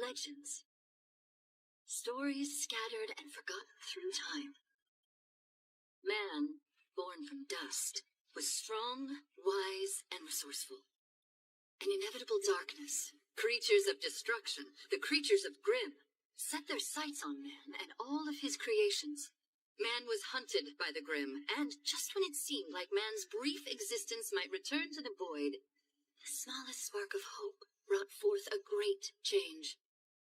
legends. Stories scattered and forgotten through time. Man, born from dust, was strong, wise, and resourceful. An inevitable darkness, creatures of destruction, the creatures of Grimm, set their sights on man and all of his creations. Man was hunted by the Grimm, and just when it seemed like man's brief existence might return to the void, the smallest spark of hope brought forth a great change.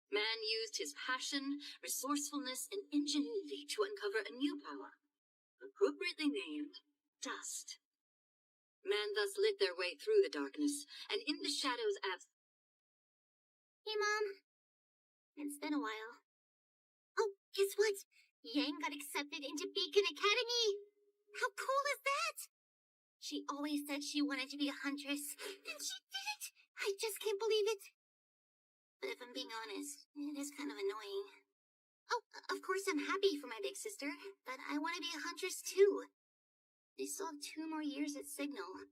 Man used his passion, resourcefulness, and ingenuity to uncover a new power, appropriately named dust. Man thus lit their way through the darkness, and in the shadows Hey, Mom. It's been a while. Oh, guess what? Yang got accepted into Beacon Academy! How cool is that? She always said she wanted to be a huntress, and she did it! I just can't believe it. But if I'm being honest, it is kind of annoying. Oh, of course I'm happy for my big sister, but I want to be a huntress too. They still have 2 more years at Signal.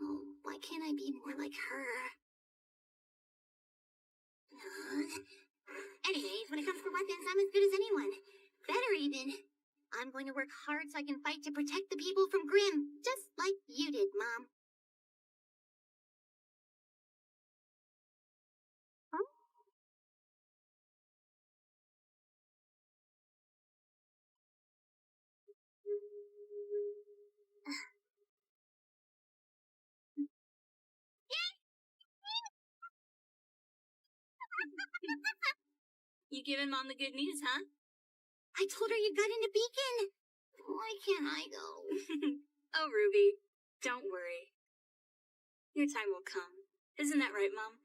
Oh, why can't I be more like her? Anyways, when it comes to weapons, I'm as good as anyone. Better even. I'm going to work hard so I can fight to protect the people from Grimm, just like you did, Mom. Huh? You giving Mom the good news, huh? I told her you got into Beacon. Why can't I go? Oh, Ruby, don't worry. Your time will come. Isn't that right, Mom?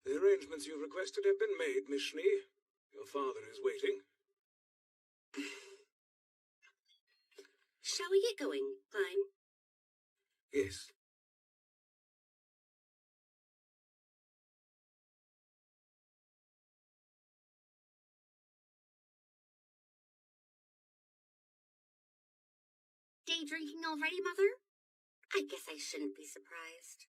The arrangements you've requested have been made, Miss Schnee. Your father is waiting. Shall we get going, Klein? Yes. Day drinking already, Mother? I guess I shouldn't be surprised.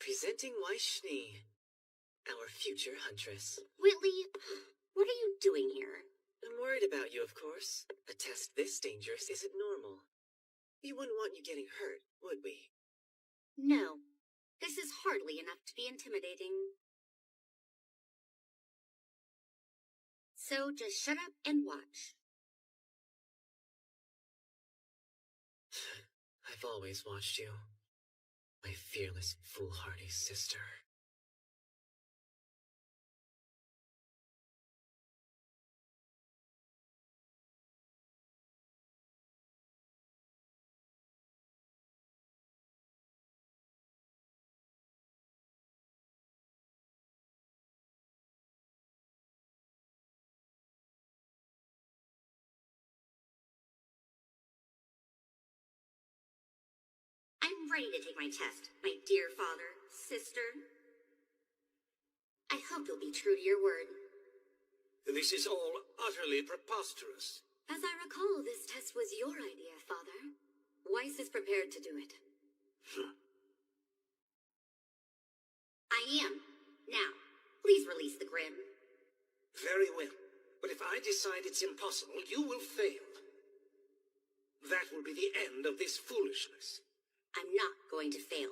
Presenting Weiss Schnee, our future huntress. Whitley, what are you doing here? I'm worried about you, of course. A test this dangerous isn't normal. We wouldn't want you getting hurt, would we? No, this is hardly enough to be intimidating. So just shut up and watch. I've always watched you. My fearless, foolhardy sister. I'm ready to take my test, my dear father, sister. I hope you'll be true to your word. This is all utterly preposterous. As I recall, this test was your idea, Father. Weiss is prepared to do it. I am. Now, please release the Grimm. Very well. But if I decide it's impossible, you will fail. That will be the end of this foolishness. I'm not going to fail.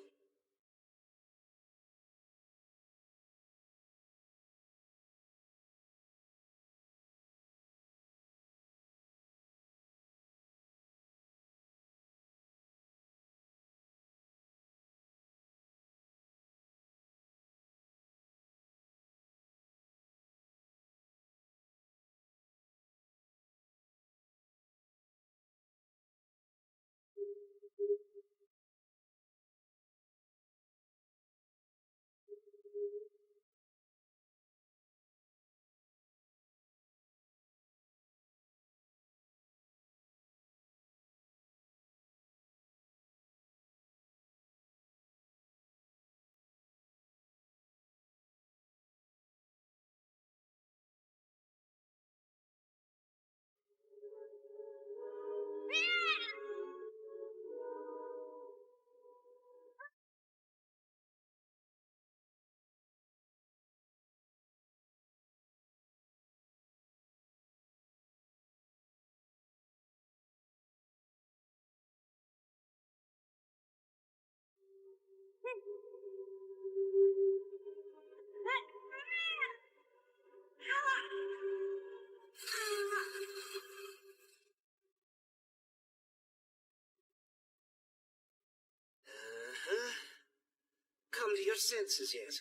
Come to your senses yet?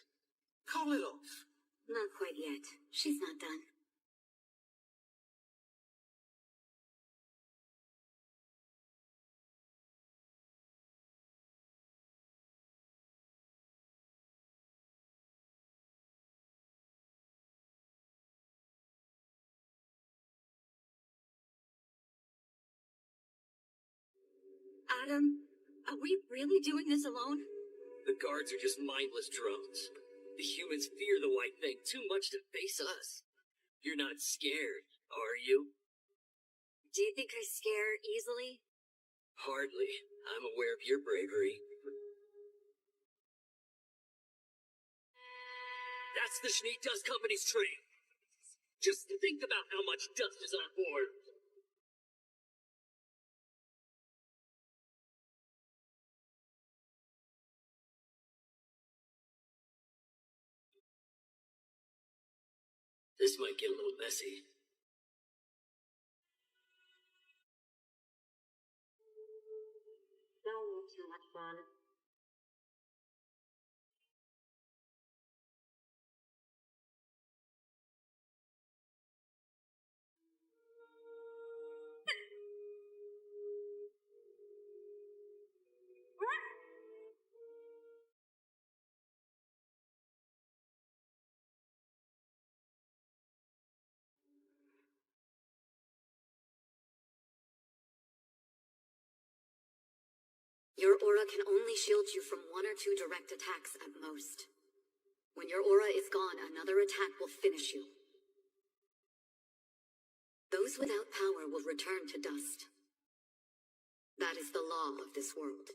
Call it off. Not quite yet. She's not done. Adam, are we really doing this alone? The guards are just mindless drones. The humans fear the white thing too much to face us. You're not scared, are you? Do you think I scare easily? Hardly. I'm aware of your bravery. That's the Schneid Dust Company's train. Just think about how much dust is on board. This might get a little messy. Don't have too much fun. Your aura can only shield you from 1 or 2 direct attacks at most. When your aura is gone, another attack will finish you. Those without power will return to dust. That is the law of this world.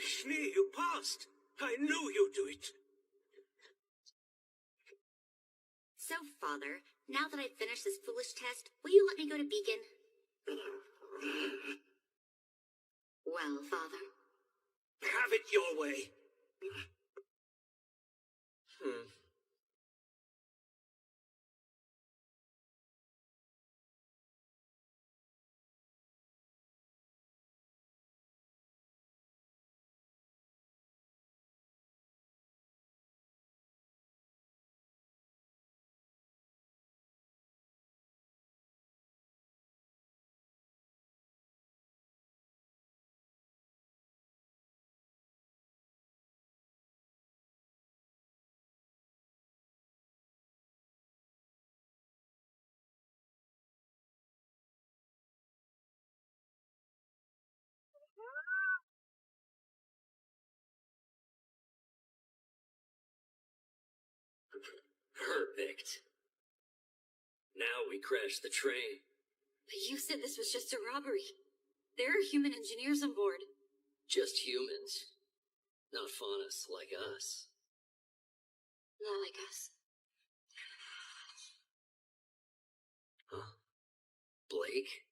Schnee, you passed. I knew you'd do it. So, Father, now that I've finished this foolish test, will you let me go to Beacon? Well, Father. Have it your way. Perfect. Now we crash the train. But you said this was just a robbery. There are human engineers on board. Just humans. Not faunus like us. Not like us. Huh? Blake?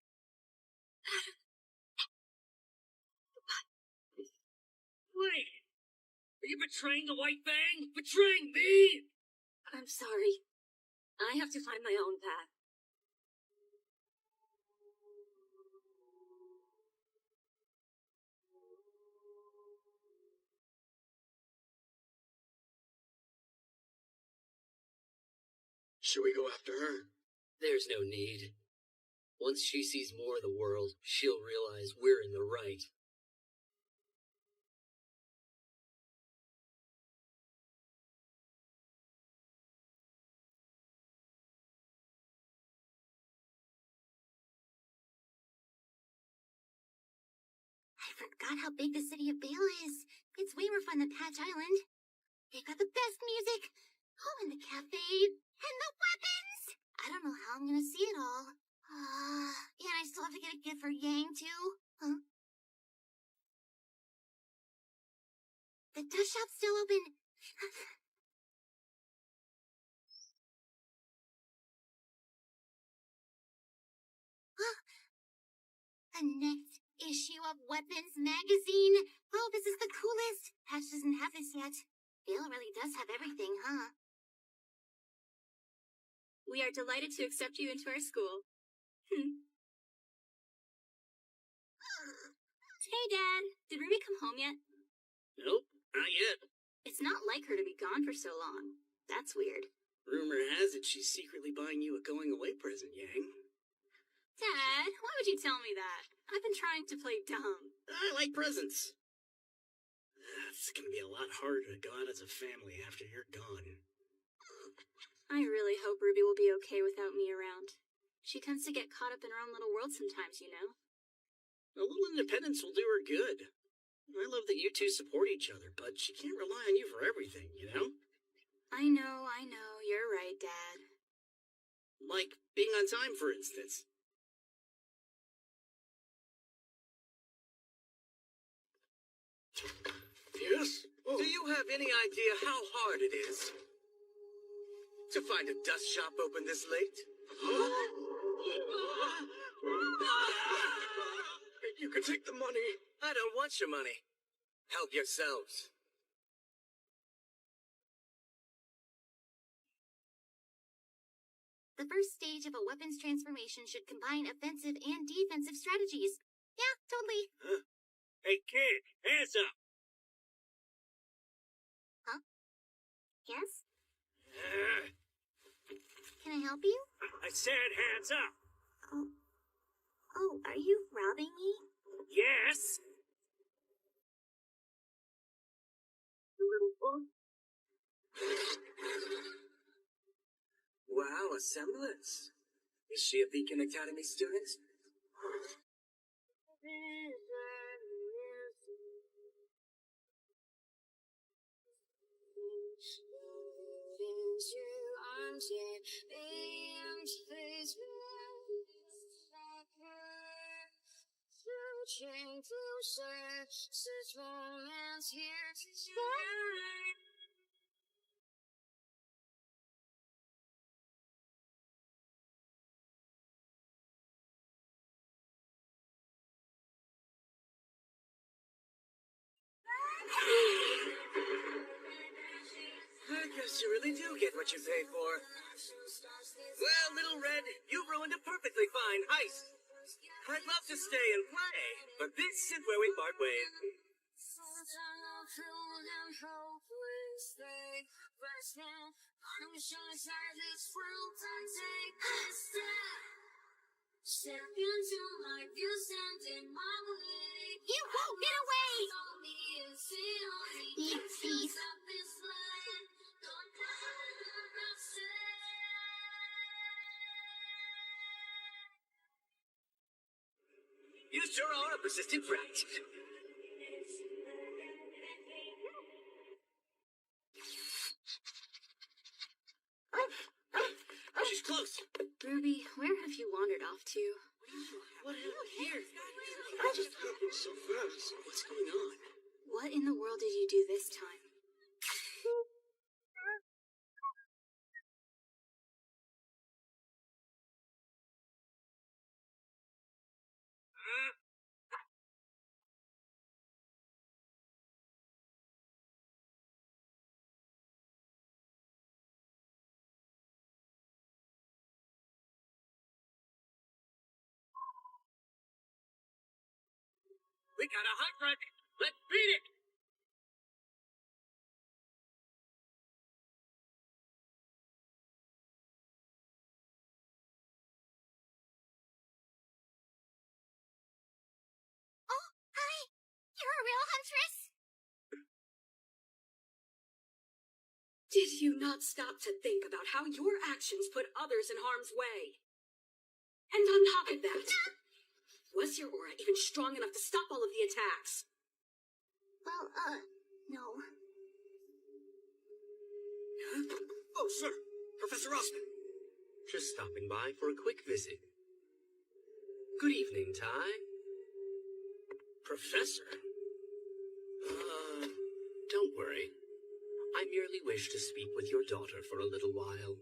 Blake! Are you betraying the White Fang? Betraying me? I'm sorry. I have to find my own path. Should we go after her? There's no need. Once she sees more of the world, she'll realize we're in the right. I forgot how big the city of Bale is. It's way more fun than Patch Island. They've got the best music. Oh, and the cafe. And the weapons! I don't know how I'm gonna see it all. Yeah, and I still have to get a gift for Yang, too. Huh? The dust shop's still open. The next issue of Weapons magazine. Oh, this is the coolest. Patch doesn't have this yet. Bill really does have everything, huh? We are delighted to accept you into our school. Hey, Dad. Did Ruby come home yet? Nope, not yet. It's not like her to be gone for so long. That's weird. Rumor has it she's secretly buying you a going-away present, Yang. Dad, why would you tell me that? I've been trying to play dumb. I like presents. It's gonna be a lot harder to go out as a family after you're gone. I really hope Ruby will be okay without me around. She tends to get caught up in her own little world sometimes, you know? A little independence will do her good. I love that you two support each other, but she can't rely on you for everything, you know? I know. You're right, Dad. Like being on time, for instance. Yes? Oh. Do you have any idea how hard it is to find a dust shop open this late? You can take the money. I don't want your money. Help yourselves. The first stage of a weapons transformation should combine offensive and defensive strategies. Yeah, totally. Huh? Hey, kid, hands up. Huh? Yes? Can I help you? I said hands up. Oh, are you robbing me? Yes. You little bug. Wow, a semblance. Is she a Beacon Academy student? I guess you really do get what you pay for. Well, Little Red, you ruined a perfectly fine heist. I'd love to stay and play, but this is where we part ways. You won't get away! Thief, thief. You sure are a persistent brat. She's close. Ruby, where have you wandered off to? What happened here? It just happened so fast. What's going on? What in the world did you do this time? We got a hot run. Let's beat it! Oh, hi! You're a real huntress? Did you not stop to think about how your actions put others in harm's way? And on top of that, was your aura even strong enough to stop all of the attacks? Well, no. Oh, sir. Professor Osman. Just stopping by for a quick visit. Good evening, Ty. Professor? Don't worry. I merely wish to speak with your daughter for a little while.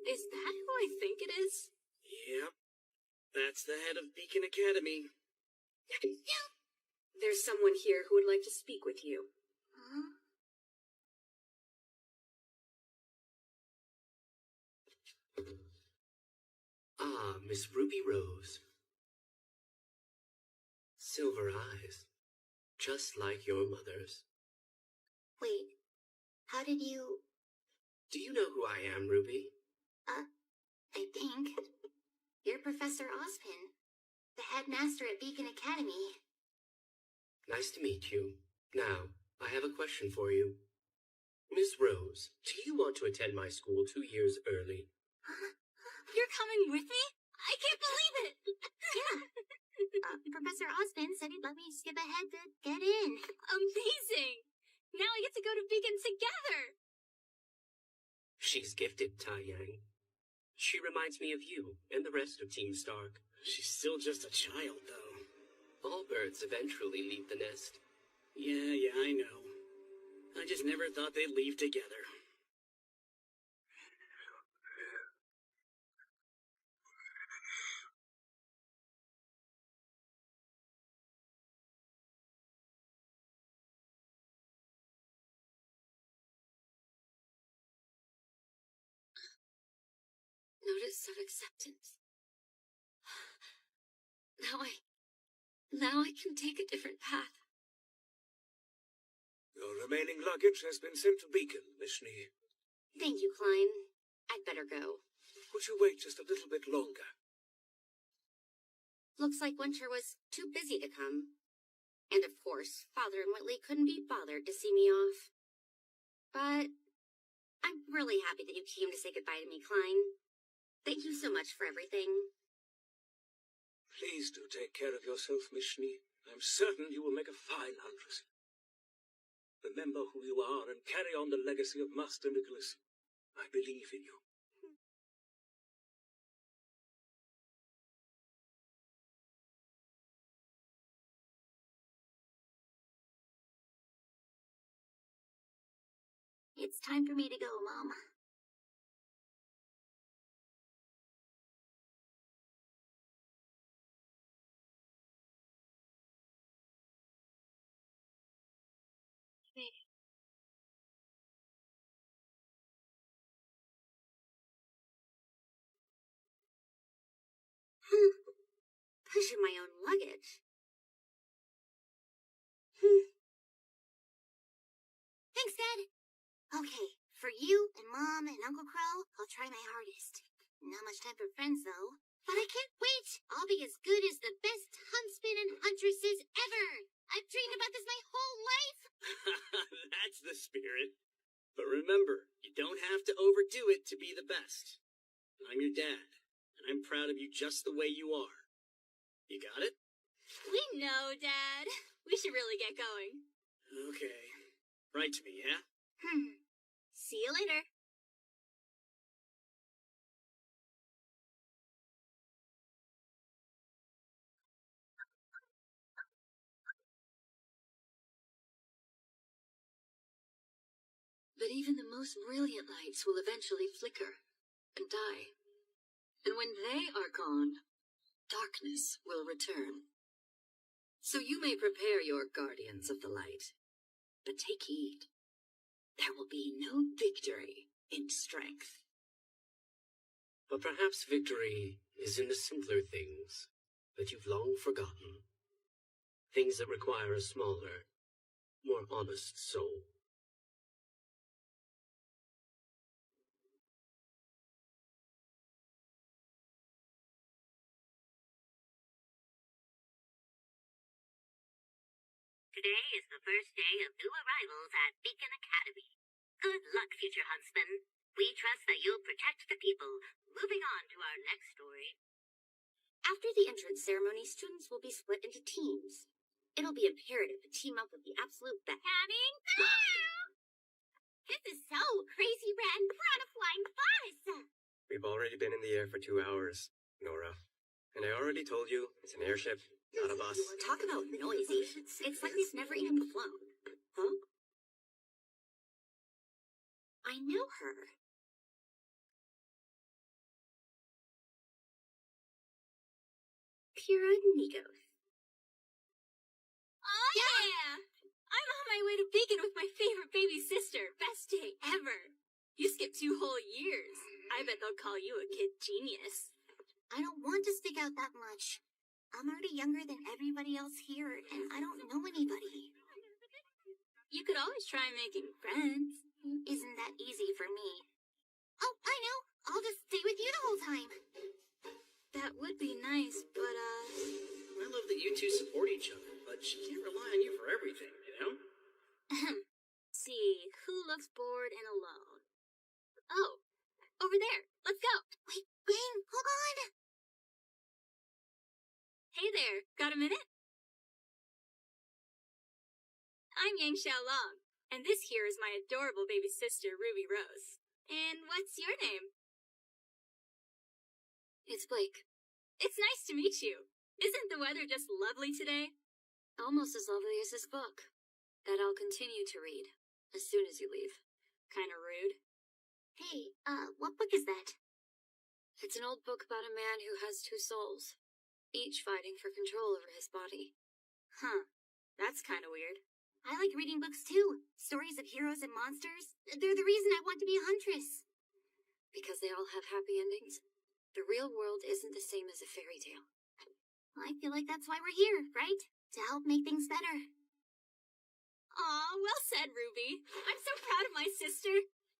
Is that who I think it is? Yep. That's the head of Beacon Academy. There's someone here who would like to speak with you. Ah, Miss Ruby Rose. Silver eyes. Just like your mother's. Wait, how did you... Do you know who I am, Ruby? I think. You're Professor Ozpin, the headmaster at Beacon Academy. Nice to meet you. Now, I have a question for you. Miss Rose, do you want to attend my school 2 years early? You're coming with me? I can't believe it! Yeah. Professor Ozpin said he'd let me skip ahead to get in. Amazing! Now I get to go to Beacon together! She's gifted, Tai Yang. She reminds me of you and the rest of Team Stark. She's still just a child, though. All birds eventually leave the nest. Yeah, I know. I just never thought they'd leave together. Notice of acceptance. Now I can take a different path. Your remaining luggage has been sent to Beacon, Miss Schnee. Thank you, Klein. I'd better go. Would you wait just a little bit longer? Looks like Winter was too busy to come. And of course, Father and Whitley couldn't be bothered to see me off. But I'm really happy that you came to say goodbye to me, Klein. Thank you so much for everything. Please do take care of yourself, Miss Schnee. I'm certain you will make a fine huntress. Remember who you are and carry on the legacy of Master Nicholas. I believe in you. It's time for me to go, Mom. Pushing my own luggage. Thanks, Dad. Okay, for you and Mom and Uncle Crow, I'll try my hardest. Not much time for friends, though. But I can't wait! I'll be as good as the best huntsmen and huntresses ever! I've dreamed about this my whole life! That's the spirit. But remember, you don't have to overdo it to be the best. I'm your dad, and I'm proud of you just the way you are. You got it? We know, Dad. We should really get going. Okay. Write to me, yeah? See you later. But even the most brilliant lights will eventually flicker and die. And when they are gone, darkness will return. So you may prepare your guardians of the light, but take heed. There will be no victory in strength. But perhaps victory is in the simpler things that you've long forgotten. Things that require a smaller, more honest soul. Today is the first day of new arrivals at Beacon Academy. Good luck, future huntsmen. We trust that you'll protect the people. Moving on to our next story. After the entrance ceremony, students will be split into teams. It'll be imperative to team up with the absolute best. Coming through! This is so crazy, Ren. We're on a flying bus! We've already been in the air for 2 hours, Nora. And I already told you, it's an airship, not a bus. Talk about noisy. It's like they've never even flown. Huh? I know her. Pura Nigos. Oh, yeah! I'm on my way to Beacon with my favorite baby sister. Best day ever. You skipped 2 whole years. I bet they'll call you a kid genius. I don't want to stick out that much. I'm already younger than everybody else here, and I don't know anybody. You could always try making friends. Isn't that easy for me? Oh, I know. I'll just stay with you the whole time. That would be nice, but, I love that you two support each other, but she can't rely on you for everything, you know? See, who looks bored and alone? Oh, over there. Let's go. Wait, Wayne, hold on. Hey there, got a minute? I'm Yang Xiaolong, and this here is my adorable baby sister, Ruby Rose. And what's your name? It's Blake. It's nice to meet you. Isn't the weather just lovely today? Almost as lovely as this book. That I'll continue to read, as soon as you leave. Kinda rude. Hey, what book is that? It's an old book about a man who has 2 souls, each fighting for control over his body. Huh, that's kinda weird. I like reading books too. Stories of heroes and monsters. They're the reason I want to be a huntress. Because they all have happy endings. The real world isn't the same as a fairy tale. I feel like that's why we're here, right? To help make things better. Aw, well said, Ruby. I'm so proud of my sister.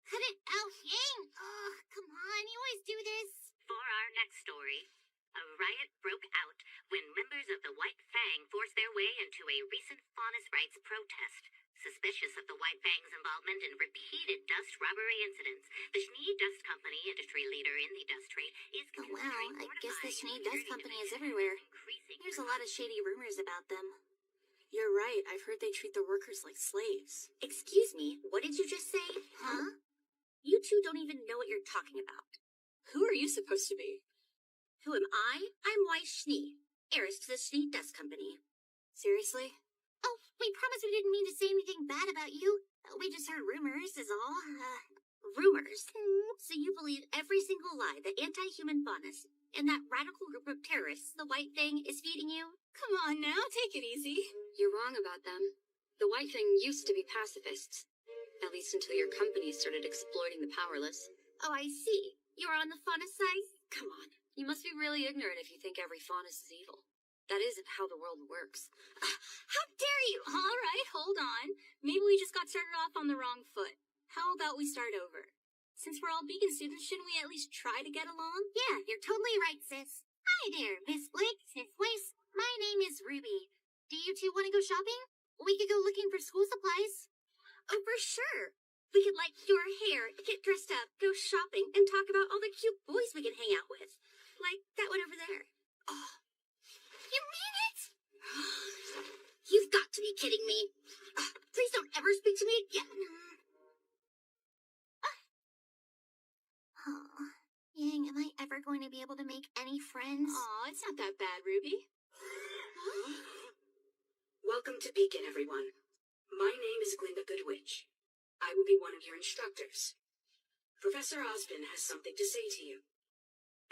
Cut it out, Yang! Oh, come on, you always do this. For our next story, a riot broke out when members of the White Fang forced their way into a recent faunus rights protest. Suspicious of the White Fang's involvement in repeated dust robbery incidents, the Schnee Dust Company, industry leader in the dust trade, is considering I guess the Schnee Dust Company is everywhere. There's a lot of shady rumors about them. You're right, I've heard they treat their workers like slaves. Excuse me, what did you just say? Huh? You two don't even know what you're talking about. Who are you supposed to be? Who am I? I'm Wai Schnee, heiress to the Schnee Dust Company. Seriously? Oh, we promise we didn't mean to say anything bad about you. We just heard rumors, is all. Rumors? So you believe every single lie that anti-human faunus and that radical group of terrorists, the White Fang, is feeding you? Come on now, take it easy. You're wrong about them. The White Fang used to be pacifists. At least until your company started exploiting the powerless. Oh, I see. You're on the faunus side? Come on. You must be really ignorant if you think every faunus is evil. That isn't how the world works. How dare you! All right, hold on. Maybe we just got started off on the wrong foot. How about we start over? Since we're all Beacon students, shouldn't we at least try to get along? Yeah, you're totally right, sis. Hi there, Miss Blake, Miss Weiss. My name is Ruby. Do you two want to go shopping? We could go looking for school supplies. Oh, for sure. We could, like, do our hair, get dressed up, go shopping, and talk about all the cute boys we can hang out with. Like that one over there. Oh. You mean it? You've got to be kidding me. Please don't ever speak to me again. Oh, Yang, am I ever going to be able to make any friends? Aw, it's not that bad, Ruby. Welcome to Beacon, everyone. My name is Glinda Goodwitch. I will be one of your instructors. Professor Osmond has something to say to you.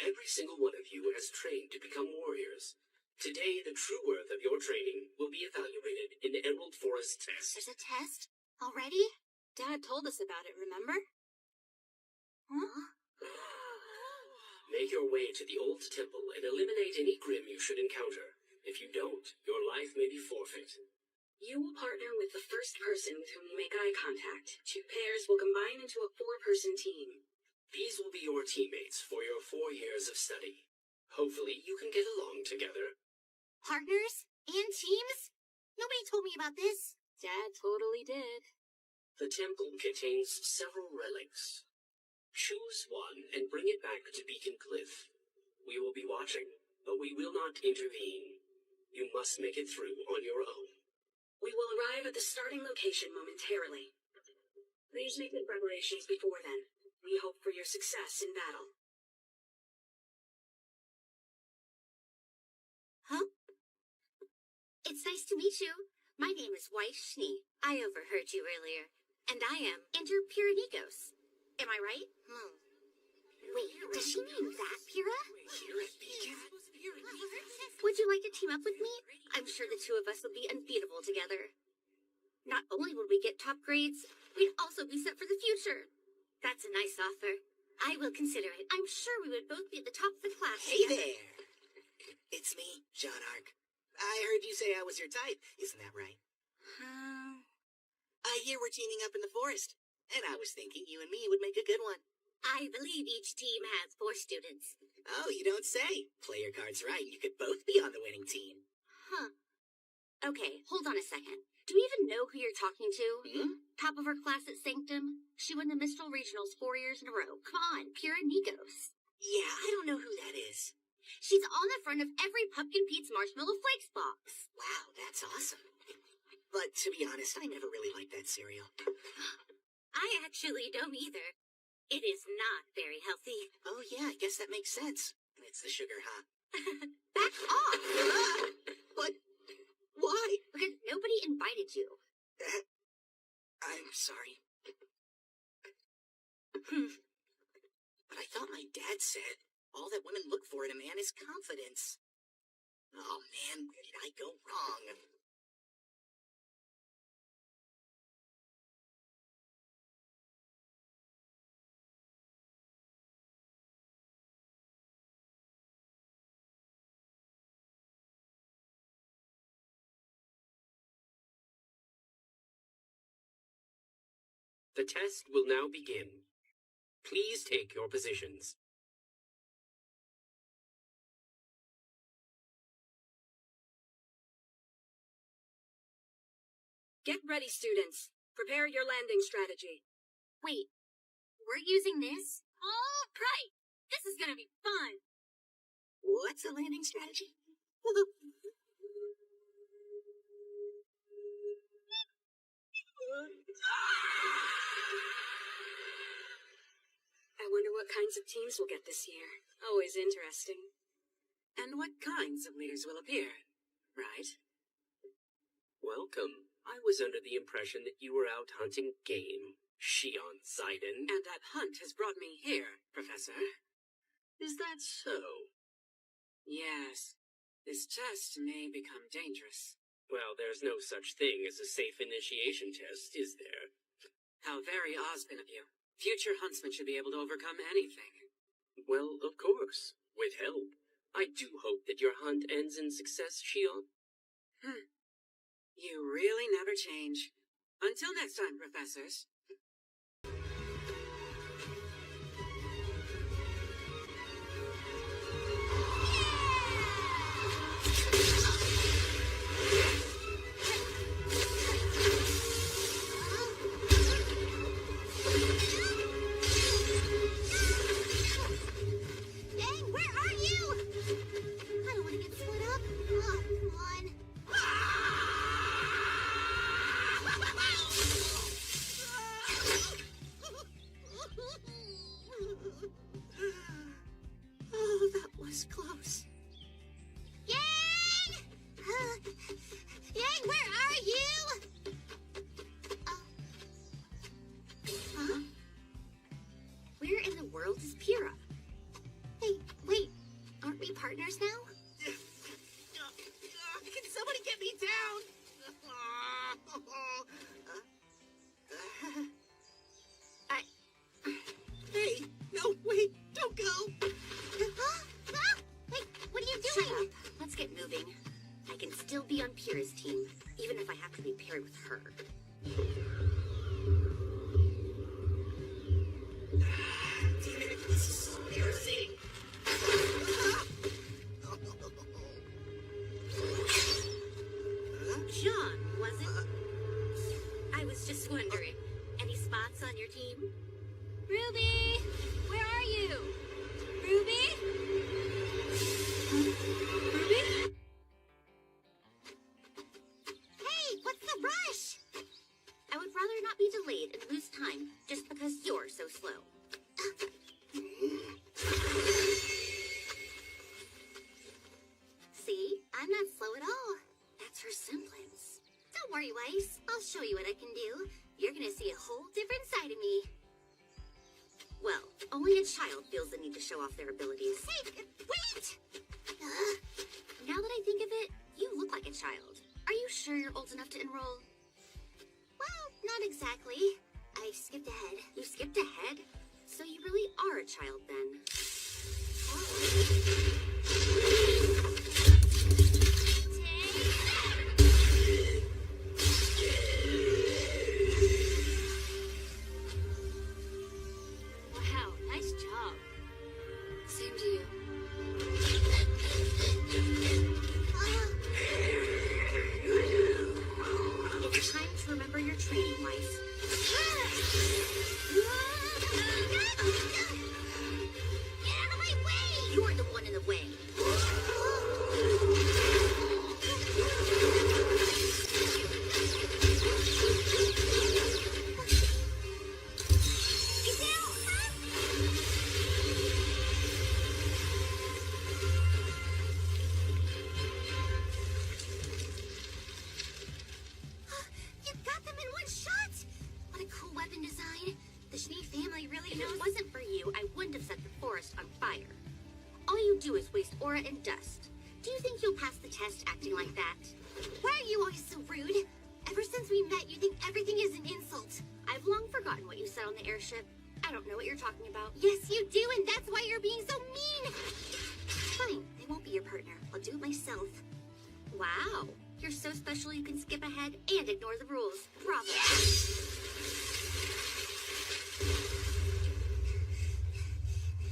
Every single one of you has trained to become warriors. Today, the true worth of your training will be evaluated in the Emerald Forest test. There's a test? Already? Dad told us about it, remember? Huh? make your way to the old temple and eliminate any Grim you should encounter. If you don't, your life may be forfeit. You will partner with the first person with whom you make eye contact. 2 pairs will combine into a 4-person team. These will be your teammates for your 4 years of study. Hopefully, you can get along together. Partners? And teams? Nobody told me about this. Dad totally did. The temple contains several relics. Choose one and bring it back to Beacon Cliff. We will be watching, but we will not intervene. You must make it through on your own. We will arrive at the starting location momentarily. Please make the preparations before then. We hope for your success in battle. Huh? It's nice to meet you. My name is Schnee. I overheard you earlier. And I am Enter Pyranigos. Am I right? Wait, does she mean that, Pyrrha? Here at Beacon? Would you like to team up with me? I'm sure the 2 of us would be unbeatable together. Not only would we get top grades, we'd also be set for the future. That's a nice offer. I will consider it. I'm sure we would both be at the top of the class. Hey there! It's me, John Ark. I heard you say I was your type. Isn't that right? I hear we're teaming up in the forest, and I was thinking you and me would make a good one. I believe each team has 4 students. Oh, you don't say. Play your cards right. You could both be on the winning team. Huh. Okay, hold on a second. Do we even know who you're talking to? Top of her class at Sanctum. She won the Mistral Regionals 4 years in a row. Come on, Pyranigos. Yeah, I don't know who that is. She's on the front of every Pumpkin Pete's Marshmallow Flakes box. Wow, that's awesome. But to be honest, I never really liked that cereal. I actually don't either. It is not very healthy. Oh yeah, I guess that makes sense. It's the sugar, huh? Back off! But why? Because nobody invited you. I'm sorry. But I thought my dad said all that women look for in a man is confidence. Oh man, where did I go wrong? The test will now begin. Please take your positions. Get ready, students. Prepare your landing strategy. Wait, we're using this? All right! This is gonna be fun! What's a landing strategy? I wonder what kinds of teams we'll get this year. Always interesting. And what kinds of leaders will appear, right? Welcome. I was under the impression that you were out hunting game, Shion Zaiden. And that hunt has brought me here, Professor. Is that so? Yes. This test may become dangerous. Well, there's no such thing as a safe initiation test, is there? How very Ozpin of you. Future huntsmen should be able to overcome anything. Well, of course, with help. I do hope that your hunt ends in success, Shion. You really never change. Until next time, professors. Dang, where are you? I don't want to get split up. Oh, come on. Oh, that was close. Yang! Yang, where are you? Huh? Where in the world is Pyrrha? Hey, wait. Aren't we partners now? Can somebody get me down? Hey, no, wait, don't go. you what I can do. You're gonna see a whole different side of me. Well, only a child feels the need to show off their abilities. Hey, wait! Now that I think of it, you look like a child. Are you sure you're old enough to enroll? Well, not exactly. I skipped ahead. You skipped ahead? So you really are a child then. Wow, nice job. Same to you. It's time to remember your training, Weiss. Get out of my way! You're the one in the way. Get down! You got them in one shot! What a cool weapon design. The Schnee family really If knows. it wasn't for you, I wouldn't have set the forest on fire. All you do is waste aura and dust. Do you think you'll pass the test acting like that? Why are you always so rude? Ever since we met, you think everything is an insult. I've long forgotten what you said on the airship. I don't know what you're talking about. Yes, you do, and that's why you're being so mean. Fine, I won't be your partner. I'll do it myself. Wow, you're so special you can skip ahead and ignore the rules. Bravo.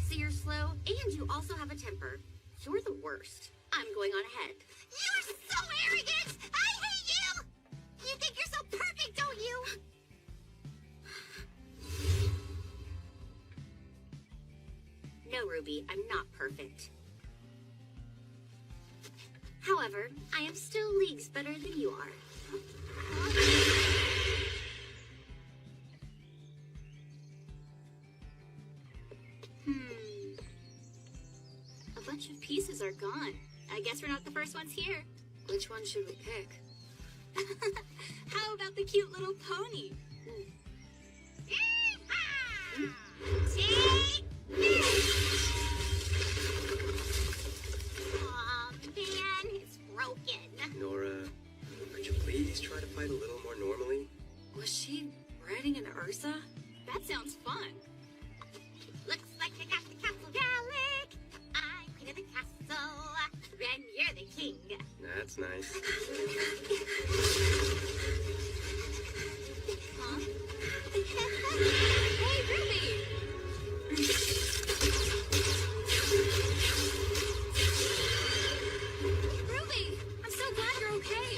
So you're slow, and you also have a temper. You're the worst. I'm going on ahead. You're so arrogant! I hate you! You think you're so perfect, don't you? No, Ruby, I'm not perfect. However, I am still leagues better than you are. A bunch of pieces are gone. I guess we're not the first ones here. Which one should we pick? How about the cute little pony? Take this! Aw, man, it's broken. Nora, could you please try to fight a little more normally? Was she riding an Ursa? That sounds fun. Looks like I got the castle relic. I'm queen of the castle, and you're the king. That's nice. Huh? Hey, Ruby! Ruby, I'm so glad you're okay.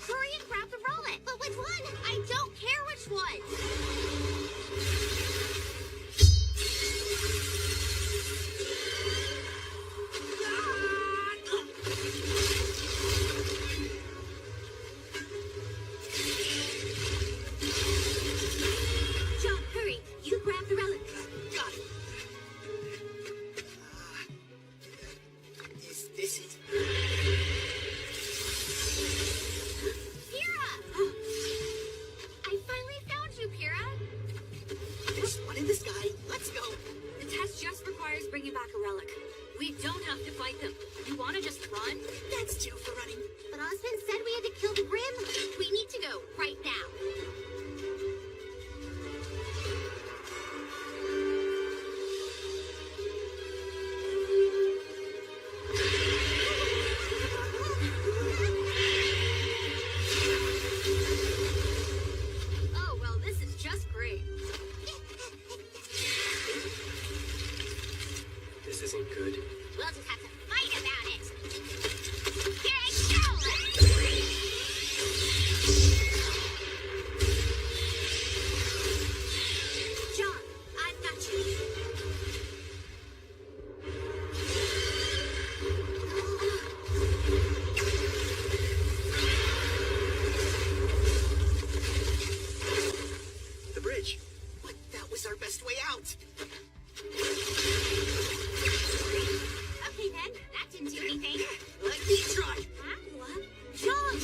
Hurry and grab the rollet. But which one? I don't care which one. John, hurry. You grab the relic. Got it. Is this it? Pyrrha! I finally found you, Pyrrha. There's one in the sky. Let's go. The test just requires bringing back a relic. We don't have to fight them. You want to just run? That's two for running. But Osmond said we had to kill the Grim. We need to go right now. Oh, well, this is just great. This isn't good. We'll just have to fight about it. Here I go! John, I've got you. The bridge. But that was our best way out. Okay then, that didn't do anything. Let me try. Huh? What? John!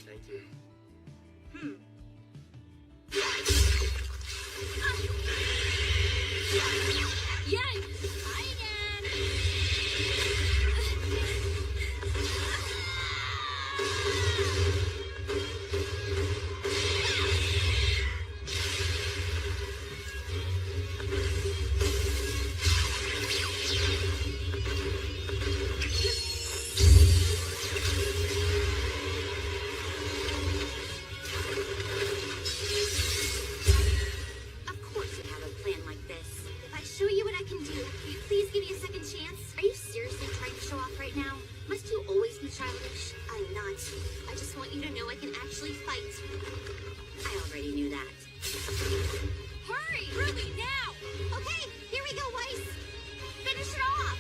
Thank you. Yang! Hi again! Of course you have a plan like this. If I show you what I can do, will you please give me a second chance? Are you seriously trying to show off right now? Must you always be childish? I'm not. I just want you to know I can actually fight. I already knew that. Hurry! Ruby, now! Okay, here we go, Weiss! Finish it off!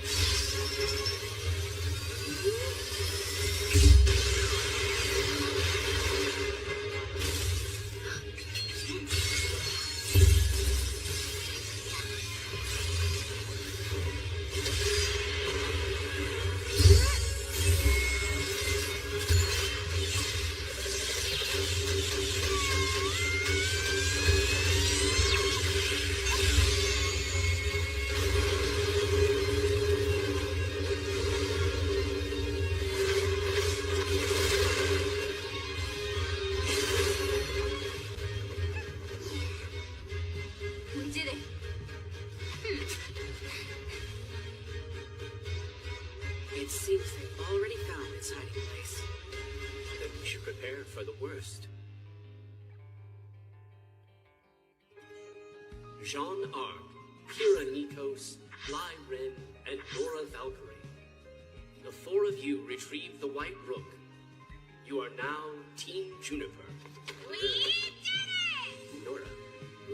We did it. It seems they've already found its hiding place. Then we should prepare for the worst. Jean Arc, Kira Nikos, Lai Ren, and Nora Valkyrie. The four of you retrieved the White Rook. You are now Team Juniper. We did it! Nora,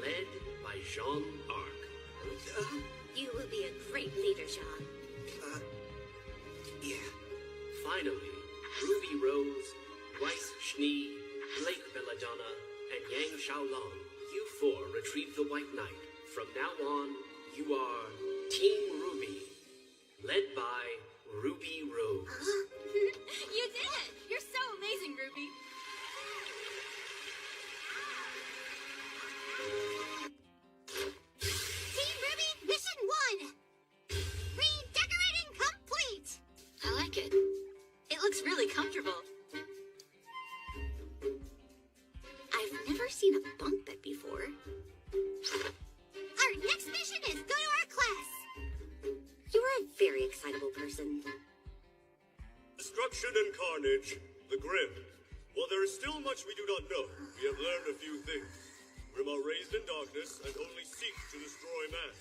led by Jean Arc. You will be a great leader, Jean. Yeah. Finally, Ruby Rose, Weiss Schnee, Blake Belladonna, and Yang Xiaolong, you four retrieved the White Knight. From now on, you are Team Ruby, led by Ruby Rose. You did it! You're so amazing, Ruby. Team Ruby, mission 1! Redecorating complete! I like it. It looks really comfortable. I've never seen a bunk bed before. Our next mission is go to our class! You are a very excitable person. Destruction and carnage, the Grim. While there is still much we do not know, we have learned a few things. Grim are raised in darkness and only seek to destroy man.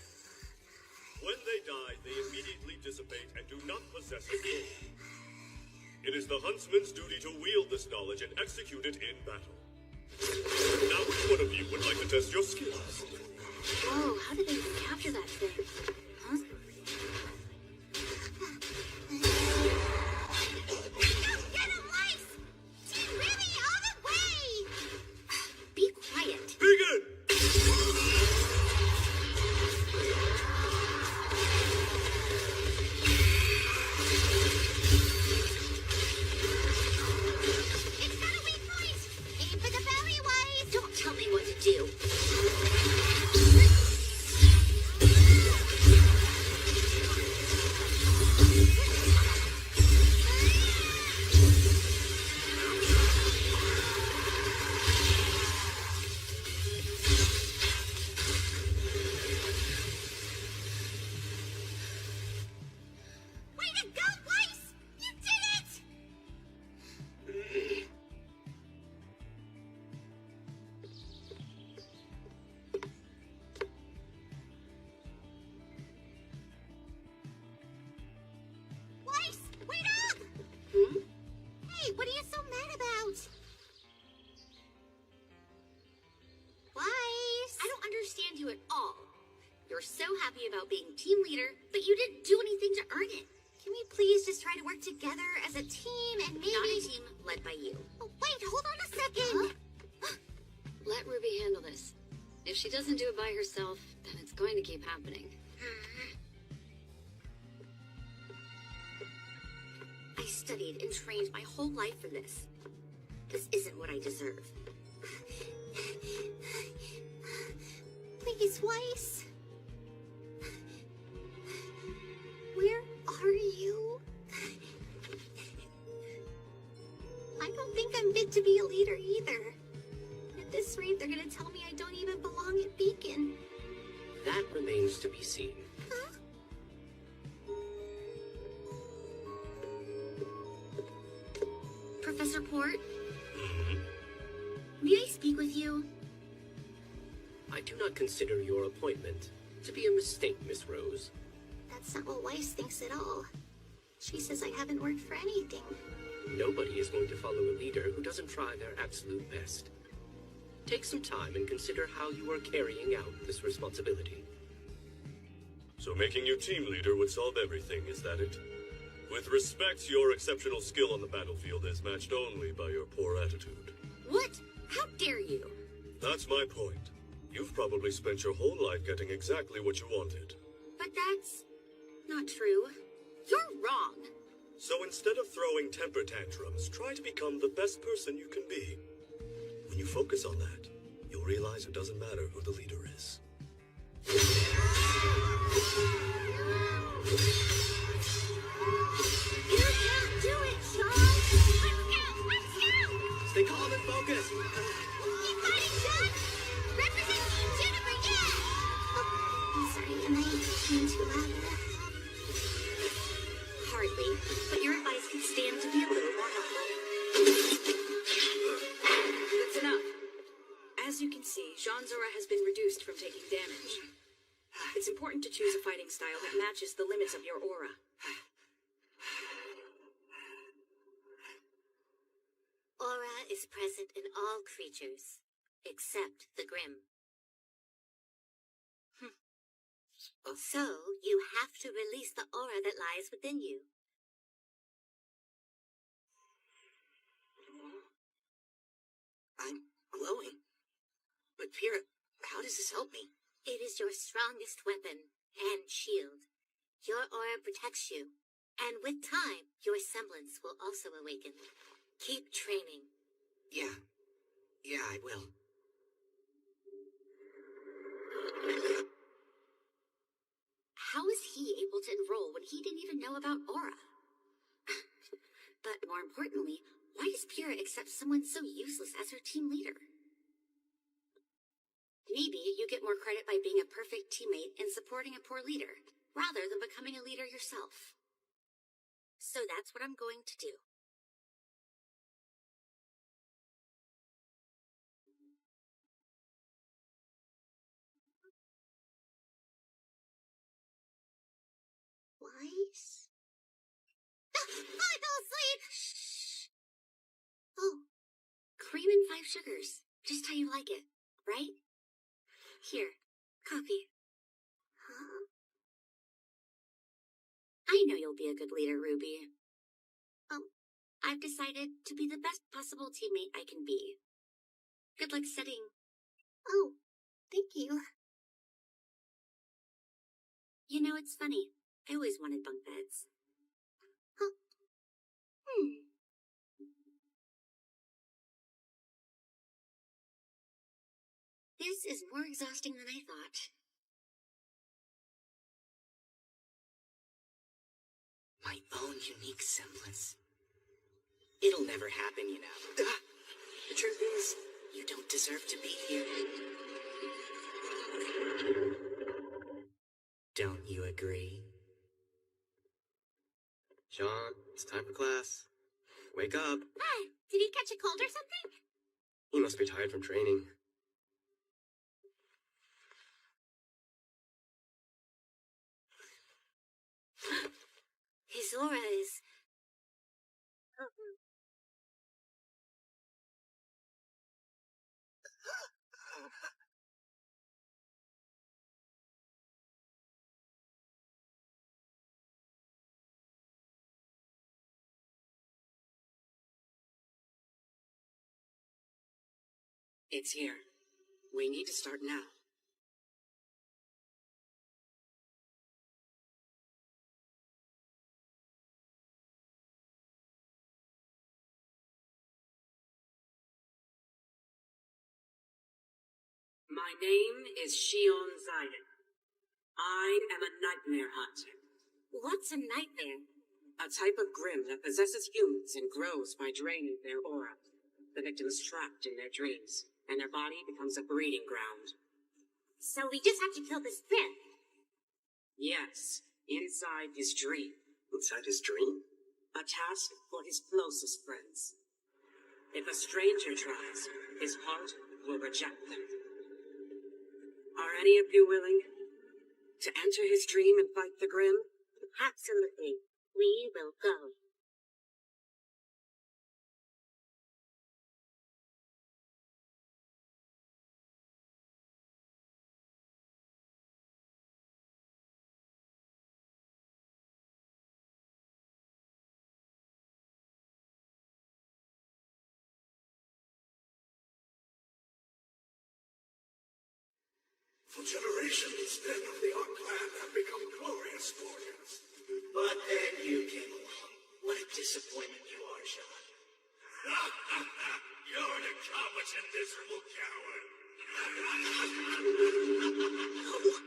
When they die, they immediately dissipate and do not possess a soul. It is the huntsman's duty to wield this knowledge and execute it in battle. Now which one of you would like to test your skills? Whoa, how did they capture that thing? Huh? Go get him, Weiss! Team Ruby, all the way! Be quiet. Begin! It's got a weak point! Aim for the belly, Weiss! Don't tell me what to do. Way to go, Weiss! You did it! Weiss, wait up! Hey, what are you so mad about? Weiss! I don't understand you at all. You're so happy about being team leader, but you didn't do anything to earn it. Can we please just try to work together as a team and maybe... Not a team led by you. Oh, wait, hold on a second! Let Ruby handle this. If she doesn't do it by herself, then it's going to keep happening. I studied and trained my whole life for this. This isn't what I deserve. Please, Weiss. Where are you? I don't think I'm fit to be a leader either. At this rate, they're gonna tell me I don't even belong at Beacon. That remains to be seen. Huh? Professor Port, Mhm. may I speak with you? I do not consider your appointment to be a mistake, Miss Rose. That's not what Weiss thinks at all. She says I haven't worked for anything. Nobody is going to follow a leader who doesn't try their absolute best. Take some time and consider how you are carrying out this responsibility. So making you team leader would solve everything, is that it? With respect, your exceptional skill on the battlefield is matched only by your poor attitude. What? How dare you? That's my point. You've probably spent your whole life getting exactly what you wanted. But that's not true. You're wrong. So instead of throwing temper tantrums, try to become the best person you can be. When you focus on that, you'll realize it doesn't matter who the leader is. You can't do it, Sean! Let's go! Let's go! Stay calm and focused. Keep fighting, Sean! Represent Team Juniper, yeah! Oh, I'm sorry, am I being too loud? Hardly, but your advice can stand to be a little more helpful. That's enough. As you can see, Jean's aura has been reduced from taking damage. It's important to choose a fighting style that matches the limits of your aura. Aura is present in all creatures, except the Grim. So, you have to release the aura that lies within you. I'm glowing. But Pyrrha, how does this help me? It is your strongest weapon and shield. Your aura protects you, and with time, your semblance will also awaken. Keep training. Yeah, I will. How was he able to enroll when he didn't even know about aura? But more importantly, why does Pyrrha accept someone so useless as her team leader? Maybe you get more credit by being a perfect teammate and supporting a poor leader, rather than becoming a leader yourself. So that's what I'm going to do. Weiss? I fell asleep! Shh. Oh, cream and 5 sugars. Just how you like it, right? Here, coffee. Huh? I know you'll be a good leader, Ruby. I've decided to be the best possible teammate I can be. Good luck studying. Oh, thank you. You know, it's funny. I always wanted bunk beds. Huh. This is more exhausting than I thought. My own unique semblance. It'll never happen, you know. The truth is, you don't deserve to be here. Don't you agree? Sean, it's time for class. Wake up. Hi, did he catch a cold or something? You must be tired from training. His aura is... It's here. We need to start now. My name is Shion Zaiden. I am a nightmare hunter. What's a nightmare? A type of grim that possesses humans and grows by draining their aura. The victim is trapped in their dreams, and their body becomes a breeding ground. So we just have to kill this grim? Yes, inside his dream. Inside his dream? A task for his closest friends. If a stranger tries, his heart will reject them. Are any of you willing to enter his dream and fight the grim? Absolutely. We will go. For generations, men of the Ark clan have become glorious warriors. But then you came along. What a disappointment you are, John. You're an incompetent, miserable coward. No.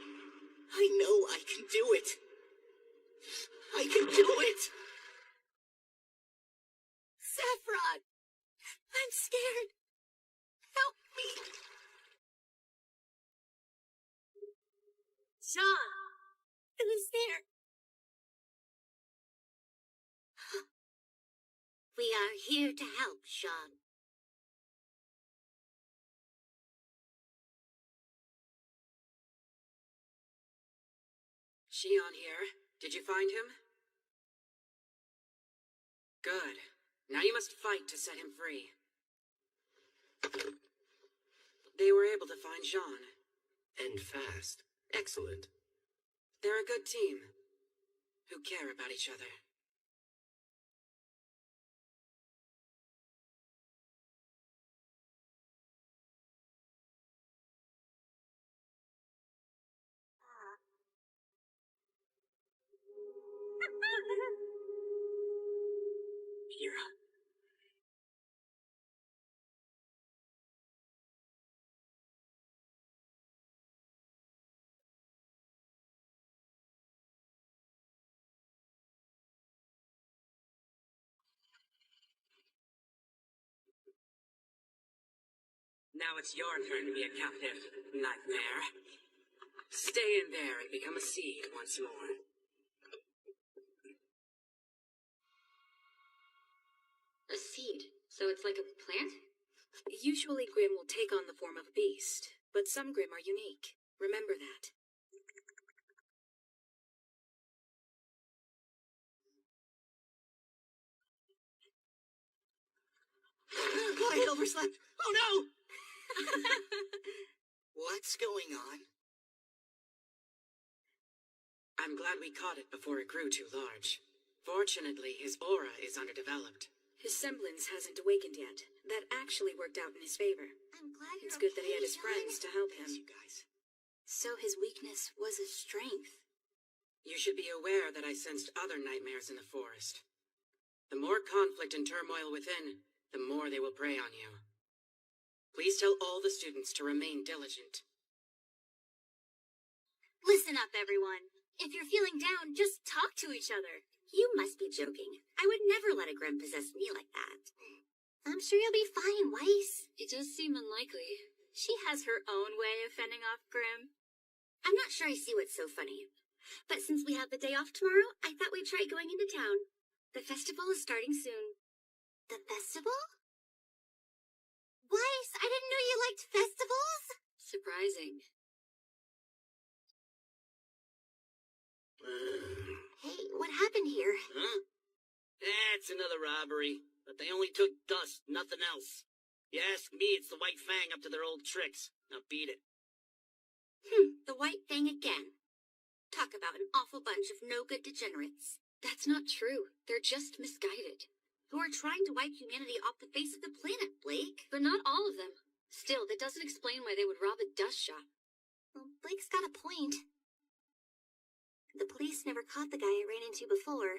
I know I can do it. I can do it! Saffron! I'm scared. Help me. Sean! Who's there? We are here to help, Sean. Shion here. Did you find him? Good. Now you must fight to set him free. They were able to find Jean. And fast. Excellent. They're a good team, who care about each other. Kira. Now it's your turn to be a captive, nightmare. Stay in there and become a seed once more. A seed? So it's like a plant? Usually Grim will take on the form of a beast, but some Grim are unique. Remember that. I overslept! Oh no! What's going on? I'm glad we caught it before it grew too large. Fortunately, his aura is underdeveloped. His semblance hasn't awakened yet. That actually worked out in his favor. I'm glad It's you're good that he had his okay, friends to help him. You guys. So his weakness was his strength. You should be aware that I sensed other nightmares in the forest. The more conflict and turmoil within, the more they will prey on you. Please tell all the students to remain diligent. Listen up, everyone. If you're feeling down, just talk to each other. You must be joking. I would never let a Grim possess me like that. I'm sure you'll be fine, Weiss. It does seem unlikely. She has her own way of fending off Grim. I'm not sure I see what's so funny. But since we have the day off tomorrow, I thought we'd try going into town. The festival is starting soon. The festival? Weiss, I didn't know you liked festivals. Surprising. Hey, what happened here? Huh? That's another robbery. But they only took dust, nothing else. You ask me, it's the White Fang up to their old tricks. Now beat it. The White Fang again. Talk about an awful bunch of no-good degenerates. That's not true. They're just misguided. Who are trying to wipe humanity off the face of the planet, Blake. But not all of them. Still, that doesn't explain why they would rob a dust shop. Well, Blake's got a point. The police never caught the guy I ran into before.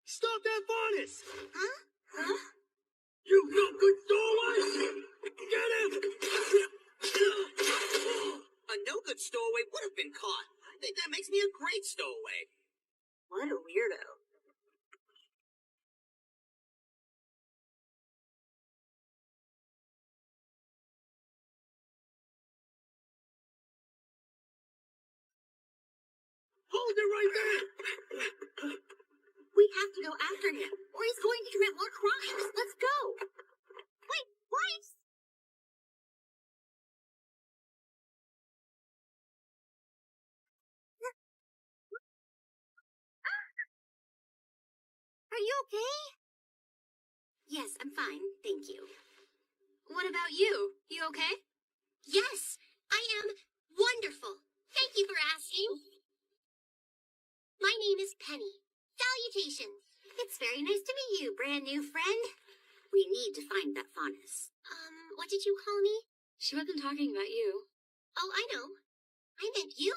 Stop that harness! Huh? Huh? You no good stowaway! Get him! been caught. I think that makes me a great stowaway. What a weirdo. Hold it right there! We have to go after him, or he's going to commit more crimes. Let's go. Wait, Weiss! Are you okay? Yes, I'm fine, thank you. What about you? You okay? Yes, I am wonderful. Thank you for asking. My name is Penny. Salutations. It's very nice to meet you, brand new friend. We need to find that Faunus. What did you call me? She wasn't talking about you. Oh, I know. I meant you.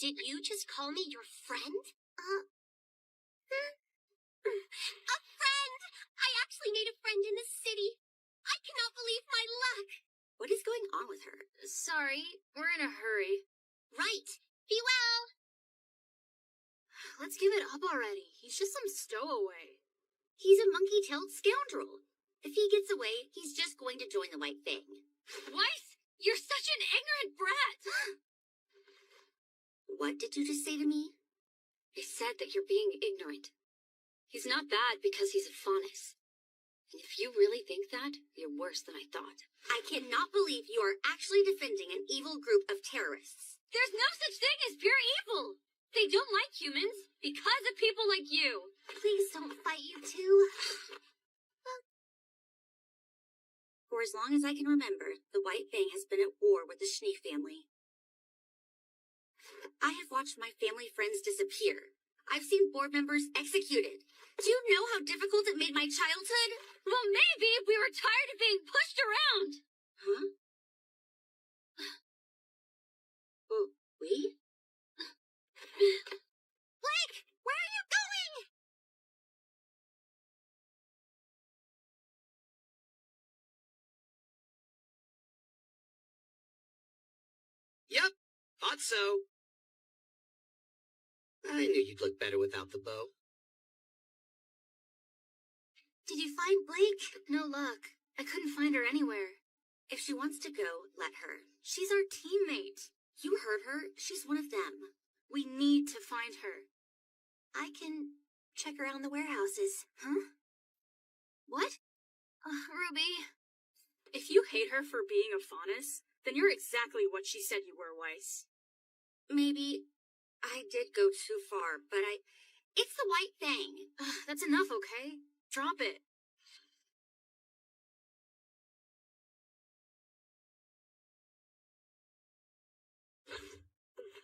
Did you just call me your friend? A friend! I actually made a friend in the city. I cannot believe my luck. What is going on with her? Sorry, we're in a hurry. Right. Be well. Let's give it up already. He's just some stowaway. He's a monkey-tailed scoundrel. If he gets away, he's just going to join the White Fang. Weiss, you're such an ignorant brat. What did you just say to me? I said that you're being ignorant. He's not bad because he's a Faunus. And if you really think that, you're worse than I thought. I cannot believe you are actually defending an evil group of terrorists. There's no such thing as pure evil. They don't like humans because of people like you. Please don't fight, you two. For as long as I can remember, the White Fang has been at war with the Schnee family. I have watched my family friends disappear. I've seen board members executed. Do you know how difficult it made my childhood? Well, maybe we were tired of being pushed around. Huh? Oh, we? Blake, where are you going? Yep, thought so. I knew you'd look better without the bow. Did you find Blake? No luck. I couldn't find her anywhere. If she wants to go, let her. She's our teammate. You heard her. She's one of them. We need to find her. I can check around the warehouses. Huh? What? Ruby. If you hate her for being a Faunus, then you're exactly what she said you were, Weiss. Maybe I did go too far, but it's the White Fang. That's enough, okay? Drop it.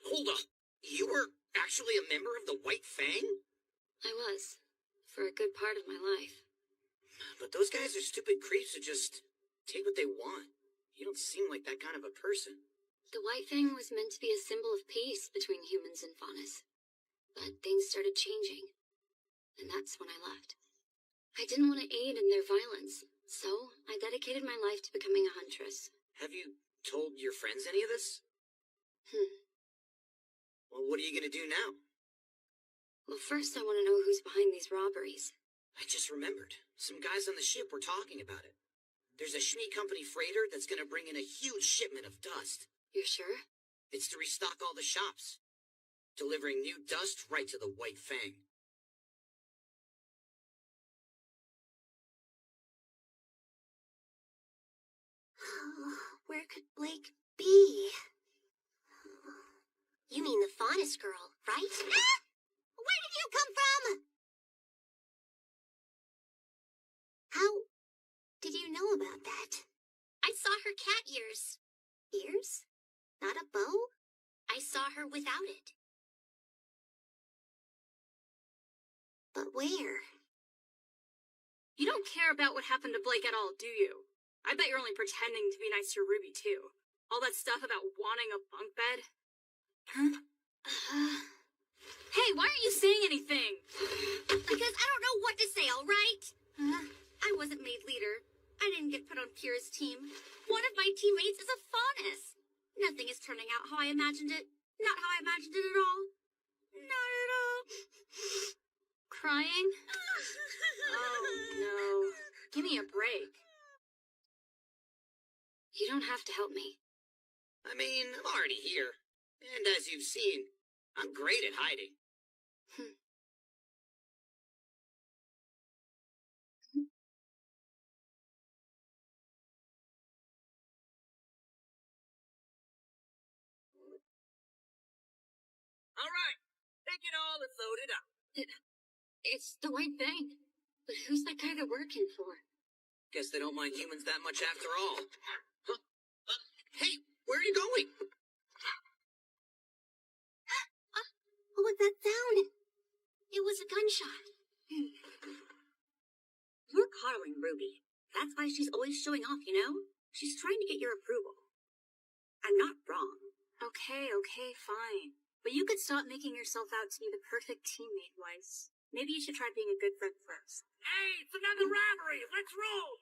Hold up. You were actually a member of the White Fang? I was. For a good part of my life. But those guys are stupid creeps who just take what they want. You don't seem like that kind of a person. The White Fang was meant to be a symbol of peace between humans and Faunus. But things started changing. And that's when I left. I didn't want to aid in their violence, so I dedicated my life to becoming a huntress. Have you told your friends any of this? Well, what are you gonna do now? Well, first I want to know who's behind these robberies. I just remembered. Some guys on the ship were talking about it. There's a Schnee Company freighter that's gonna bring in a huge shipment of dust. You're sure? It's to restock all the shops. Delivering new dust right to the White Fang. Where could Blake be? You mean the Faunus girl, right? Ah! Where did you come from? How did you know about that? I saw her cat ears. Ears? Not a bow? I saw her without it. But where? You don't care about what happened to Blake at all, do you? I bet you're only pretending to be nice to Ruby, too. All that stuff about wanting a bunk bed. Huh? Hey, why aren't you saying anything? Because I don't know what to say, all right? I wasn't made leader. I didn't get put on Kira's team. One of my teammates is a faunus. Nothing is turning out how I imagined it. Not how I imagined it at all. Not at all. Crying? Oh, no. Give me a break. You don't have to help me. I mean, I'm already here. And as you've seen, I'm great at hiding. All right, take it all and load it up. It's the right thing. But who's that guy they're working for? Guess they don't mind humans that much after all. Huh? Hey, where are you going? What was that sound? It was a gunshot. You're coddling Ruby. That's why she's always showing off, you know? She's trying to get your approval. I'm not wrong. Okay, fine. But you could stop making yourself out to be the perfect teammate, Weiss. Maybe you should try being a good friend first. Hey, it's another robbery! Let's roll!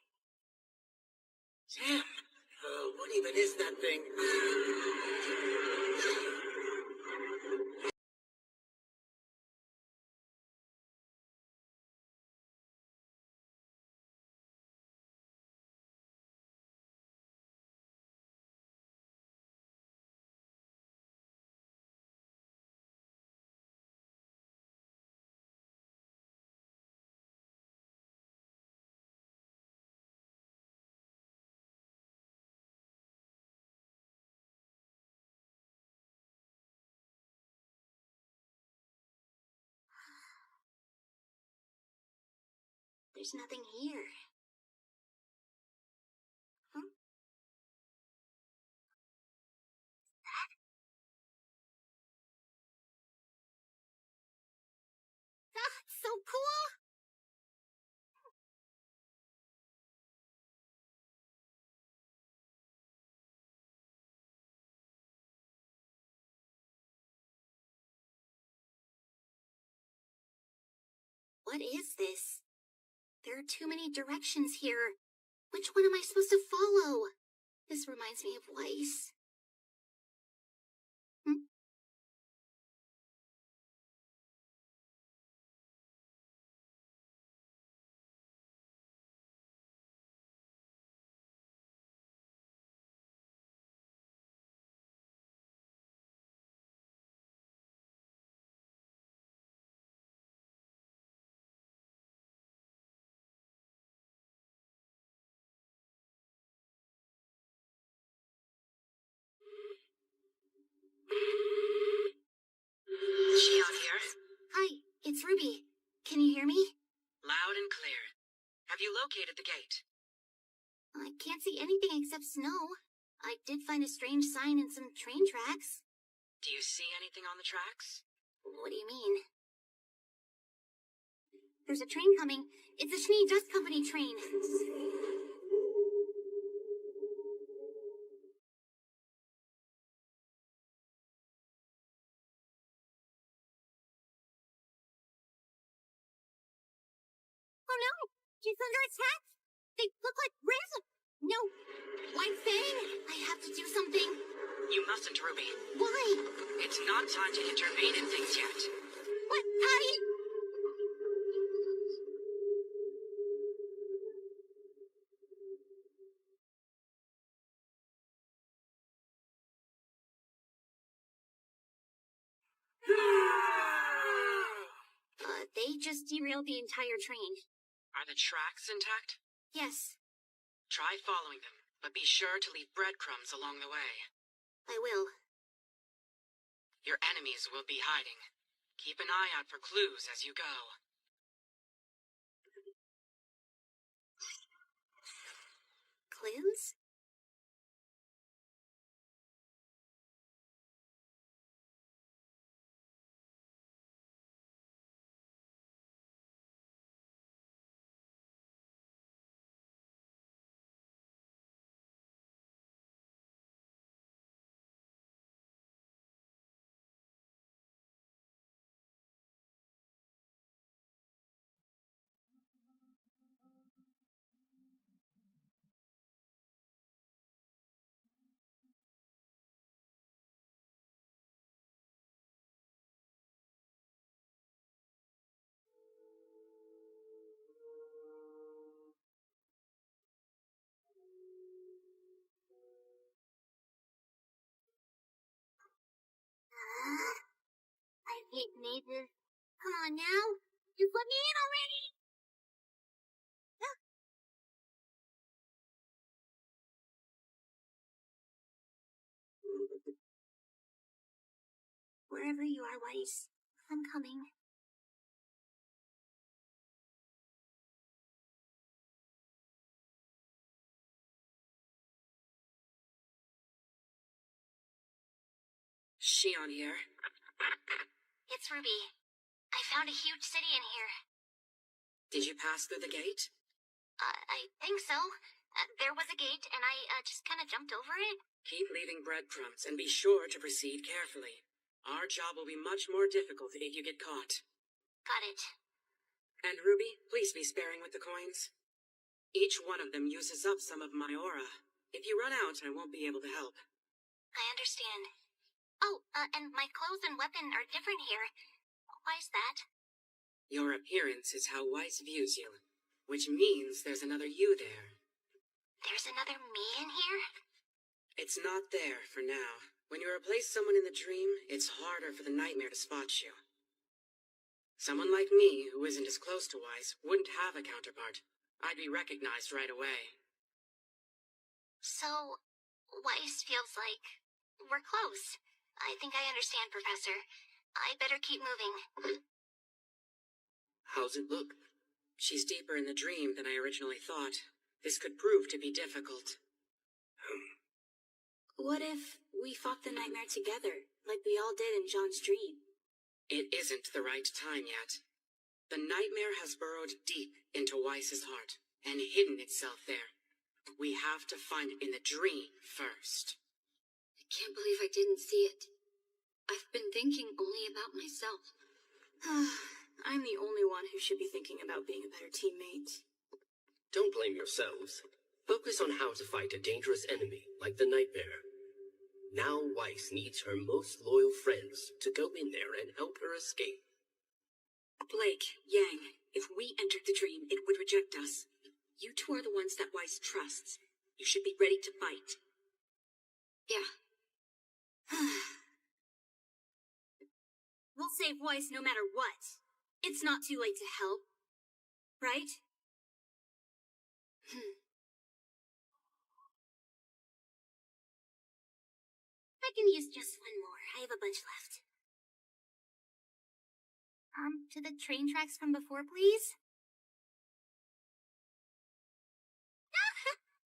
Damn! What even is that thing? There's nothing here. Huh? That's so cool! What is this? There are too many directions here. Which one am I supposed to follow? This reminds me of Weiss. Shion here. Hi, it's Ruby. Can you hear me? Loud and clear. Have you located the gate? I can't see anything except snow. I did find a strange sign and some train tracks. Do you see anything on the tracks? What do you mean? There's a train coming. It's a Schnee Dust Company train. Oh no! She's under attack! They look like Riz! No! White Fang! I have to do something! You mustn't, Ruby. Why? It's not time to intervene in things yet. What? They just derailed the entire train. Are the tracks intact? Yes, Try following them, but be sure to leave breadcrumbs along the way. I will. Your enemies will be hiding. Keep an eye out for clues as you go. Clues? hate neither. Come on now. Just let me in already. Wherever you are, Weiss, I'm coming. Shion here. It's Ruby. I found a huge city in here. Did you pass through the gate? I think so. There was a gate, and I just kind of jumped over it. Keep leaving breadcrumbs, and be sure to proceed carefully. Our job will be much more difficult if you get caught. Got it. And Ruby, please be sparing with the coins. Each one of them uses up some of my aura. If you run out, I won't be able to help. I understand. Oh, and my clothes and weapon are different here. Why's that? Your appearance is how Weiss views you, which means there's another you there. There's another me in here? It's not there for now. When you replace someone in the dream, it's harder for the nightmare to spot you. Someone like me, who isn't as close to Weiss, wouldn't have a counterpart. I'd be recognized right away. So, Weiss feels like we're close. I think I understand, Professor. I better keep moving. How's it look? She's deeper in the dream than I originally thought. This could prove to be difficult. What if we fought the nightmare together, like we all did in John's dream? It isn't the right time yet. The nightmare has burrowed deep into Weiss's heart and hidden itself there. We have to find it in the dream first. I can't believe I didn't see it. I've been thinking only about myself. I'm the only one who should be thinking about being a better teammate. Don't blame yourselves. Focus on how to fight a dangerous enemy like the nightmare. Now Weiss needs her most loyal friends to go in there and help her escape. Blake, Yang, if we entered the dream, it would reject us. You two are the ones that Weiss trusts. You should be ready to fight. Yeah. We'll save Weiss no matter what. It's not too late to help. Right? I can use just one more. I have a bunch left. To the train tracks from before, please?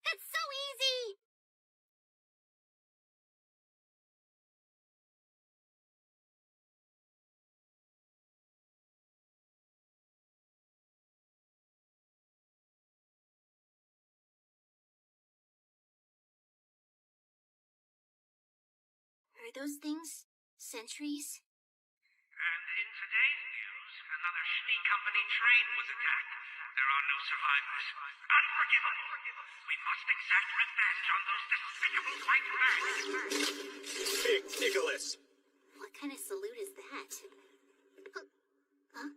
That's so easy! Are those things sentries? And in today's news, another Schnee Company train was attacked. There are no survivors. Unforgivable! We must exact revenge on those despicable white rats! Big Nicholas! What kind of salute is that? Huh?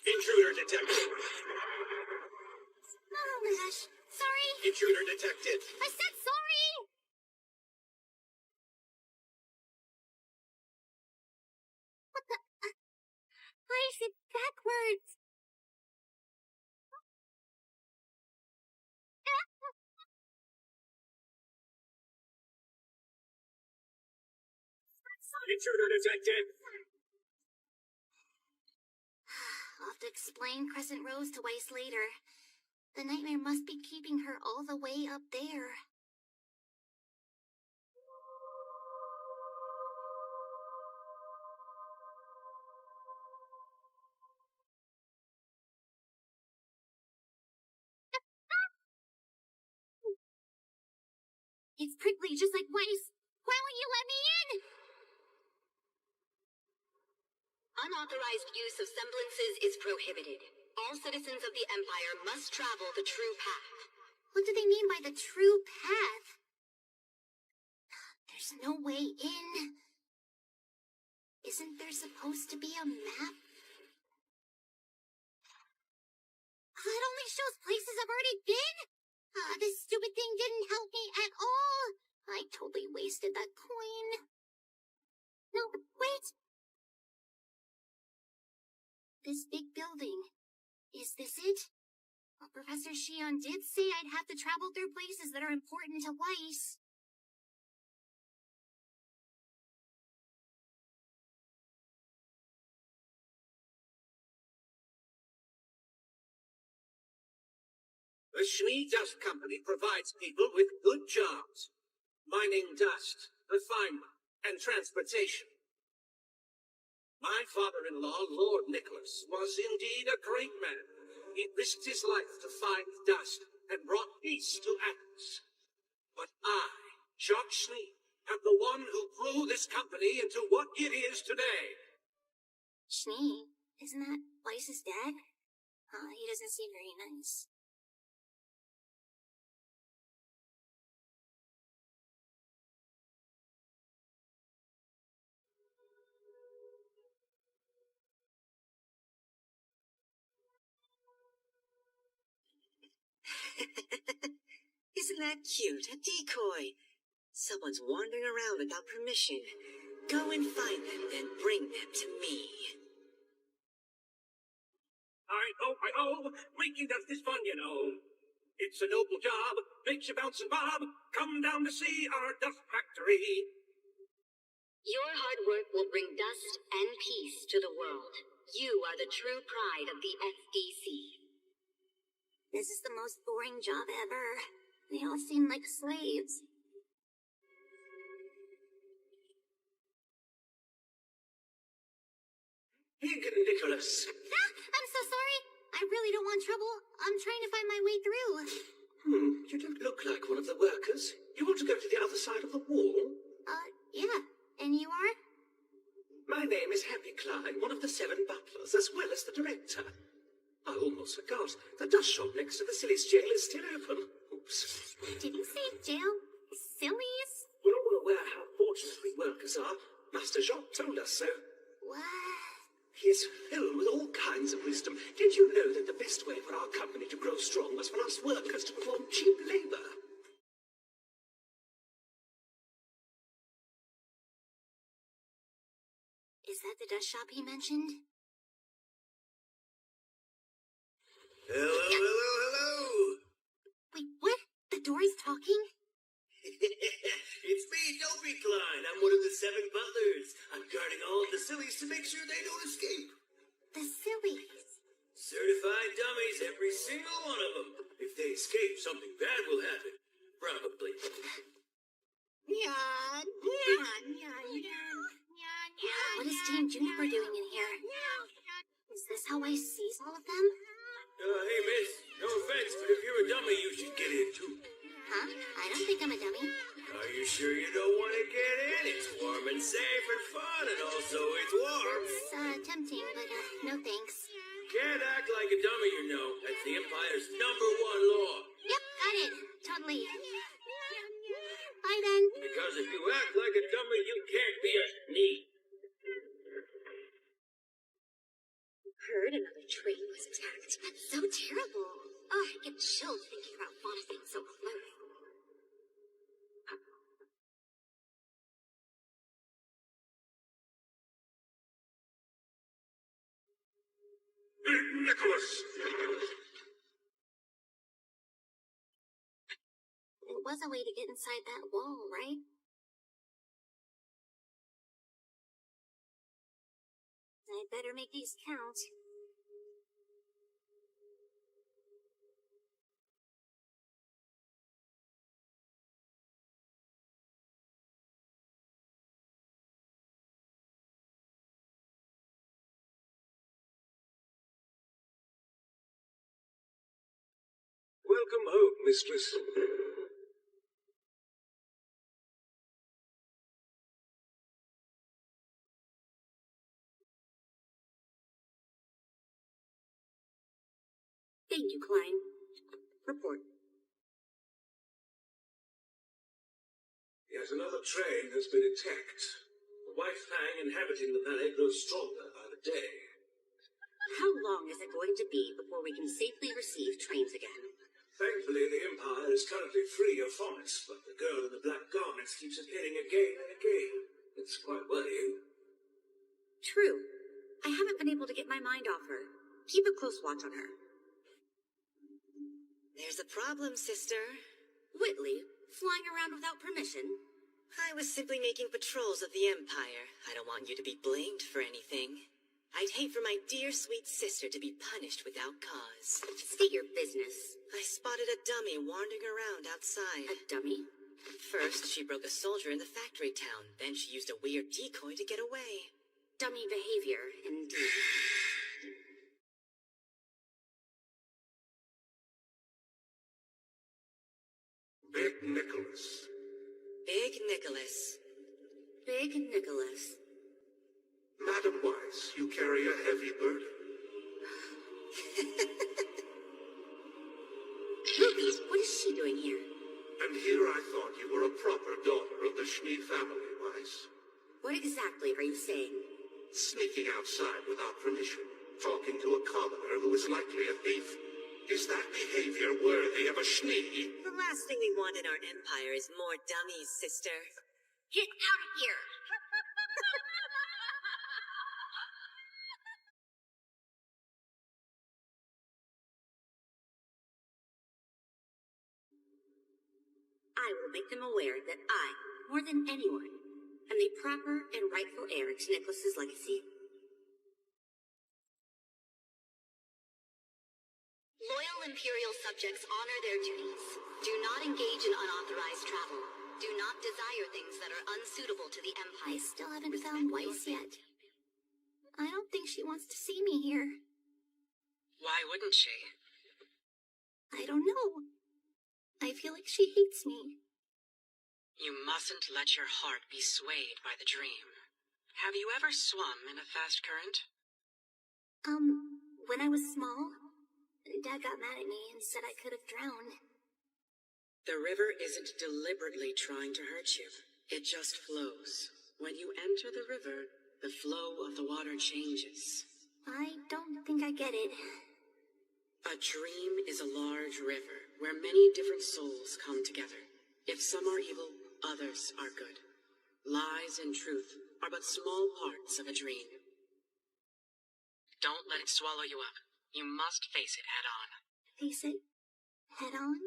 Intruder detected! Oh my gosh. Sorry! Intruder detected! I said sorry! What the? Why is it backwards? Intruder detected! I'll have to explain Crescent Rose to Weiss later. The nightmare must be keeping her all the way up there. It's prickly just like Weiss. Why won't you let me in? Unauthorized use of semblances is prohibited. All citizens of the Empire must travel the true path. What do they mean by the true path? There's no way in. Isn't there supposed to be a map? It only shows places I've already been. This stupid thing didn't help me at all. I totally wasted that coin. No, wait. this big building. Is this it? Well, Professor Shion did say I'd have to travel through places that are important to Weiss. The Schnee Dust Company provides people with good jobs. Mining dust, refinement, and transportation. My father-in-law, Lord Nicholas, was indeed a great man. He risked his life to find dust and brought peace to Athens. But I, Jacques Schnee, am the one who grew this company into what it is today. Schnee? Isn't that Weiss's dad? He doesn't seem very nice. Isn't that cute? A decoy. Someone's wandering around without permission. Go and find them, then bring them to me. Hi-ho, making dust is fun, you know. It's a noble job, makes you bounce and bob. Come down to see our dust factory. Your hard work will bring dust and peace to the world. You are the true pride of the FDC. This is the most boring job ever. They all seem like slaves. Nicholas. I'm so sorry. I really don't want trouble. I'm trying to find my way through. You don't look like one of the workers. You want to go to the other side of the wall? Yeah. And you are? My name is Happy Klein, one of the 7 butlers, as well as the director. I almost forgot. The dust shop next to the Silly's jail is still open. Oops. Did you say jail? Silly's? We're all aware how fortunate we workers are. Master Jacques told us so. What? He is filled with all kinds of wisdom. Did you know that the best way for our company to grow strong was for us workers to perform cheap labor? Is that the dust shop he mentioned? Hello. Wait, what? The door is talking? It's me, Dopey Klein. I'm one of the 7 butlers. I'm guarding all of the Sillies to make sure they don't escape. The Sillies? Certified dummies, every single one of them. If they escape, something bad will happen. Probably. What is Team Juniper doing in here? Is this how I sees all of them? Hey, miss. No offense, but if you're a dummy, you should get in, too. Huh? I don't think I'm a dummy. Are you sure you don't want to get in? It's warm and safe and fun, and also it's warm. It's, tempting, but, no thanks. Can't act like a dummy, you know. That's the Empire's #1 law. Yep, got it. Totally. Bye, then. Because if you act like a dummy, you can't be a Schnee. Heard another train was attacked. That's so terrible. Oh, I get chills thinking about Fauna being so close. Nicholas! There was a way to get inside that wall, right? I'd better make these count. Welcome home, mistress. Thank you, Klein. Report. Yet another train has been attacked. The white fang inhabiting the valley grows stronger by the day. How long is it going to be before we can safely receive trains again? Thankfully, the Empire is currently free of Phonics, but the girl in the black garments keeps appearing again and again. It's quite worrying. True. I haven't been able to get my mind off her. Keep a close watch on her. There's a problem, sister. Whitley, flying around without permission? I was simply making patrols of the Empire. I don't want you to be blamed for anything. I'd hate for my dear sweet sister to be punished without cause. State your business. I spotted a dummy wandering around outside. A dummy? First, she broke a soldier in the factory town. Then she used a weird decoy to get away. Dummy behavior, indeed. Big Nicholas. Big Nicholas. Big Nicholas. Madam Weiss, you carry a heavy burden. Ruby, what is she doing here? And here I thought you were a proper daughter of the Schnee family, Weiss. What exactly are you saying? Sneaking outside without permission, talking to a commoner who is likely a thief. Is that behavior worthy of a Schnee? The last thing we want in our empire is more dummies, sister. Get out of here! I will make them aware that I, more than anyone, am the proper and rightful heir to Nicholas's legacy. Loyal Imperial subjects honor their duties. Do not engage in unauthorized travel. Do not desire things that are unsuitable to the Empire. I still haven't found Weiss yet. I don't think she wants to see me here. Why wouldn't she? I don't know. I feel like she hates me. You mustn't let your heart be swayed by the dream. Have you ever swum in a fast current? When I was small, Dad got mad at me and said I could have drowned. The river isn't deliberately trying to hurt you. It just flows. When you enter the river, the flow of the water changes. I don't think I get it. A dream is a large river where many different souls come together. If some are evil, others are good. Lies and truth are but small parts of a dream. Don't let it swallow you up. You must face it head on. Face it head on?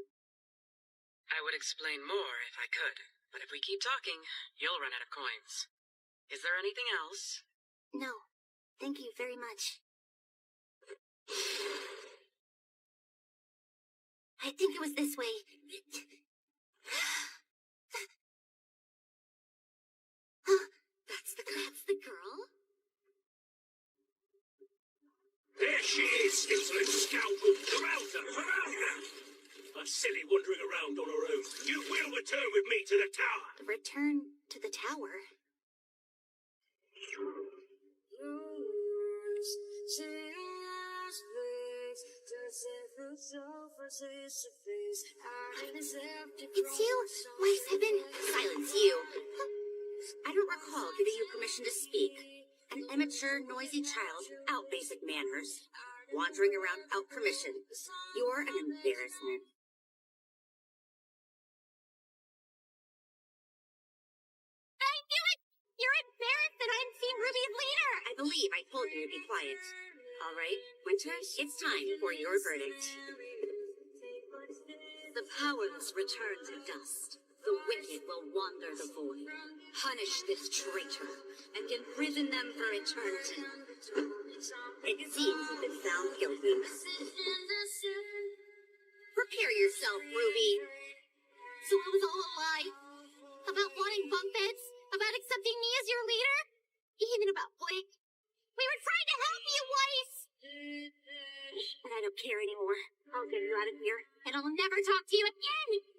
I would explain more if I could, but if we keep talking, you'll run out of coins. Is there anything else? No, thank you very much. I think it was this way. That's the girl? There she is, insolent scoundrel! Around her! Around her! A silly wandering around on her own. You will return with me to the tower! Return to the tower? It's you, Weiss. Silence you. I don't recall giving you permission to speak. An immature, noisy child without basic manners. Wandering around without permission. You're an embarrassment. I knew it! You're embarrassed that I'm Team Ruby's leader! I believe I told you to be quiet. All right, Winter, it's time for your verdict. The powerless return to dust. The wicked will wander the void. Punish this traitor and imprison them for eternity. It seems you've been found guilty. Prepare yourself, Ruby. So it was all a lie? About wanting bunk beds? About accepting me as your leader? Even about Blake? We were trying to help you, Weiss! But I don't care anymore. I'll get you out of here. And I'll never talk to you again!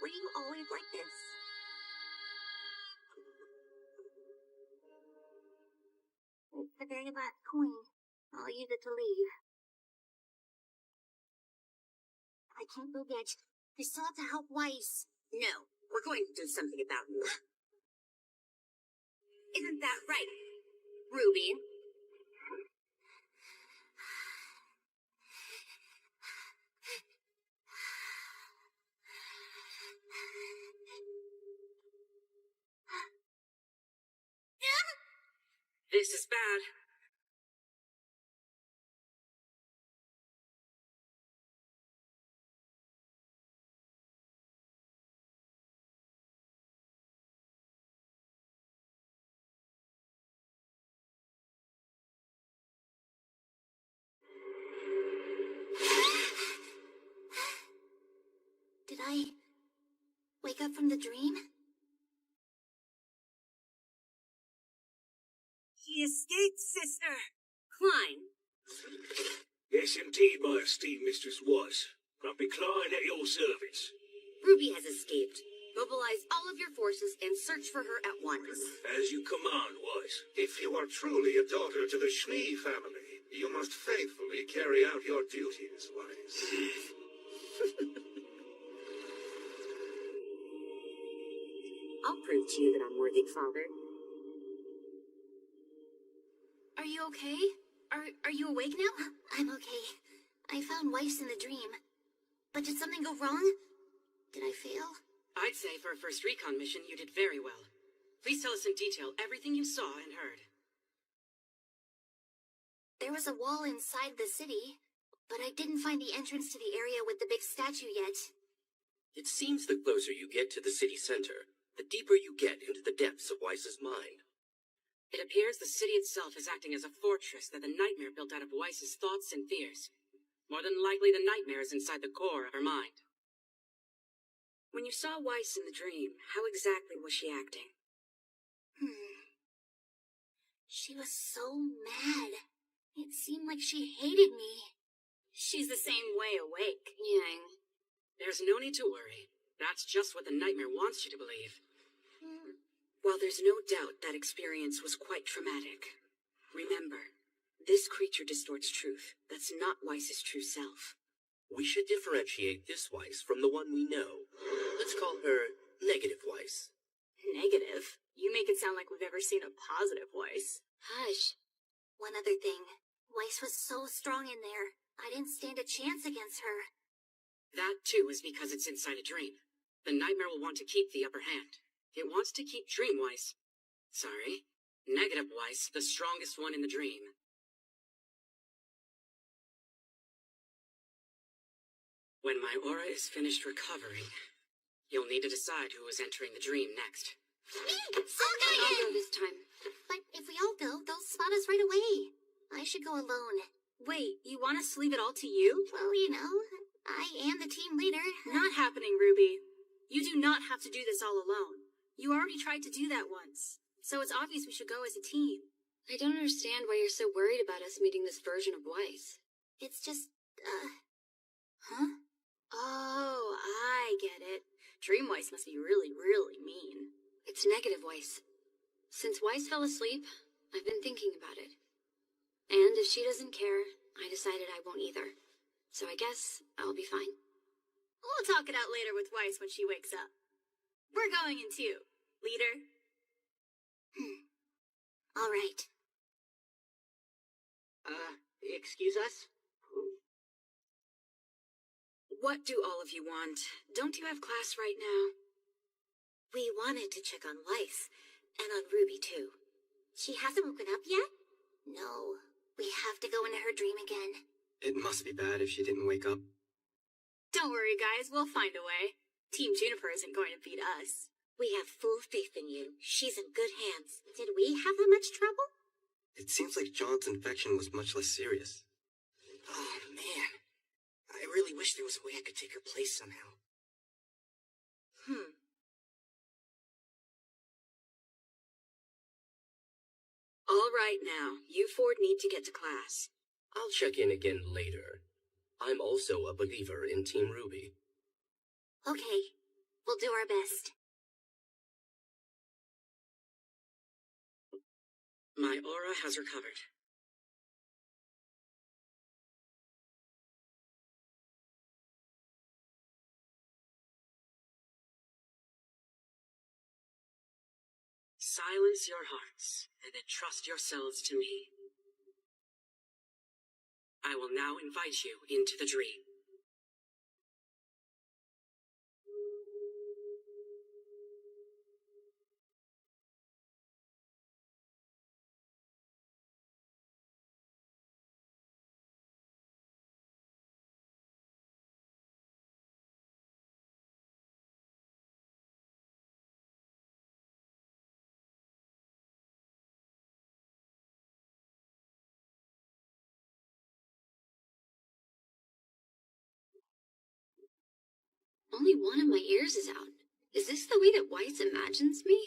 Were you always like this? It's the very last coin. I'll use it to leave. I can't go get. I still have to help Weiss. No, we're going to do something about it. Isn't that right, Ruby? This is bad. Did I wake up from the dream? She escaped, sister. Klein. Yes, indeed, my esteemed Mistress Weiss. Grumpy Klein at your service. Ruby has escaped. Mobilize all of your forces and search for her at once. As you command, Weiss. If you are truly a daughter to the Schnee family, you must faithfully carry out your duties, Weiss. I'll prove to you that I'm worthy, Father. Are you okay? Are you awake now? I'm okay. I found Weiss in the dream. But did something go wrong? Did I fail? I'd say for a first recon mission, you did very well. Please tell us in detail everything you saw and heard. There was a wall inside the city, but I didn't find the entrance to the area with the big statue yet. It seems the closer you get to the city center, the deeper you get into the depths of Weiss's mind. It appears the city itself is acting as a fortress that the nightmare built out of Weiss's thoughts and fears. More than likely, the nightmare is inside the core of her mind. When you saw Weiss in the dream, how exactly was she acting? She was so mad. It seemed like she hated me. She's the same way awake. Yang. There's no need to worry. That's just what the nightmare wants you to believe. While there's no doubt that experience was quite traumatic, remember, this creature distorts truth. That's not Weiss's true self. We should differentiate this Weiss from the one we know. Let's call her Negative Weiss. Negative? You make it sound like we've ever seen a positive Weiss. Hush. One other thing. Weiss was so strong in there. I didn't stand a chance against her. That, too, is because it's inside a dream. The nightmare will want to keep the upper hand. It wants to keep Dream Weiss. Sorry, Negative Weiss, the strongest one in the dream. When my aura is finished recovering, you'll need to decide who is entering the dream next. Me! I'll go this time. But if we all go, they'll spot us right away. I should go alone. Wait, you want us to leave it all to you? Well, you know, I am the team leader. Not happening, Ruby. You do not have to do this all alone. You already tried to do that once, so it's obvious we should go as a team. I don't understand why you're so worried about us meeting this version of Weiss. It's just, Huh? Oh, I get it. Dream Weiss must be really, really mean. It's Negative Weiss. Since Weiss fell asleep, I've been thinking about it. And if she doesn't care, I decided I won't either. So I guess I'll be fine. We'll talk it out later with Weiss when she wakes up. We're going in too, leader. All right. Excuse us? What do all of you want? Don't you have class right now? We wanted to check on Weiss, and on Ruby too. She hasn't woken up yet? No. We have to go into her dream again. It must be bad if she didn't wake up. Don't worry, guys. We'll find a way. Team Juniper isn't going to beat us. We have full faith in you. She's in good hands. Did we have that much trouble? It seems like John's infection was much less serious. Oh, man. I really wish there was a way I could take her place somehow. All right now, you four need to get to class. I'll check in again later. I'm also a believer in Team Ruby. Okay. We'll do our best. My aura has recovered. Silence your hearts and entrust yourselves to me. I will now invite you into the dream. Only one of my ears is out. Is this the way that Weiss imagines me?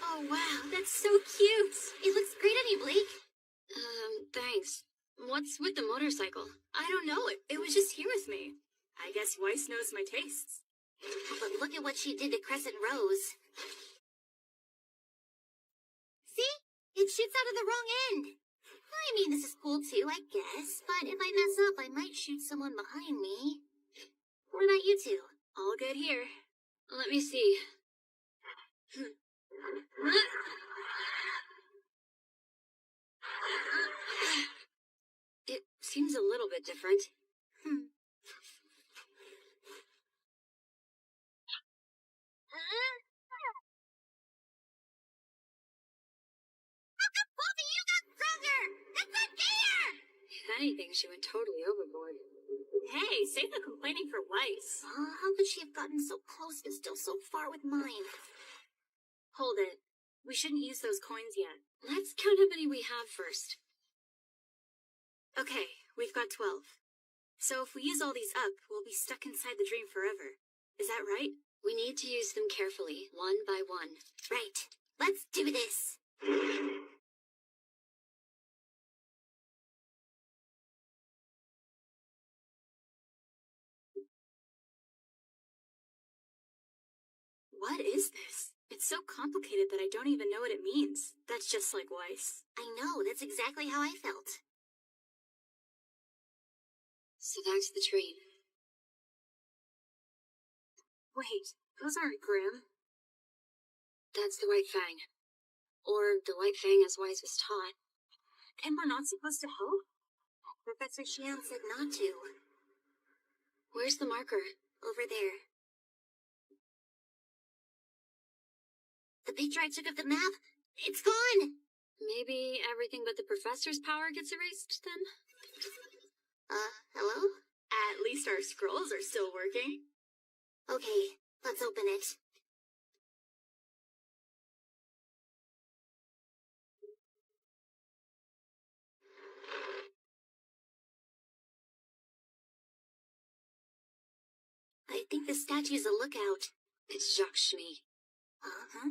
Oh wow, that's so cute! It looks great on you, Blake. Thanks. What's with the motorcycle? I don't know. It was just here with me. I guess Weiss knows my tastes. But look at what she did to Crescent Rose. See? It shoots out of the wrong end. I mean, this is cool too, I guess. But if I mess up, I might shoot someone behind me. What about you two? All good here. Let me see. It seems a little bit different. How come both of you got stronger? That's not fair! If anything, she went totally overboard. Hey, save the complaining for Weiss. How could she have gotten so close but still so far with mine? Hold it. We shouldn't use those coins yet. Let's count how many we have first. Okay, we've got 12. So if we use all these up, we'll be stuck inside the dream forever. Is that right? We need to use them carefully, one by one. Right. Let's do this. What is this? It's so complicated that I don't even know what it means. That's just like Weiss. I know, that's exactly how I felt. So that's the train. Wait, those aren't Grimm. That's the White Fang. Or the White Fang as Weiss was taught. And we're not supposed to help? Professor Xian said not to. Where's the marker? Over there. The picture I took of the map, it's gone! Maybe everything but the professor's power gets erased, then? Hello? At least our scrolls are still working. Okay, let's open it. I think the statue's a lookout. It's Jacques Schnee. Uh-huh.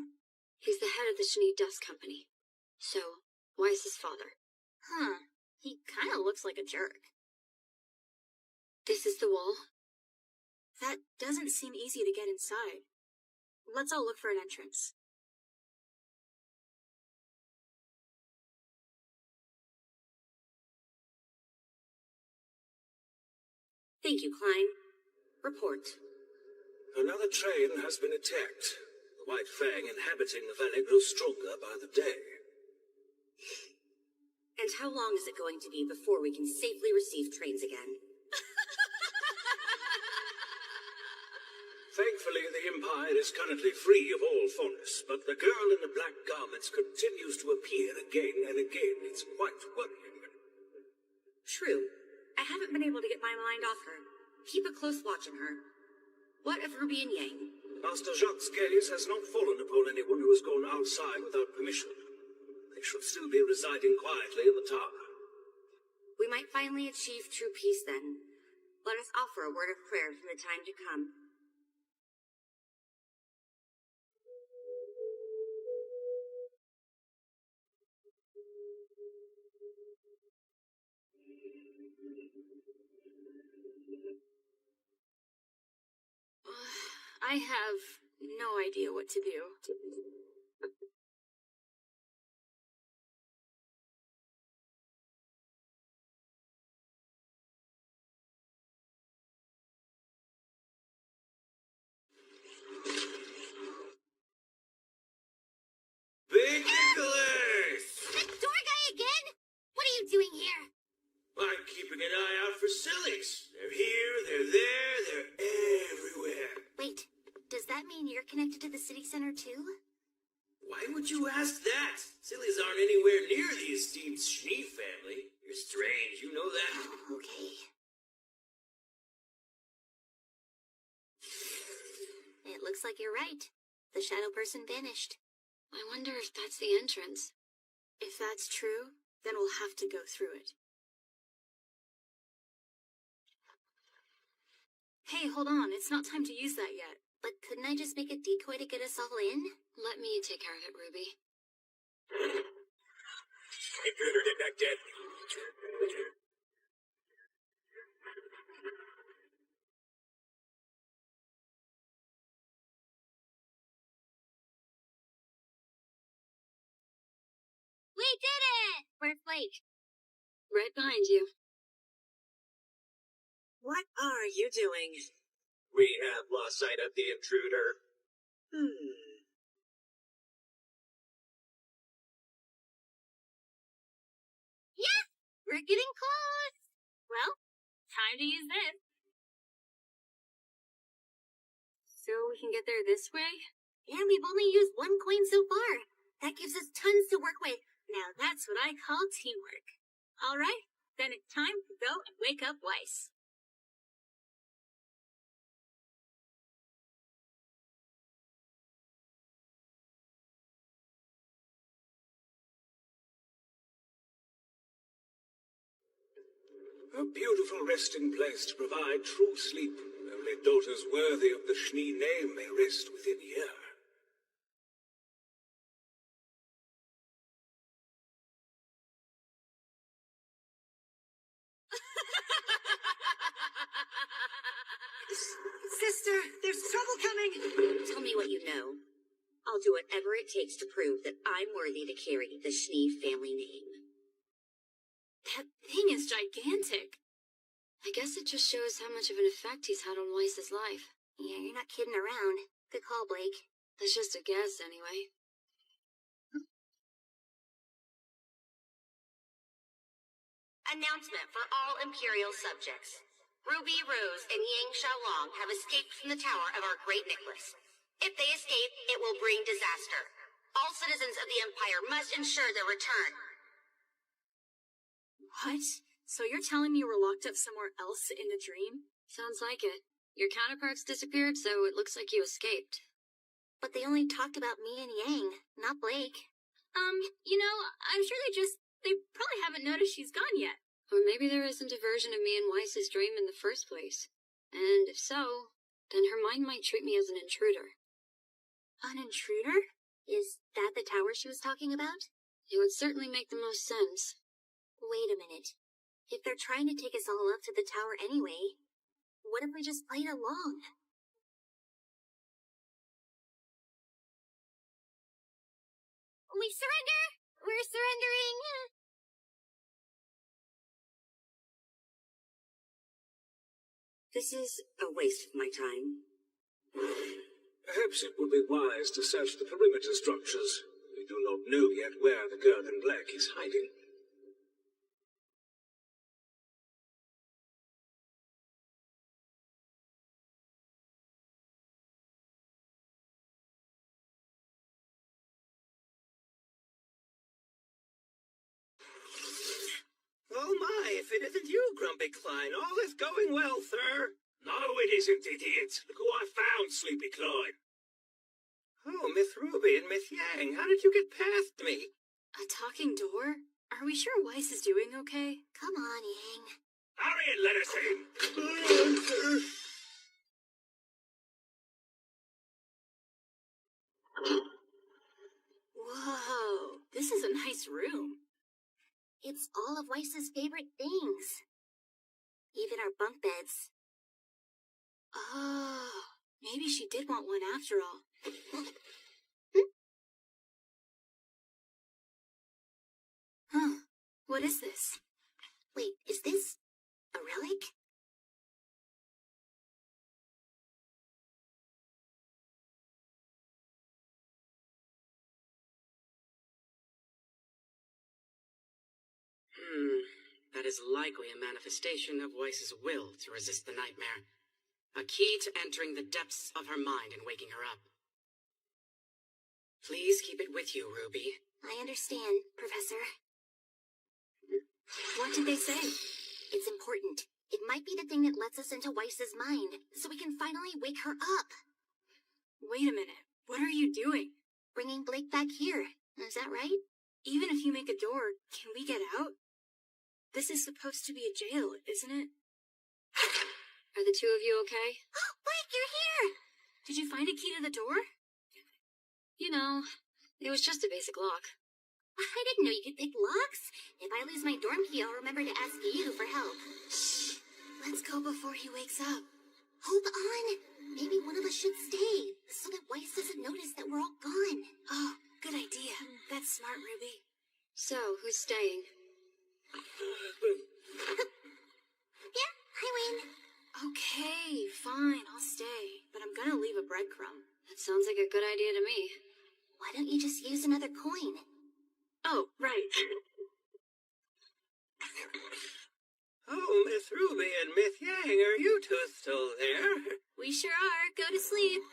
He's the head of the Schnee Dust Company. So, Weiss's father. Huh. He kinda looks like a jerk. This is the wall. That doesn't seem easy to get inside. Let's all look for an entrance. Thank you, Klein. Report. Another train has been attacked. The White Fang inhabiting the valley grows stronger by the day. And how long is it going to be before we can safely receive trains again? Thankfully, the Empire is currently free of all fondness, but the girl in the black garments continues to appear again and again. It's quite worrying. True. I haven't been able to get my mind off her. Keep a close watch on her. What of Ruby and Yang? Master Jacques' gaze has not fallen upon anyone who has gone outside without permission. They should still be residing quietly in the tower. We might finally achieve true peace then. Let us offer a word of prayer for the time to come. I have no idea what to do. Big Nicholas! The door guy again? What are you doing here? I'm keeping an eye out for sillies. They're here, they're there, they're everywhere. Wait, does that mean you're connected to the city center too? Why would you ask that? Sillies aren't anywhere near the esteemed Schnee family. You're strange, you know that. Okay. It looks like you're right. The shadow person vanished. I wonder if that's the entrance. If that's true, then we'll have to go through it. Hey, hold on. It's not time to use that yet. But couldn't I just make a decoy to get us all in? Let me take care of it, Ruby. Intruder detected. We did it! Where's Blake? Right behind you. What are you doing? We have lost sight of the intruder. Yes! We're getting close! Well, time to use this. So we can get there this way? And we've only used 1 coin so far. That gives us tons to work with. Now that's what I call teamwork. All right, then it's time to go and wake up Weiss. A beautiful resting place to provide true sleep. Only daughters worthy of the Schnee name may rest within here. Sister, there's trouble coming! Tell me what you know. I'll do whatever it takes to prove that I'm worthy to carry the Schnee family name. That thing is gigantic. I guess it just shows how much of an effect he's had on Weiss's life. Yeah, you're not kidding around. Good call, Blake. That's just a guess, anyway. Announcement for all Imperial subjects. Ruby, Rose, and Yang Xiaolong have escaped from the tower of our Great Nicholas. If they escape, it will bring disaster. All citizens of the Empire must ensure their return. What? So you're telling me you were locked up somewhere else in the dream? Sounds like it. Your counterparts disappeared, so it looks like you escaped. But they only talked about me and Yang, not Blake. You know, I'm sure they probably haven't noticed she's gone yet. Or maybe there isn't a version of me in Weiss's dream in the first place. And if so, then her mind might treat me as an intruder. An intruder? Is that the tower she was talking about? It would certainly make the most sense. Wait a minute. If they're trying to take us all up to the tower anyway, what if we just played along? We surrender! We're surrendering! This is a waste of my time. Perhaps it would be wise to search the perimeter structures. We do not know yet where the girl in black is hiding. Oh my, if it isn't you, Grumpy Klein, all is going well, sir. No, it isn't, idiot. Look who I found, Sleepy Klein. Oh, Miss Ruby and Miss Yang, how did you get past me? A talking door? Are we sure Weiss is doing okay? Come on, Yang. Hurry and let us in. Whoa, this is a nice room. It's all of Weiss's favorite things. Even our bunk beds. Oh, Maybe she did want one after all. Huh. What is this? Wait, is this a relic? That is likely a manifestation of Weiss's will to resist the nightmare. A key to entering the depths of her mind and waking her up. Please keep it with you, Ruby. I understand, Professor. What did they say? It's important. It might be the thing that lets us into Weiss's mind, so we can finally wake her up. Wait a minute. What are you doing? Bringing Blake back here. Is that right? Even if you make a door, can we get out? This is supposed to be a jail, isn't it? Are the two of you okay? Oh, Blake, you're here! Did you find a key to the door? You know, it was just a basic lock. I didn't know you could pick locks. If I lose my dorm key, I'll remember to ask you for help. Shh. Let's go before he wakes up. Hold on. Maybe one of us should stay, so that Weiss doesn't notice that we're all gone. Oh, good idea. That's smart, Ruby. So, who's staying? Yeah, I win. Okay, fine, I'll stay. But I'm gonna leave a breadcrumb. That sounds like a good idea to me. Why don't you just use another coin? Oh, right. Oh, Miss Ruby and Miss Yang, are you two still there? We sure are. Go to sleep.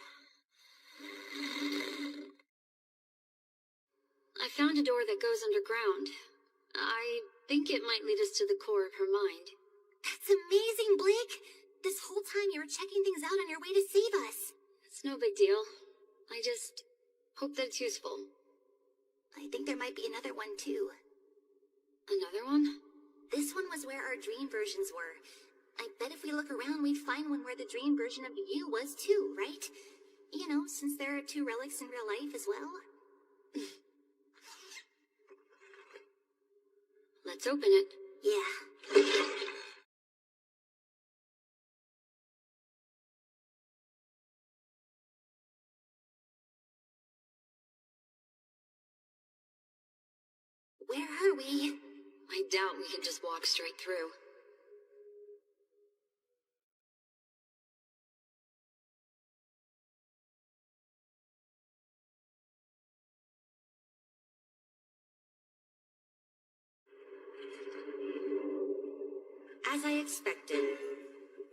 I found a door that goes underground. I think it might lead us to the core of her mind. That's amazing, Blake! This whole time you were checking things out on your way to save us. It's no big deal. I just hope that it's useful. I think there might be another one, too. Another one? This one was where our dream versions were. I bet if we look around, we'd find one where the dream version of you was, too, right? You know, since there are two relics in real life as well. Let's open it. Yeah. Where are we? I doubt we can just walk straight through. As I expected,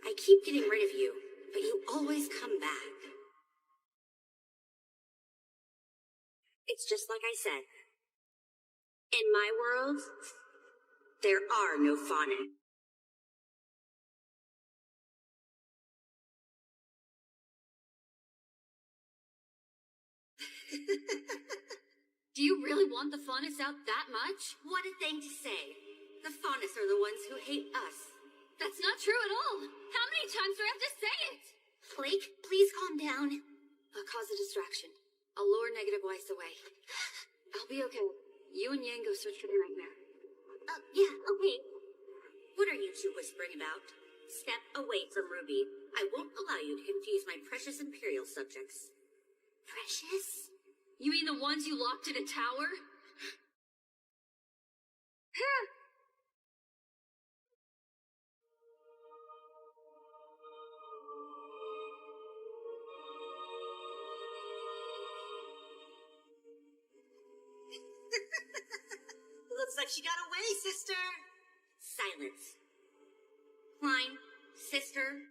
I keep getting rid of you, but you always come back. It's just like I said. In my world, there are no fauna. Do you really want the Faunus out that much? What a thing to say. The Faunus are the ones who hate us. That's not true at all. How many times do I have to say it? Blake, please calm down. I'll cause a distraction. I'll lure negative Weiss away. I'll be okay. You and Yang go search for the nightmare. Yeah, okay. What are you two whispering about? Step away from Ruby. I won't allow you to confuse my precious Imperial subjects. Precious? You mean the ones you locked in a tower? Looks like she got away, sister. Silence. Klein, sister.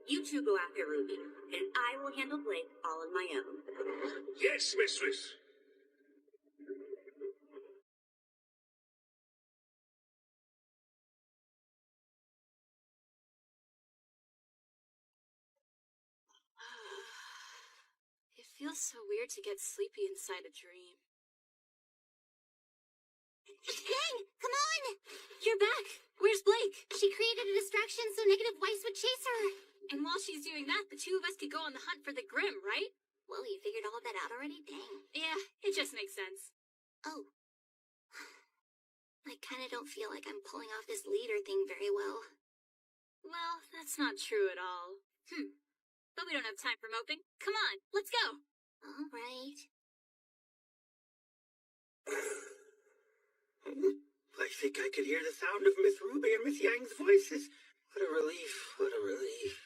You two go after Ruby, and I will handle Blake all on my own. Yes, mistress. It feels so weird to get sleepy inside a dream. Yang, come on! You're back! Where's Blake? She created a distraction so negative Weiss would chase her. And while she's doing that, the two of us could go on the hunt for the Grimm, right? Well, you figured all of that out already? Dang. Yeah, it just makes sense. Oh. I kinda don't feel like I'm pulling off this leader thing very well. Well, That's not true at all. But we don't have time for moping. Come on, let's go! All right. I think I could hear the sound of Miss Ruby and Miss Yang's voices. What a relief, what a relief.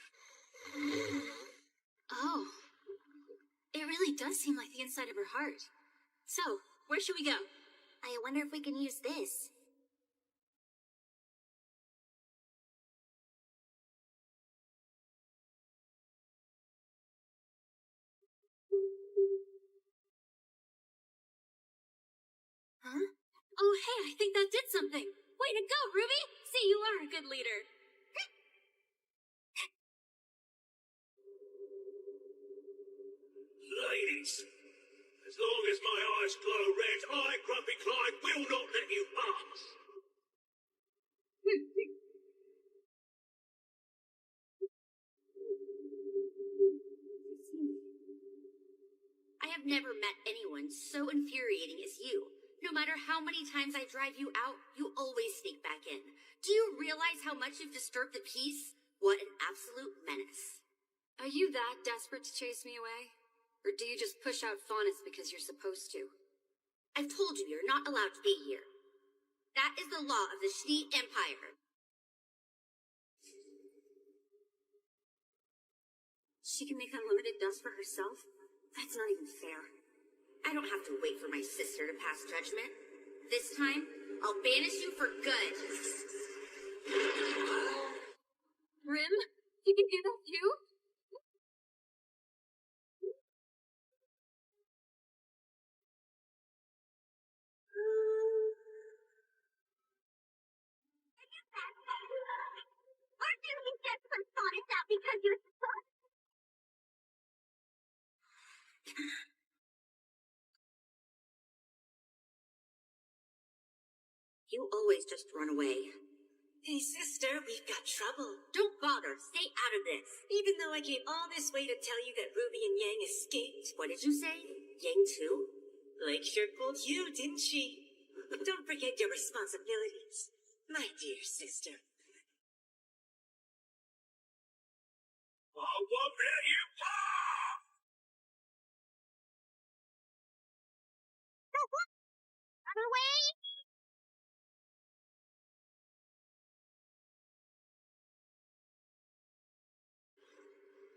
Oh. It really does seem like the inside of her heart. So, where should we go? I wonder if we can use this. Huh? Oh, hey, I think that did something. Way to go, Ruby! See, you are a good leader. Ladies, as long as my eyes glow red, I, Grumpy Clyde, will not let you pass. I have never met anyone so infuriating as you. No matter how many times I drive you out, you always sneak back in. Do you realize how much you've disturbed the peace? What an absolute menace. Are you that desperate to chase me away? Or do you just push out faunus because you're supposed to? I've told you you're not allowed to be here. That is the law of the Schnee Empire. She can make unlimited dust for herself? That's not even fair. I don't have to wait for my sister to pass judgment. This time, I'll banish you for good. Rim? You can do that too? Aren't you going to get some faunus out because you're supposed to? You always just run away. Hey, sister, we've got trouble. Don't bother. Stay out of this. Even though I came all this way to tell you that Ruby and Yang escaped. What did you say? Yang too? Blake sure pulled you, didn't she? Don't forget your responsibilities, my dear sister. I won't let you pass! Run away!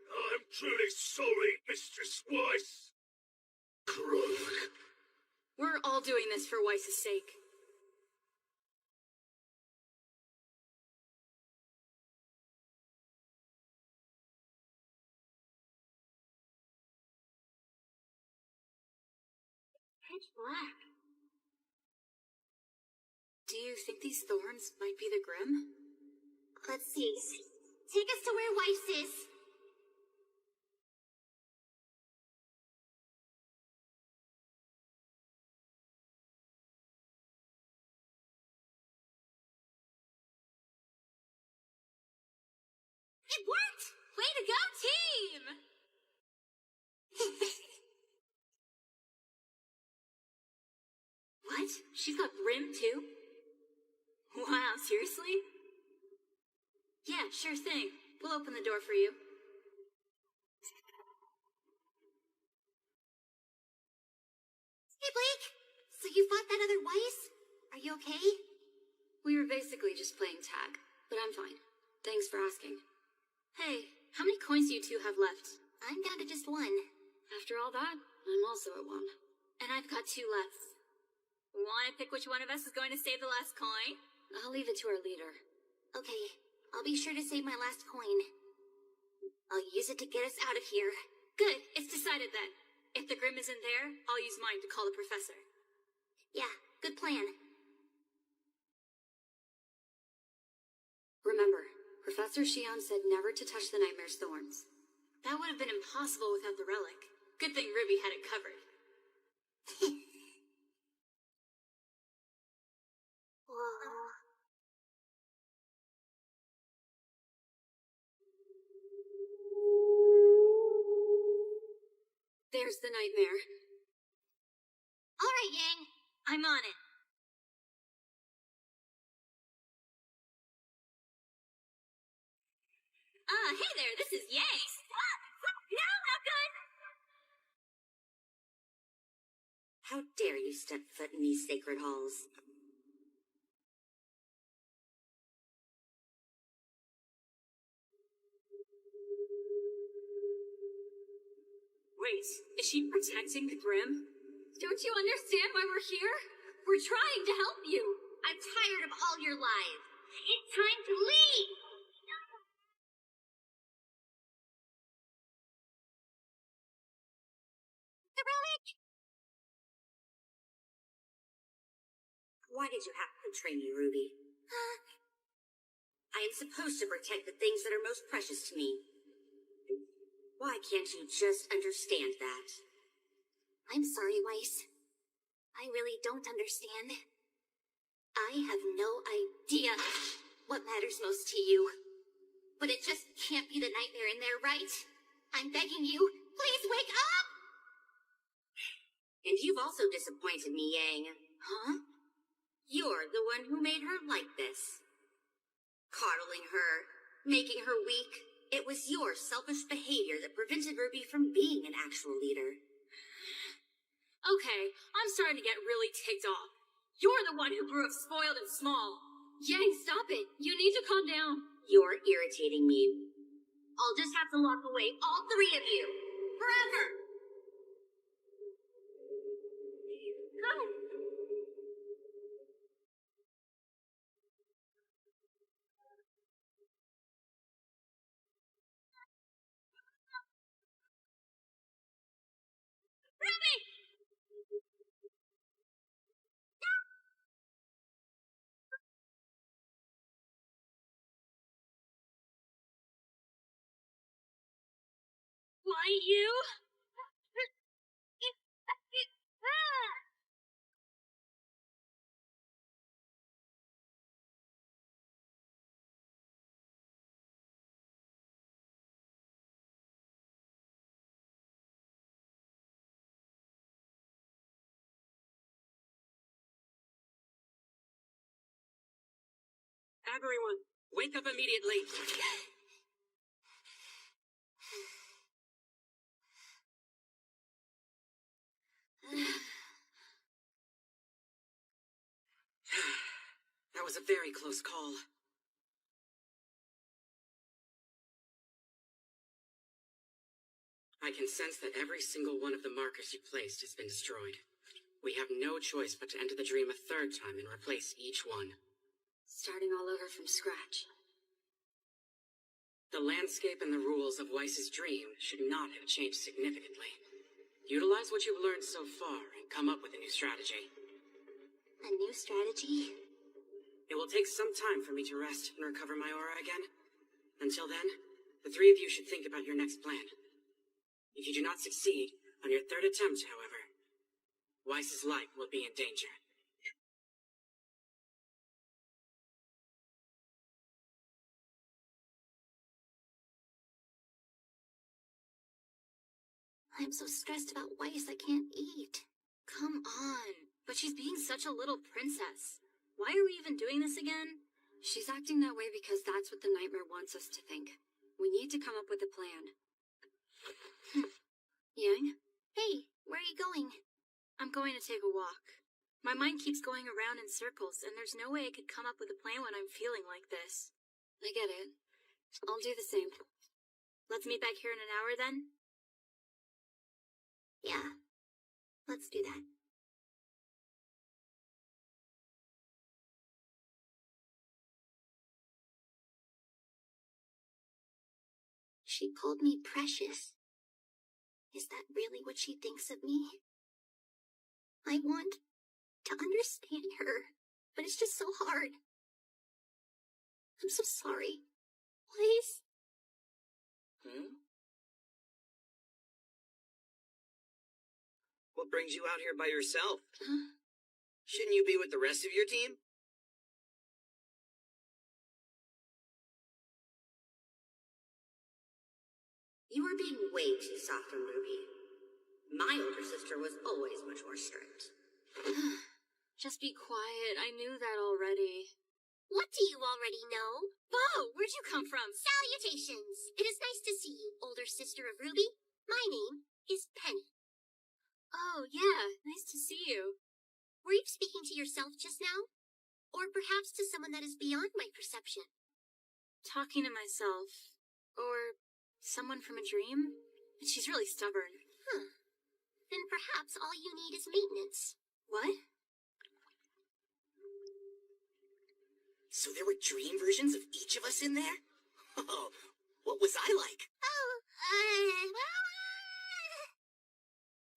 I'm truly sorry, Mistress Weiss. Croak. We're all doing this for Weiss's sake. Pitch black. Do you think these thorns might be the Grimm? Let's see. Take us to where Weiss is. It worked! Way to go, team! What? She's got Grimm too? Wow, seriously? Yeah, sure thing. We'll open the door for you. Hey, Blake! So you fought that other Weiss? Are you okay? We were basically just playing tag, but I'm fine. Thanks for asking. Hey, how many coins do you two have left? I'm down to just one. After all that, I'm also at one. And I've got two left. Want to pick which one of us is going to save the last coin? I'll leave it to our leader. Okay, I'll be sure to save my last coin. I'll use it to get us out of here. Good, it's decided then. If the Grimm isn't there, I'll use mine to call the professor. Yeah, good plan. Remember, Professor Xion said never to touch the Nightmare's thorns. That would have been impossible without the relic. Good thing Ruby had it covered. Whoa. There's the Nightmare. All right, Yang. I'm on it. Hey there, this is Yang. No, not good! How dare you step foot in these sacred halls? Wait, is she protecting the Grimm? Don't you understand why we're here? We're trying to help you. I'm tired of all your lies. It's time to leave! The relic! Why did you have to betray me, Ruby? I am supposed to protect the things that are most precious to me. Why can't you just understand that? I'm sorry, Weiss. I really don't understand. I have no idea what matters most to you. But it just can't be the nightmare in there, right? I'm begging you, please wake up! And you've also disappointed me, Yang. Huh? You're the one who made her like this. Coddling her, making her weak. It was your selfish behavior that prevented Ruby from being an actual leader. Okay, I'm starting to get really ticked off. You're the one who grew up spoiled and small. Yang, stop it. You need to calm down. You're irritating me. I'll just have to lock away all three of you. Forever! Go! Ruby! Why you? Everyone, wake up immediately. That was a very close call. I can sense that every single one of the markers you placed has been destroyed. We have no choice but to enter the dream a third time and replace each one. Starting all over from scratch. The landscape and the rules of Weiss's dream should not have changed significantly. Utilize what you've learned so far and come up with a new strategy. A new strategy? It will take some time for me to rest and recover my aura again. Until then, the three of you should think about your next plan. If you do not succeed on your third attempt, however, Weiss's life will be in danger. I'm so stressed about Weiss I can't eat. Come on. But she's being such a little princess. Why are we even doing this again? She's acting that way because that's what the nightmare wants us to think. We need to come up with a plan. Yang? Hey, where are you going? I'm going to take a walk. My mind keeps going around in circles, and there's no way I could come up with a plan when I'm feeling like this. I get it. I'll do the same. Let's meet back here in an hour, then? Yeah, let's do that. She called me precious. Is that really what she thinks of me? I want to understand her, but it's just so hard. I'm so sorry. Please? What brings you out here by yourself? Shouldn't you be with the rest of your team? You are being way too soft on Ruby. My older sister was always much more strict. Just be quiet. I knew that already. What do you already know? Bo, where'd you come from? Salutations! It is nice to see you, older sister of Ruby. My name is Penny. Oh, yeah, nice to see you. Were you speaking to yourself just now? Or perhaps to someone that is beyond my perception? Talking to myself. Or someone from a dream? She's really stubborn. Huh. Then perhaps all you need is maintenance. What? So there were dream versions of each of us in there? Oh, what was I like?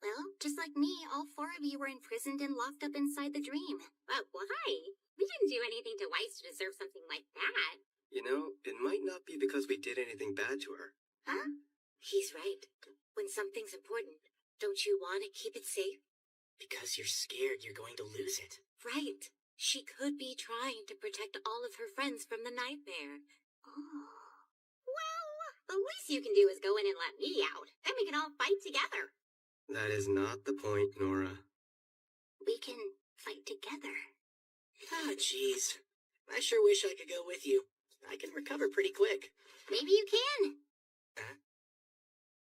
Well, just like me, all 4 of you were imprisoned and locked up inside the dream. But why? We didn't do anything to Weiss to deserve something like that. You know, it might not be because we did anything bad to her. Huh? He's right. When something's important, don't you want to keep it safe? Because you're scared you're going to lose it. Right. She could be trying to protect all of her friends from the nightmare. Oh. Well, the least you can do is go in and let me out. Then we can all fight together. That is not the point, Nora. We can fight together. Ah, jeez. I sure wish I could go with you. I can recover pretty quick. Maybe you can. Huh?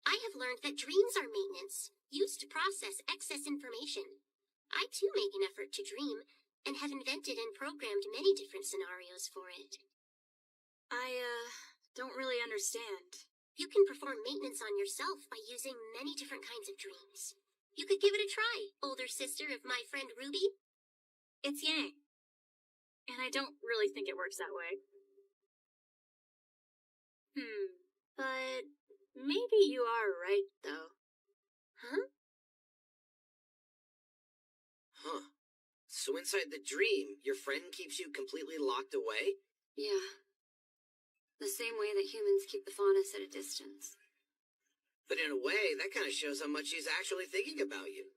I have learned that dreams are maintenance, used to process excess information. I too make an effort to dream, and have invented and programmed many different scenarios for it. I, don't really understand. You can perform maintenance on yourself by using many different kinds of dreams. You could give it a try, older sister of my friend Ruby. It's Yang. And I don't really think it works that way. But maybe you are right, though. Huh? Huh. So inside the dream, your friend keeps you completely locked away? Yeah. The same way that humans keep the faunus at a distance. But in a way, that kind of shows how much she's actually thinking about you.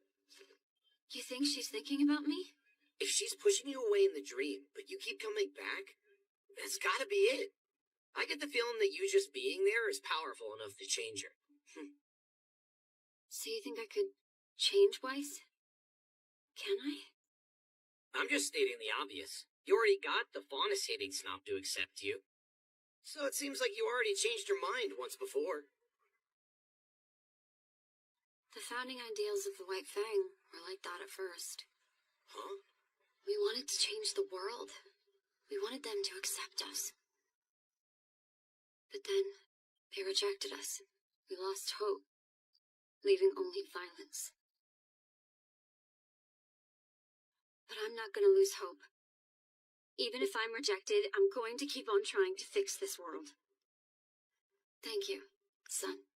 You think she's thinking about me? If she's pushing you away in the dream, but you keep coming back, that's gotta be it. I get the feeling that you just being there is powerful enough to change her. So you think I could change Weiss? Can I? I'm just stating the obvious. You already got the faunus-hating snob to accept you. So it seems like you already changed your mind once before. The founding ideals of the White Fang were like that at first. Huh? We wanted to change the world. We wanted them to accept us. But then, they rejected us. We lost hope, leaving only violence. But I'm not gonna lose hope. Even if I'm rejected, I'm going to keep on trying to fix this world. Thank you, son.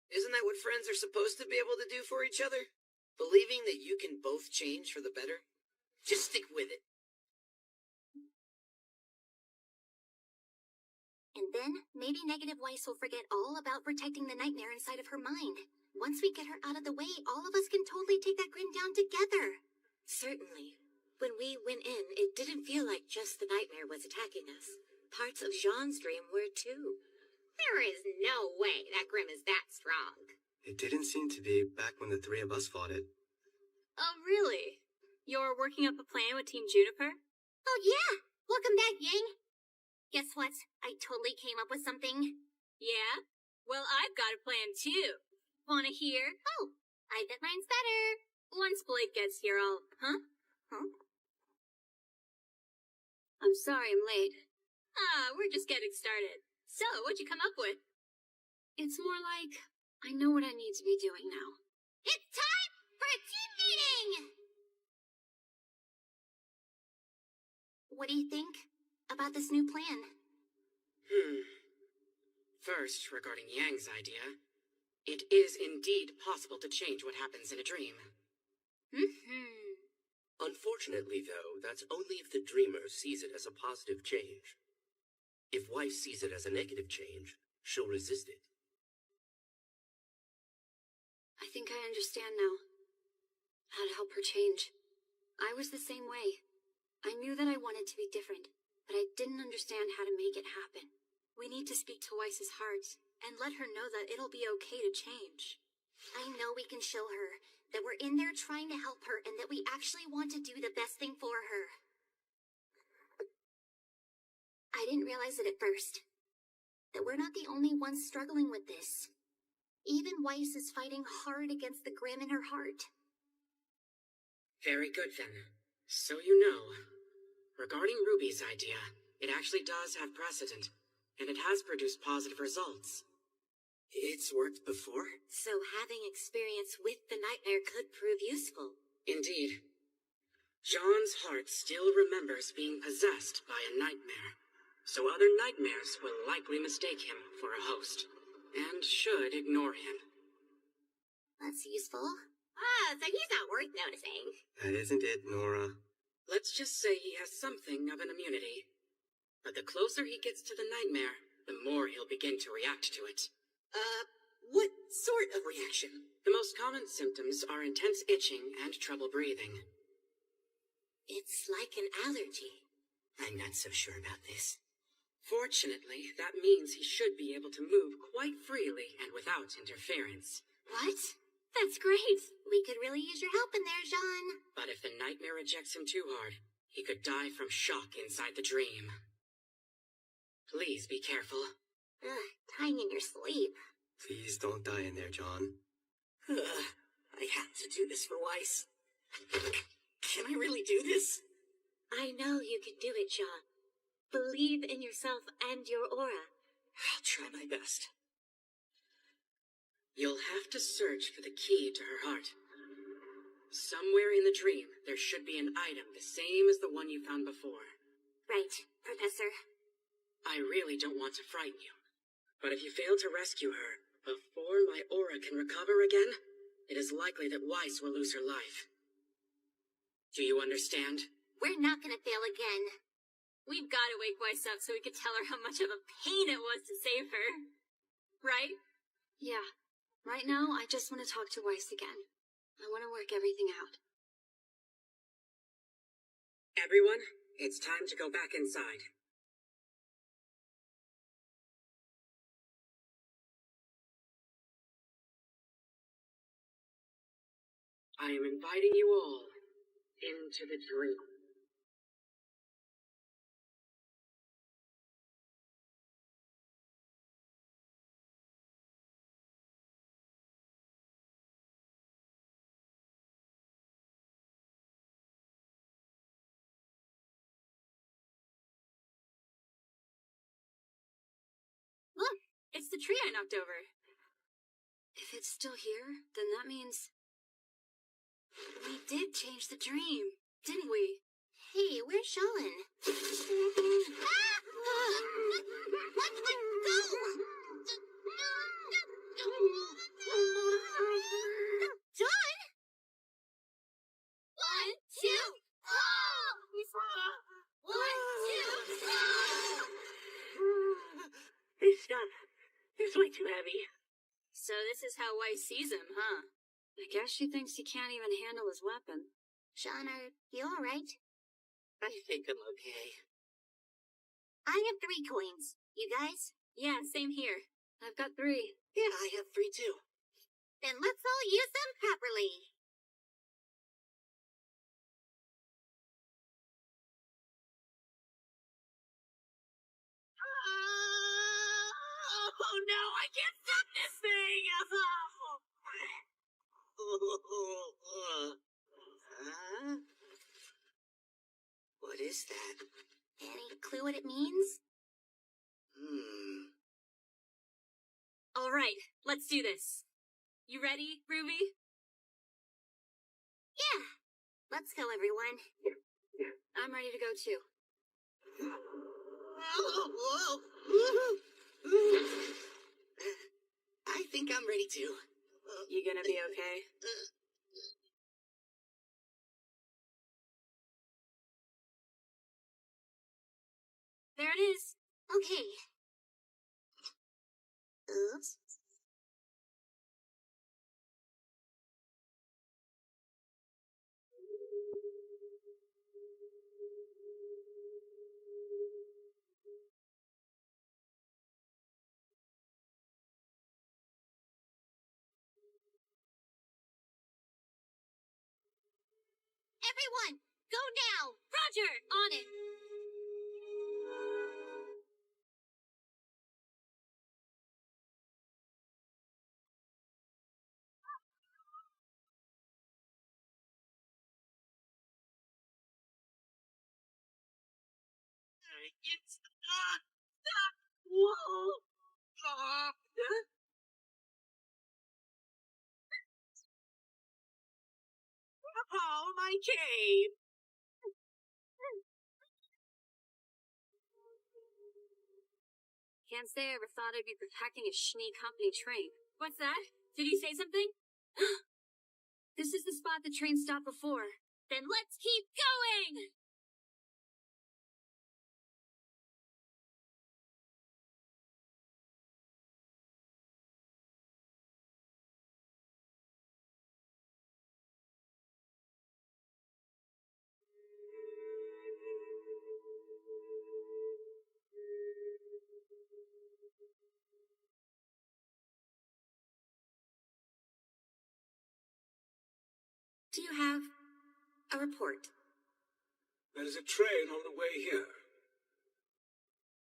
Isn't that what friends are supposed to be able to do for each other? Believing that you can both change for the better? Just stick with it. And then, maybe Negative Weiss will forget all about protecting the nightmare inside of her mind. Once we get her out of the way, all of us can totally take that grin down together. Certainly. When we went in, it didn't feel like just the nightmare was attacking us. Parts of Jean's dream were too. There is no way that Grim is that strong. It didn't seem to be back when the 3 of us fought it. Oh, really? You're working up a plan with Team Juniper? Oh, yeah. Welcome back, Yang. Guess what? I totally came up with something. Yeah? Well, I've got a plan, too. Wanna hear? Oh, I bet mine's better. Once Blake gets here, I'll... Huh? I'm sorry I'm late. We're just getting started. So, what'd you come up with? It's more like, I know what I need to be doing now. It's time for a team meeting! What do you think about this new plan? First, regarding Yang's idea, it is indeed possible to change what happens in a dream. Unfortunately, though, that's only if the dreamer sees it as a positive change. If Weiss sees it as a negative change, she'll resist it. I think I understand now. How to help her change. I was the same way. I knew that I wanted to be different, but I didn't understand how to make it happen. We need to speak to Weiss's heart, and let her know that it'll be okay to change. I know we can show her that we're in there trying to help her, and that we actually want to do the best thing for her. I didn't realize it at first. That we're not the only ones struggling with this. Even Weiss is fighting hard against the Grimm in her heart. Very good, then. So you know. Regarding Ruby's idea, it actually does have precedent, and it has produced positive results. It's worked before? So having experience with the nightmare could prove useful. Indeed. John's heart still remembers being possessed by a nightmare, so other nightmares will likely mistake him for a host, and should ignore him. That's useful. So he's not worth noticing. That isn't it, Nora. Let's just say he has something of an immunity. But the closer he gets to the nightmare, the more he'll begin to react to it. What sort of reaction? The most common symptoms are intense itching and trouble breathing. It's like an allergy. I'm not so sure about this. Fortunately, that means he should be able to move quite freely and without interference. What? That's great. We could really use your help in there, Jean. But if the nightmare rejects him too hard, he could die from shock inside the dream. Please be careful. Dying in your sleep. Please don't die in there, John. I have to do this for Weiss. Can I really do this? I know you can do it, John. Believe in yourself and your aura. I'll try my best. You'll have to search for the key to her heart. Somewhere in the dream, there should be an item the same as the one you found before. Right, Professor. I really don't want to frighten you, but if you fail to rescue her before my aura can recover again, it is likely that Weiss will lose her life. Do you understand? We're not gonna fail again. We've got to wake Weiss up so we could tell her how much of a pain it was to save her. Right? Yeah. Right now, I just want to talk to Weiss again. I want to work everything out. Everyone, it's time to go back inside. I am inviting you all into the dream. Look, it's the tree I knocked over. If it's still here, then that means... we did change the dream, didn't we? Hey, where's Shalin? Let's go! John? 1, 2, oh! 1, 2, oh! It's done. It's way too heavy. So this is how Weiss sees him, huh? I guess she thinks he can't even handle his weapon. Sean, are you alright? I think I'm okay. I have 3 coins. You guys? Yeah, same here. I've got 3. Yeah, I have 3 too. Then let's all use them properly. Oh no, I can't stop this thing! What is that? Any clue what it means? All right, let's do this. You ready, Ruby? Yeah. Let's go, everyone. I'm ready to go too. I think I'm ready too. You gonna be okay? There it is. Okay. Oops. Everyone, go now! Roger, on it. It's stop! Whoa! Huh? Oh, my cape! Can't say I ever thought I'd be protecting a Schnee company train. What's that? Did he say something? This is the spot the train stopped before. Then let's keep going! Do you have a report? There is a train on the way here.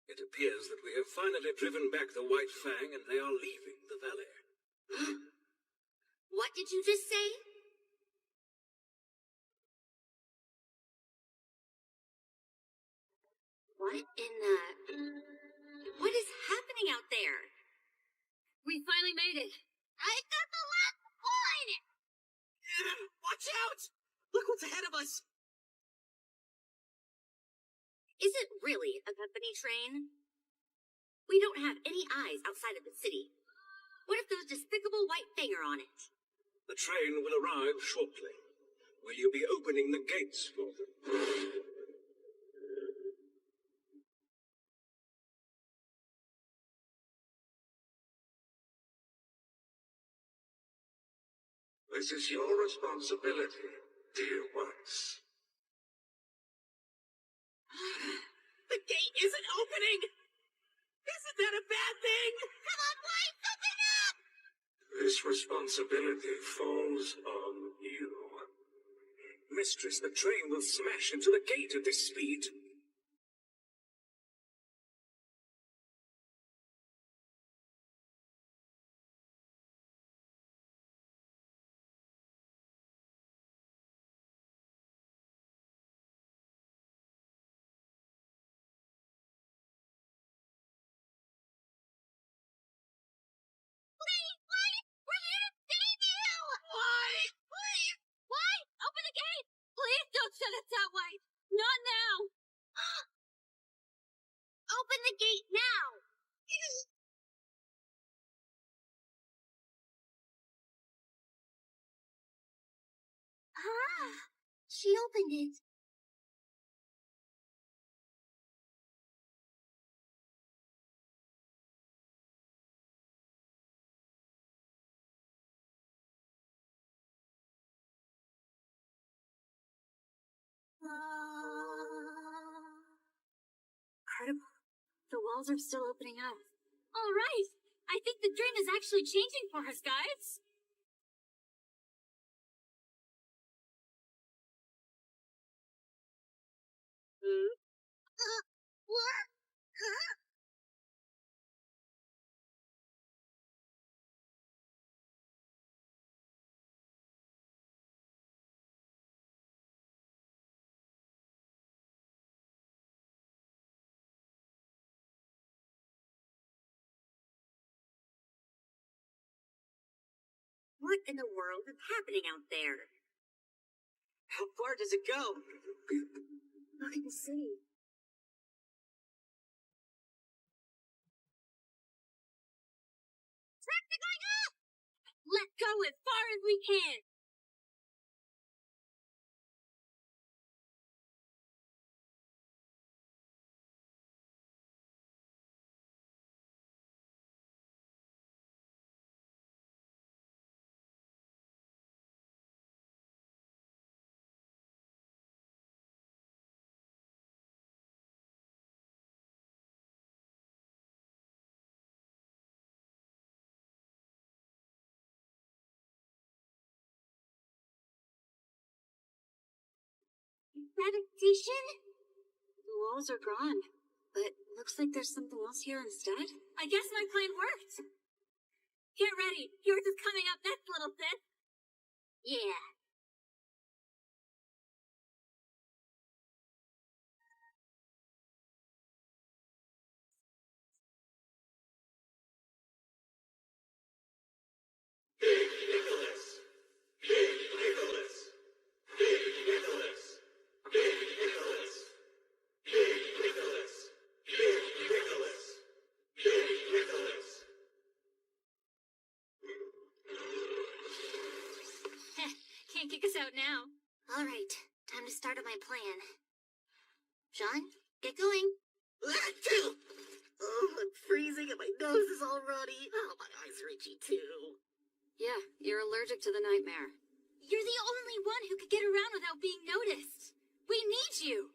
It appears that we have finally driven back the White Fang and they are leaving the valley. What did you just say? What in the... What is happening out there? We finally made it. I got the last one! Watch out! Look what's ahead of us! Is it really a company train? We don't have any eyes outside of the city. What if those despicable White Fang are on it? The train will arrive shortly. Will you be opening the gates for them? This is your responsibility, dear ones. The gate isn't opening! Isn't that a bad thing? Come on, White, open up! This responsibility falls on you. Mistress, the train will smash into the gate at this speed. Shut us out, White! Not now! Open the gate now! She opened it. Incredible. The walls are still opening up. All right! I think the dream is actually changing for us, guys! What? Huh? What in the world is happening out there? How far does it go? Look at the city. Tracks are going up! Let's go as far as we can! Meditation? The walls are gone, but looks like there's something else here instead. I guess my plan worked! Get ready! Yours is coming up next, little sis! Yeah. about now. All right, time to start on my plan. Sean, get going. Oh, I'm freezing and my nose is all runny. Oh, my eyes are itchy too. Yeah, you're allergic to the nightmare. You're the only one who could get around without being noticed. We need you.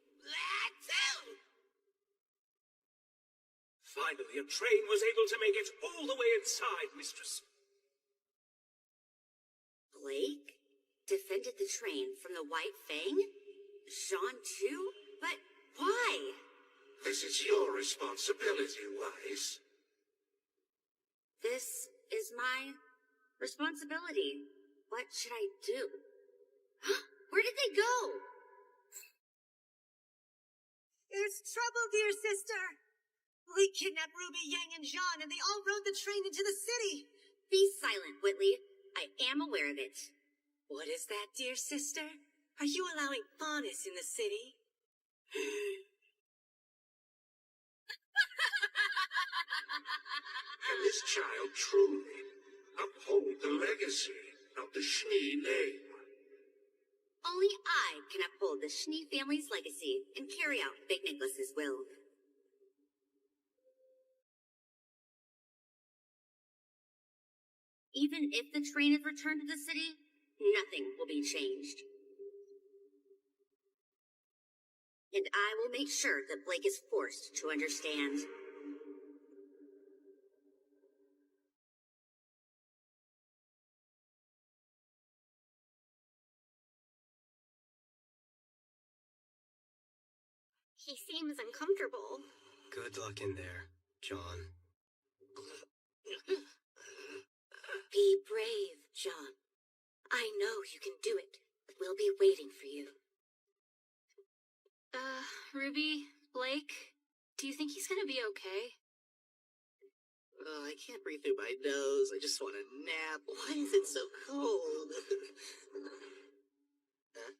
Finally, a train was able to make it all the way inside, Mistress. Blake defended the train from the White Fang? Sean too? But why? This is your responsibility, Wise. This is my responsibility. What should I do? Where did they go? There's trouble, dear sister. We kidnapped Ruby, Yang, and Jean, and they all rode the train into the city. Be silent, Whitley. I am aware of it. What is that, dear sister? Are you allowing fondness in the city? Can this child truly uphold the legacy of the Schnee name? Only I can uphold the Schnee family's legacy and carry out Big Nicholas's will. Even if the train is returned to the city, nothing will be changed. And I will make sure that Blake is forced to understand. He seems uncomfortable. Good luck in there, John. Be brave, John. I know you can do it. We'll be waiting for you. Ruby, Blake, do you think he's gonna be okay? Oh, I can't breathe through my nose. I just want a nap. Why is it so cold? Huh?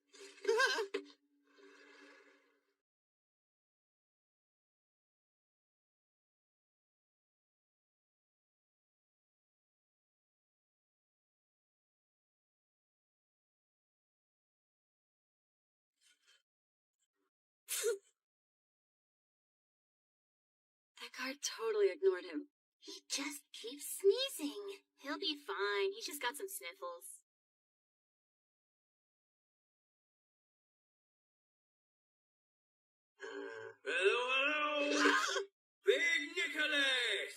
That guard totally ignored him. He just keeps sneezing. He'll be fine. He's just got some sniffles. Hello! Big Nicholas!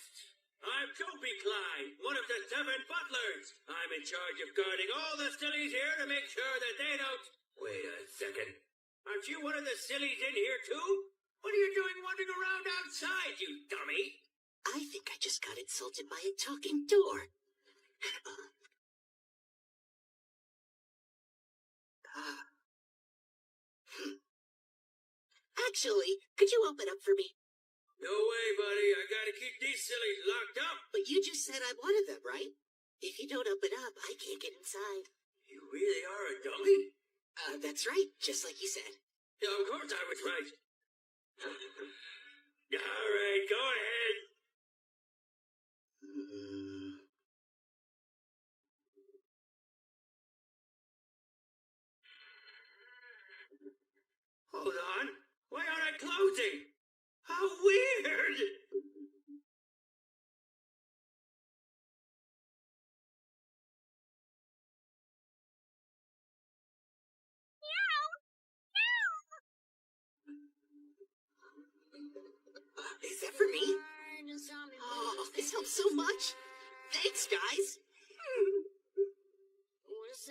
I'm Dopey Klein, one of the 7 butlers. I'm in charge of guarding all the sillies here to make sure that they don't... Wait a second. Aren't you one of the sillies in here, too? What are you doing wandering around outside, you dummy? I think I just got insulted by a talking door. Actually, could you open up for me? No way, buddy. I gotta keep these sillies locked up. But you just said I'm one of them, right? If you don't open up, I can't get inside. You really are a dummy? That's right, just like you said. Yeah, of course I was right. All right, go ahead. Hold on. Why aren't I closing? How weird! Is that for me? Oh, this helps so much. Thanks, guys.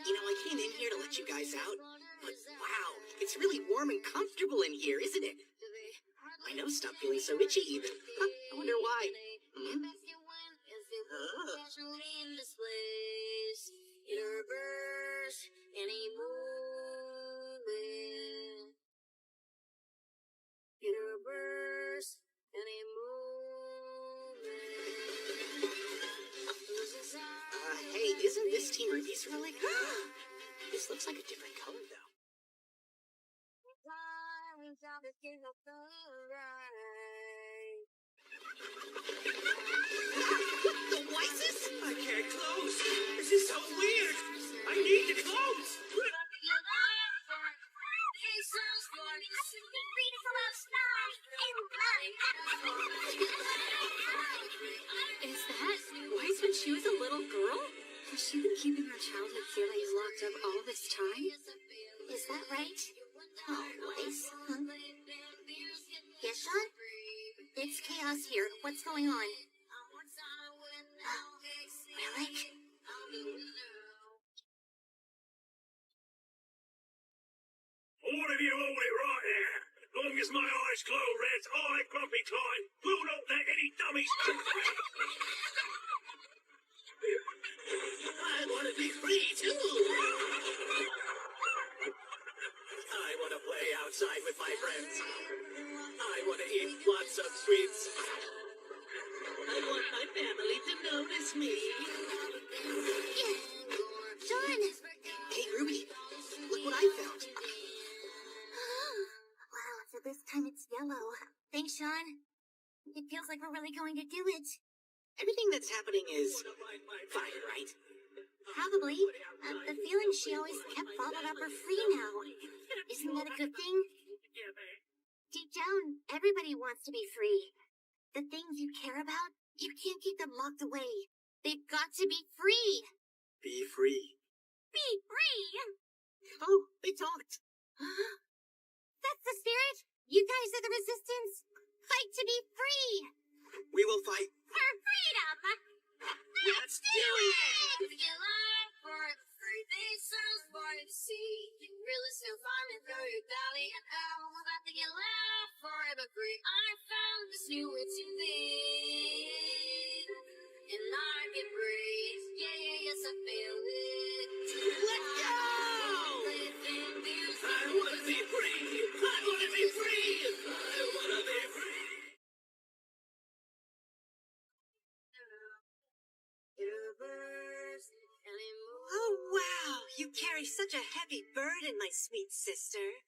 You know, I came in here to let you guys out, but wow, it's really warm and comfortable in here, isn't it? My nose stopped feeling so itchy even. Huh, I wonder why. Hey, isn't this Team Ruby's relic? This looks like a different color, though. The Wises? I can't close. This is so weird. I need to close. Is that Weiss when she was a little girl? Has she been keeping her childhood feelings locked up all this time? Is that right? Oh, Weiss. Huh? Yes, Sean? It's chaos here. What's going on? Relic? All of you hold it right there. Long as my eyes glow red, I, Grumpy Klein, will not let any dummies I want to be free, too! I want to play outside with my friends. I want to eat lots of sweets. I want my family to notice me. Sean! Hey, Ruby, look what I found. Wow, so this time it's yellow. Thanks, Sean. It feels like we're really going to do it. Everything that's happening is fine, right? Probably. The feeling she always kept bottled up are free now. Isn't that a good thing? Deep down, everybody wants to be free. The things you care about, you can't keep them locked away. They've got to be free. Be free. Be free! Oh, they talked. That's the spirit. You guys are the resistance. Fight to be free. We will fight. For freedom. Let's do it! Your life for the free day sounds for you to see. You can really still find me through your valley and out. I think your life forever free. I found this new way to live. And I can breathe. Yeah, yeah, yes, I feel it. Let's go! I want to be free. I want to be free. I want to be free. Oh, wow! You carry such a heavy burden, my sweet sister.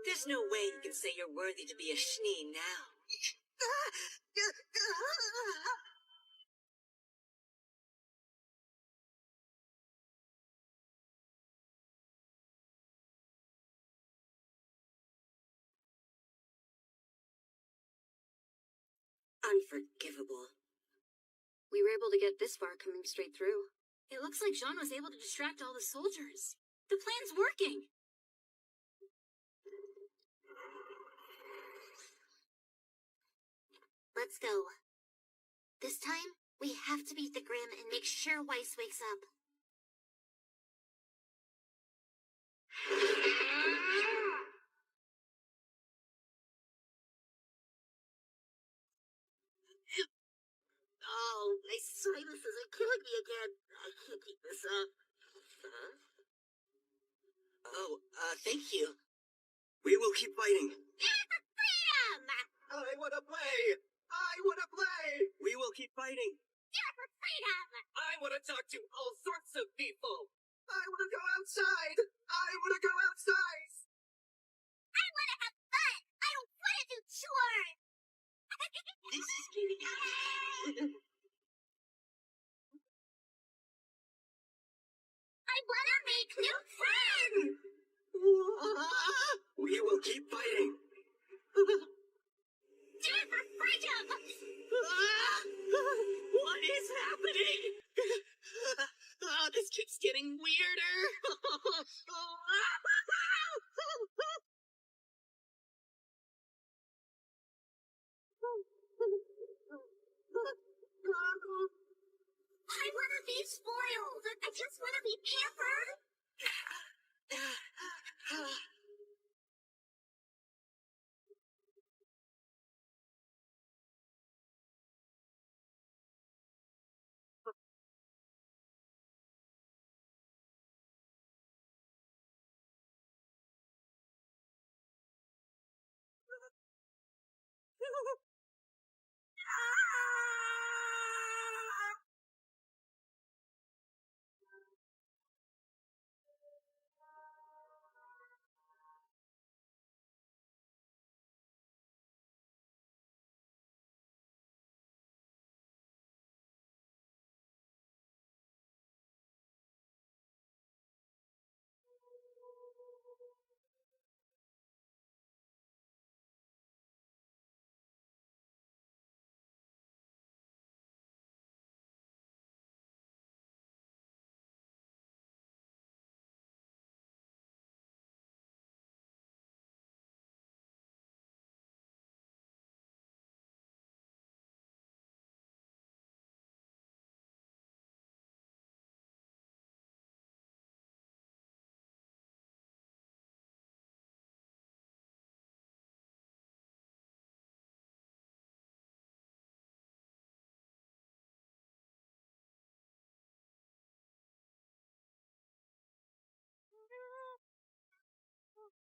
There's no way you can say you're worthy to be a Schnee now. Unforgivable. We were able to get this far coming straight through. It looks like Jean was able to distract all the soldiers. The plan's working! Let's go. This time, we have to beat the Grimm and make sure Weiss wakes up. Oh, my sinuses are killing me again. I can't keep this up. Thank you. We will keep fighting. Freedom! I want to play. I want to play. We will keep fighting. For freedom! I want to talk to all sorts of people. I want to go outside. I want to go outside. I want to have fun! I don't want to do chores! This is getting I want to make new friends! We will keep fighting. Do it for freedom! What is happening? Oh, this keeps getting weirder. I want to be spoiled! I just want to be pampered!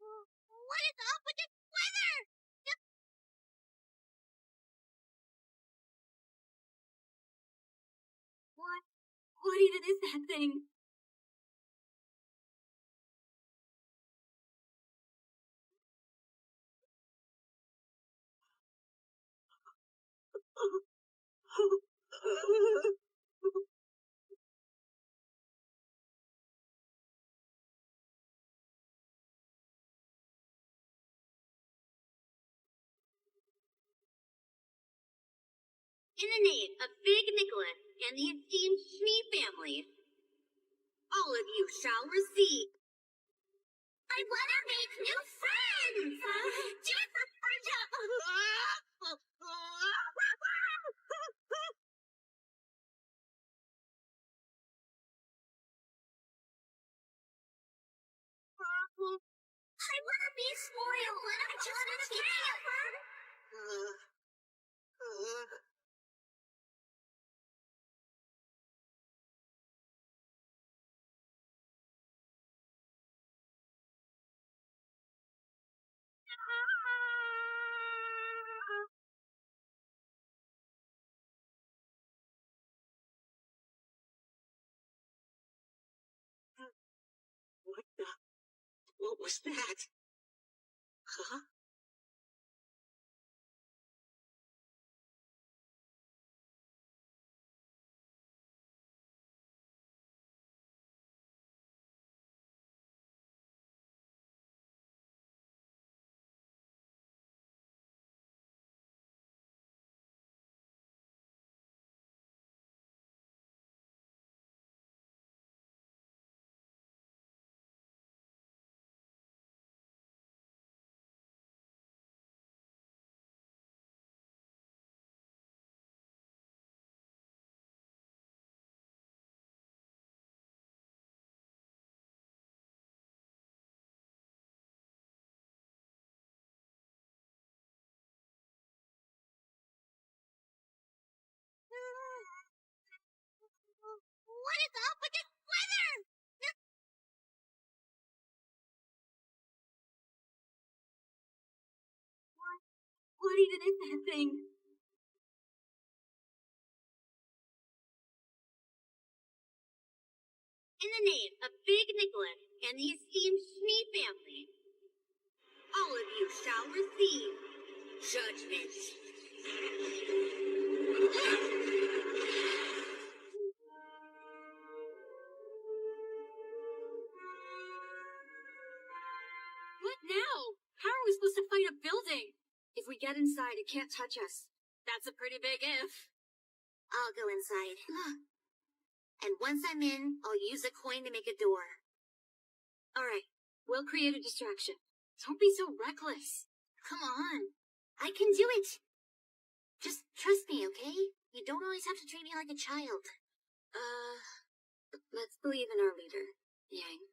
What is up with this weather? What even is that thing? In the name of Big Nicholas and the esteemed Schnee family, all of you shall receive. I want to make new friends! Do it for Frida! I want to be spoiled! I just want to What was that? Huh? What is up with this weather? What even is that thing? In the name of Big Nicholas and the esteemed Schnee family, all of you shall receive judgment. What now? How are we supposed to fight a building? If we get inside, it can't touch us. That's a pretty big if. I'll go inside. And once I'm in, I'll use a coin to make a door. Alright, we'll create a distraction. Don't be so reckless. Come on. I can do it. Just trust me, okay? You don't always have to treat me like a child. Let's believe in our leader, Yang.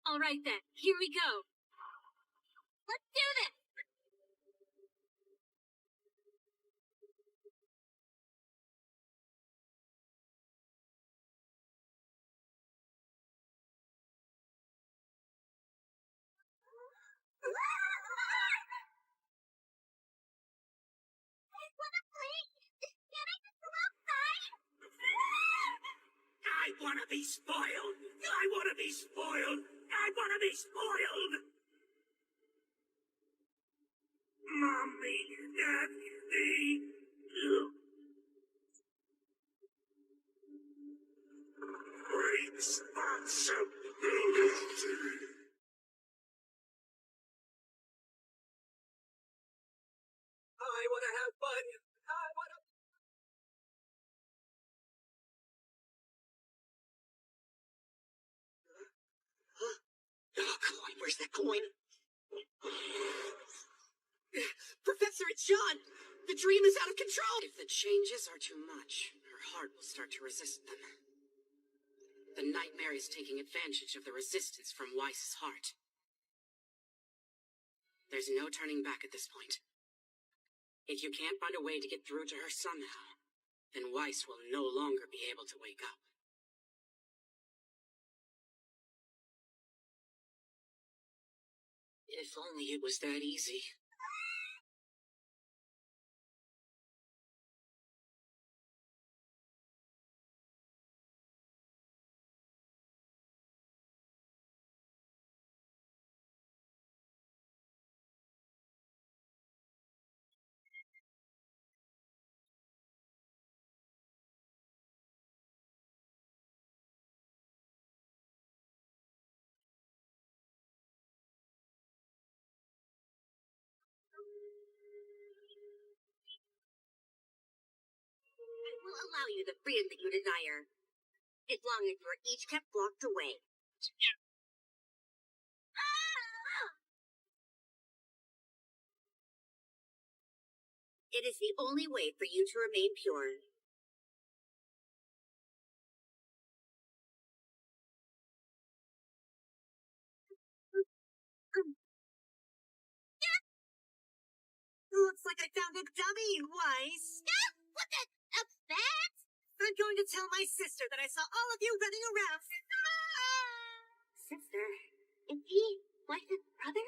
Alright then, here we go. Let's do this! I wanna play! Can I just go outside? I wanna be spoiled! I wanna be spoiled! I wanna be spoiled! Mommy, Daddy, responsibility. I wanna have fun. I wanna. Oh, coin. Where's that coin? Professor, it's John! The dream is out of control! If the changes are too much, her heart will start to resist them. The nightmare is taking advantage of the resistance from Weiss's heart. There's no turning back at this point. If you can't find a way to get through to her somehow, then Weiss will no longer be able to wake up. If only it was that easy. I will allow you the freedom that you desire, as long as you are each kept locked away. It is the only way for you to remain pure. Looks like I found a dummy, Weiss. What the? That? I'm going to tell my sister that I saw all of you running around. Sister? Is he Weiss's brother?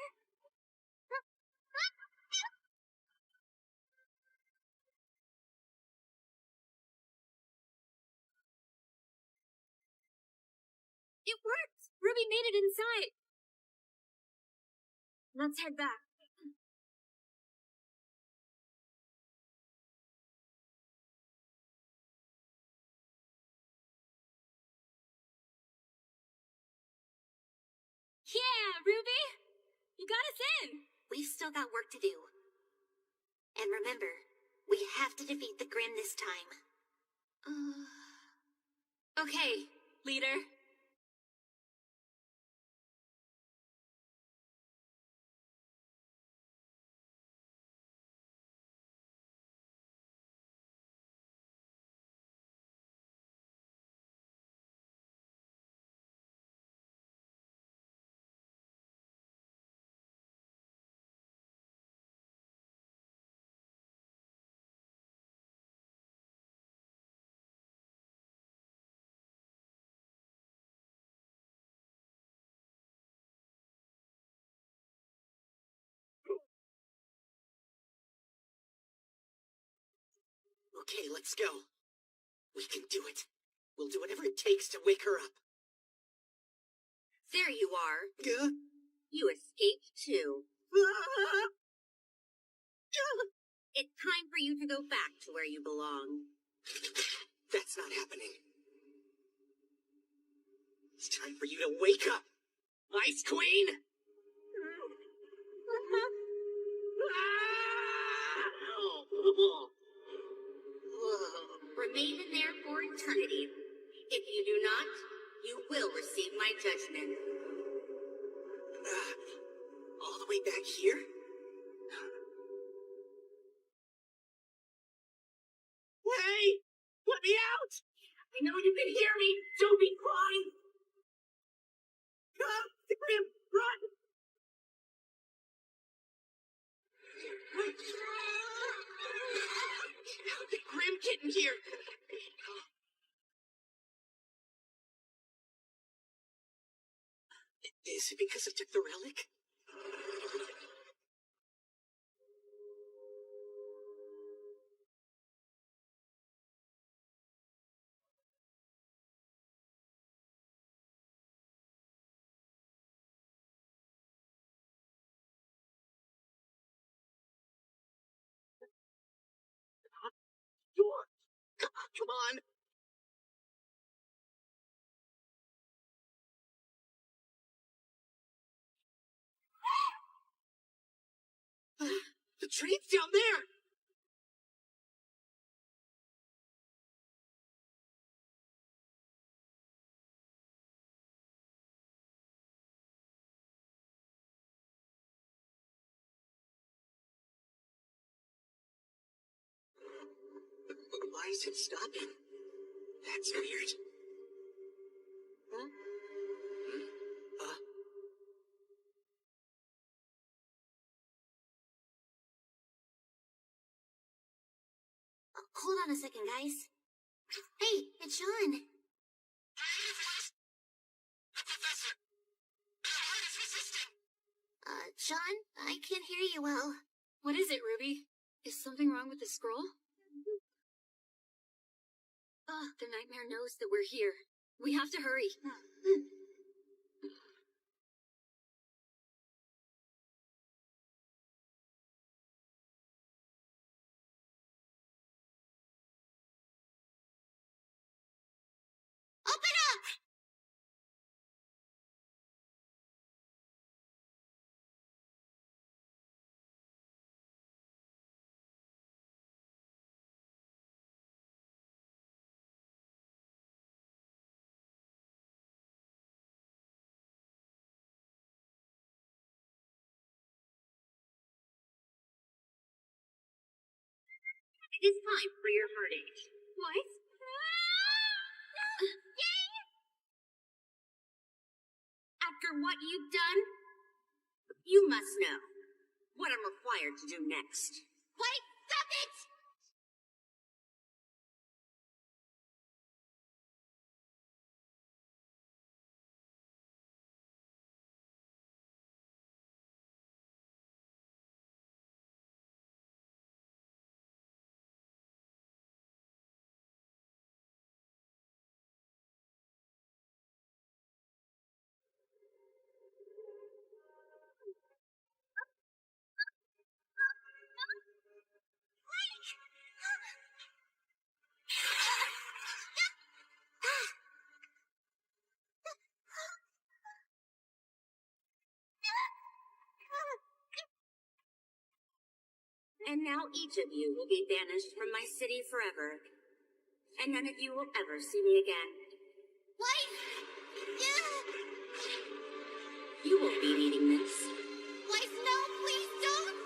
It worked! Ruby made it inside! Let's head back. Yeah, Ruby! You got us in! We've still got work to do. And remember, we have to defeat the Grim this time. Okay, leader. Okay, let's go. We can do it. We'll do whatever it takes to wake her up. There you are. Gah. You escaped too. It's time for you to go back to where you belong. That's not happening. It's time for you to wake up, Ice Queen! Remain in there for eternity. If you do not, you will receive my judgment. All the way back here? Hey! Let me out! I know you can hear me! Don't be crying! Come! The Grim! Run! How'd the Grim get in here? Is it because I took the relic? Door! Come on! The train's down there! Why is it stopping? That's weird. Huh? Hold on a second, guys. Hey, it's Sean. Professor! The heart is resisting! Sean, I can't hear you well. What is it, Ruby? Is something wrong with the scroll? The nightmare knows that we're here. We have to hurry. Open up! It is time for your verdict. What? After what you've done, you must know what I'm required to do next. Wait, stop it! And now each of you will be banished from my city forever. And none of you will ever see me again. Wife! You won't be needing this. Wife, no, please don't!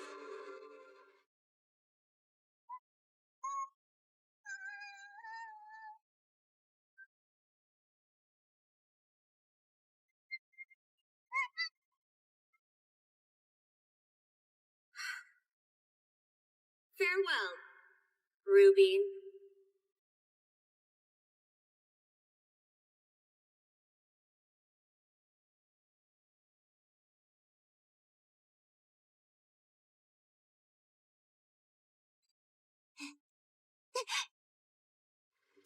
Farewell, Ruby.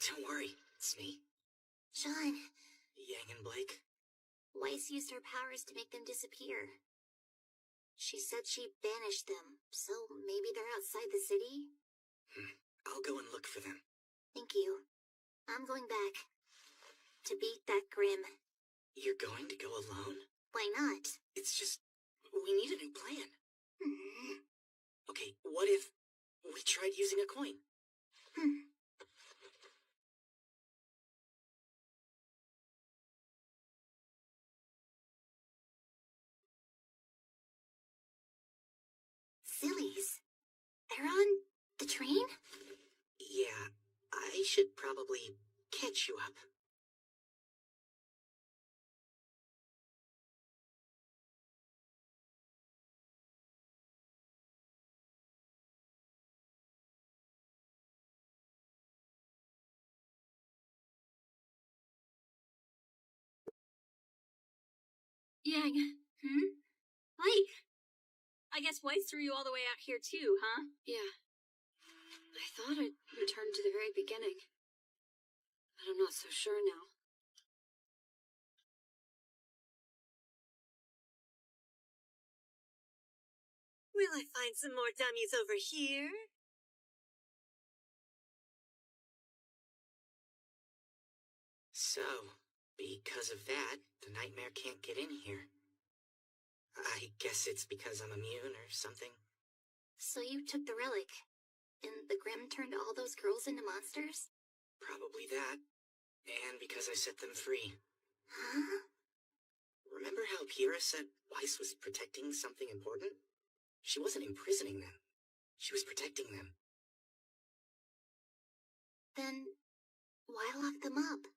Don't worry, it's me. Sean, Yang and Blake. Weiss used her powers to make them disappear. She said she banished them, so maybe they're outside the city? I'll go and look for them. Thank you. I'm going back. To beat that Grim. You're going to go alone? Why not? It's just, we need a new plan. Okay, what if we tried using a coin? Sillies. They're on the train? Yeah, I should probably catch you up. Yang. Mike. I guess Weiss threw you all the way out here too, huh? Yeah. I thought I'd returned to the very beginning. But I'm not so sure now. Will I find some more dummies over here? So, because of that, the nightmare can't get in here. I guess it's because I'm immune or something. So you took the relic, and the Grim turned all those girls into monsters? Probably that. And because I set them free. Huh? Remember how Kira said Weiss was protecting something important? She wasn't imprisoning them. She was protecting them. Then, why lock them up?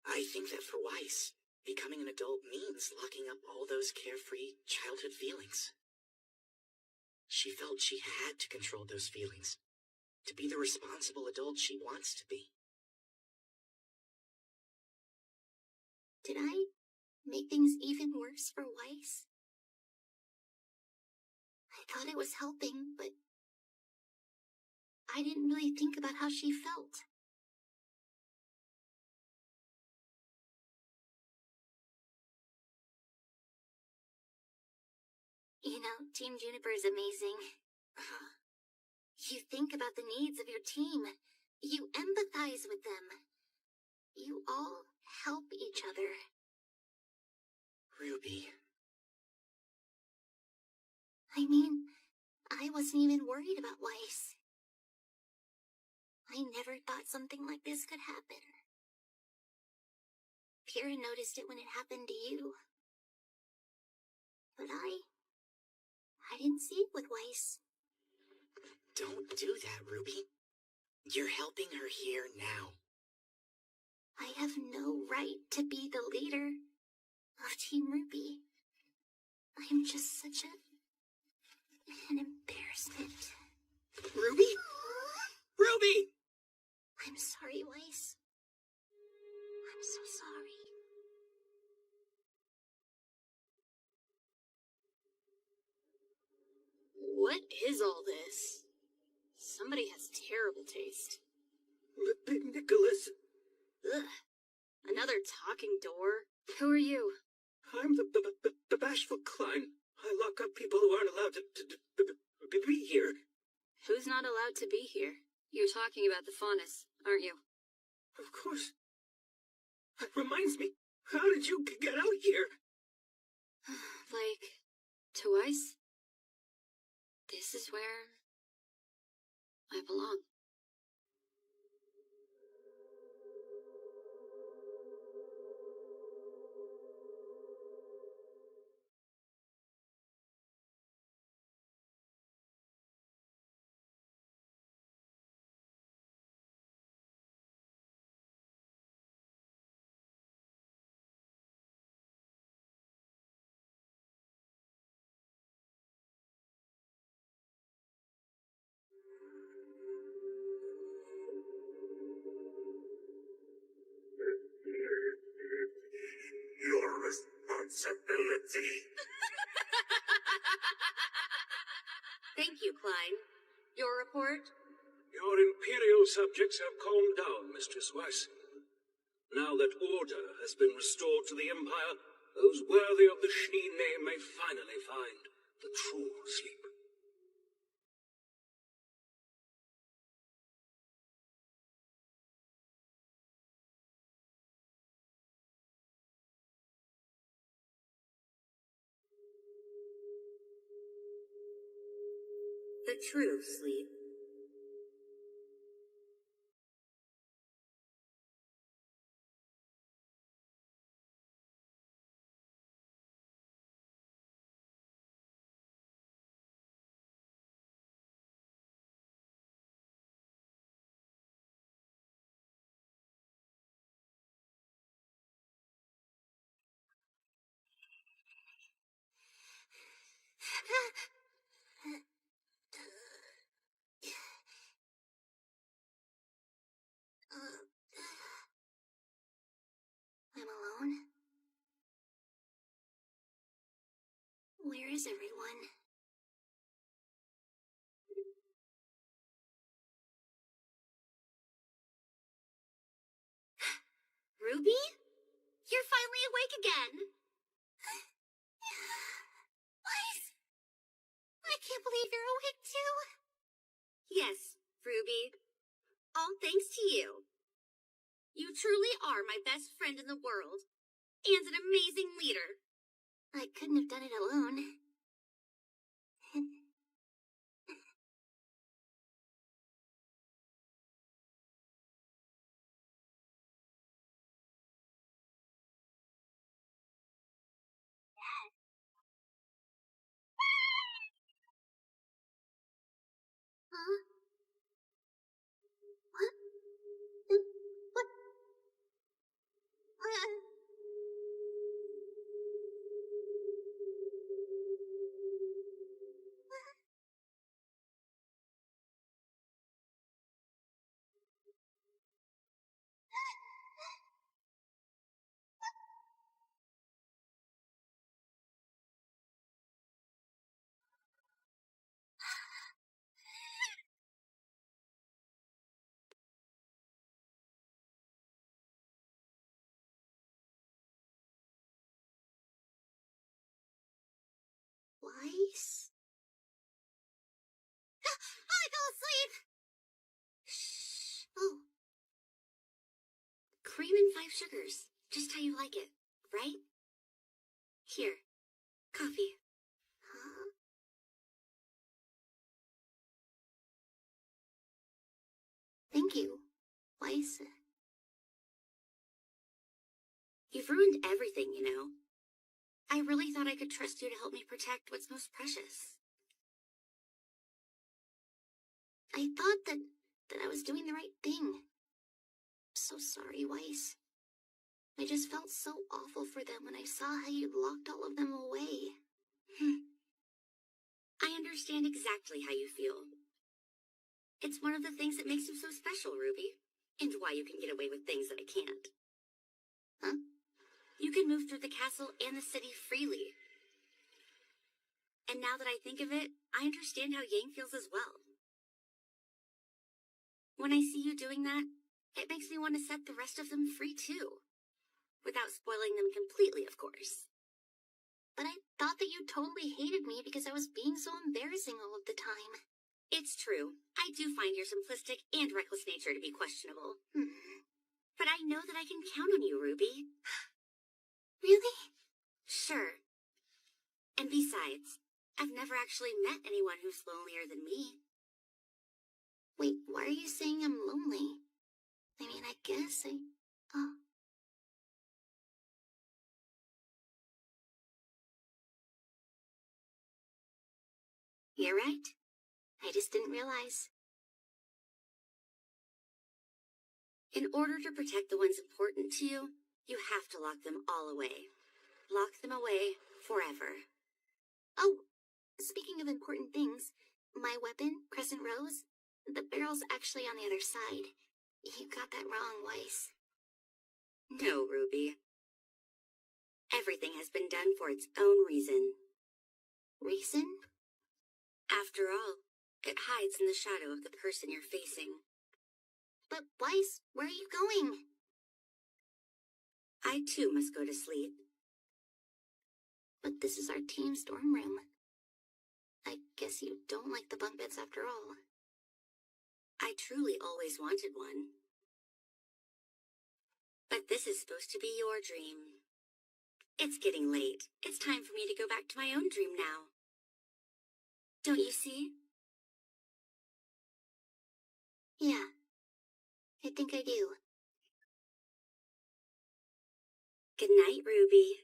I think that for Weiss, becoming an adult means locking up all those carefree childhood feelings. She felt she had to control those feelings, to be the responsible adult she wants to be. Did I make things even worse for Weiss? thought it was helping, but I didn't really think about how she felt. You know, Team Juniper is amazing. You think about the needs of your team. You empathize with them. You all help each other. Ruby. I mean, I wasn't even worried about Weiss. I never thought something like this could happen. Kira noticed it when it happened to you. But I didn't see it with Weiss. Don't do that, Ruby. You're helping her here now. I have no right to be the leader of Team Ruby. I'm just such an embarrassment. Ruby? Ruby! I'm sorry, Weiss. I'm so sorry. What is all this? Somebody has terrible taste. Big Nicholas. Ugh. Another talking door? Who are you? I'm the bashful Klein. I lock up people who aren't allowed to be here. Who's not allowed to be here? You're talking about the Faunus, aren't you? Of course. That reminds me, how did you get out here? Like, twice? This is where I belong. Your responsibility. Thank you, Klein. Your report? Your Imperial subjects have calmed down, Mistress Weiss. Now that order has been restored to the Empire, those worthy of the Shnee name may finally find the true sleep. The true sleep. I'm alone? Where is everyone? Ruby? You're finally awake again! Weiss! I can't believe you're awake too! Yes, Ruby. All thanks to you. You truly are my best friend in the world, and an amazing leader. I couldn't have done it alone. Huh? What? What? I fell asleep! Shh. Oh. Cream and 5 sugars. Just how you like it, right? Here. Coffee. Huh? Thank you, Weiss. You've ruined everything, you know. I really thought I could trust you to help me protect what's most precious. I thought that I was doing the right thing. I'm so sorry, Weiss. I just felt so awful for them when I saw how you'd locked all of them away. I understand exactly how you feel. It's one of the things that makes you so special, Ruby, and why you can get away with things that I can't. Huh? You can move through the castle and the city freely. And now that I think of it, I understand how Yang feels as well. When I see you doing that, it makes me want to set the rest of them free too. Without spoiling them completely, of course. But I thought that you totally hated me because I was being so embarrassing all of the time. It's true. I do find your simplistic and reckless nature to be questionable. But I know that I can count on you, Ruby. Really? Sure. And besides, I've never actually met anyone who's lonelier than me. Wait, why are you saying I'm lonely? I mean, I guess oh. You're right. I just didn't realize. In order to protect the ones important to you, you have to lock them all away. Lock them away forever. Oh, speaking of important things, my weapon, Crescent Rose, the barrel's actually on the other side. You got that wrong, Weiss. No, Ruby. Everything has been done for its own reason. Reason? After all, it hides in the shadow of the person you're facing. But Weiss, where are you going? I too must go to sleep. But this is our team's dorm room. I guess you don't like the bunk beds after all. I truly always wanted one. But this is supposed to be your dream. It's getting late. It's time for me to go back to my own dream now. Don't you see? Yeah, I think I do. Good night, Ruby.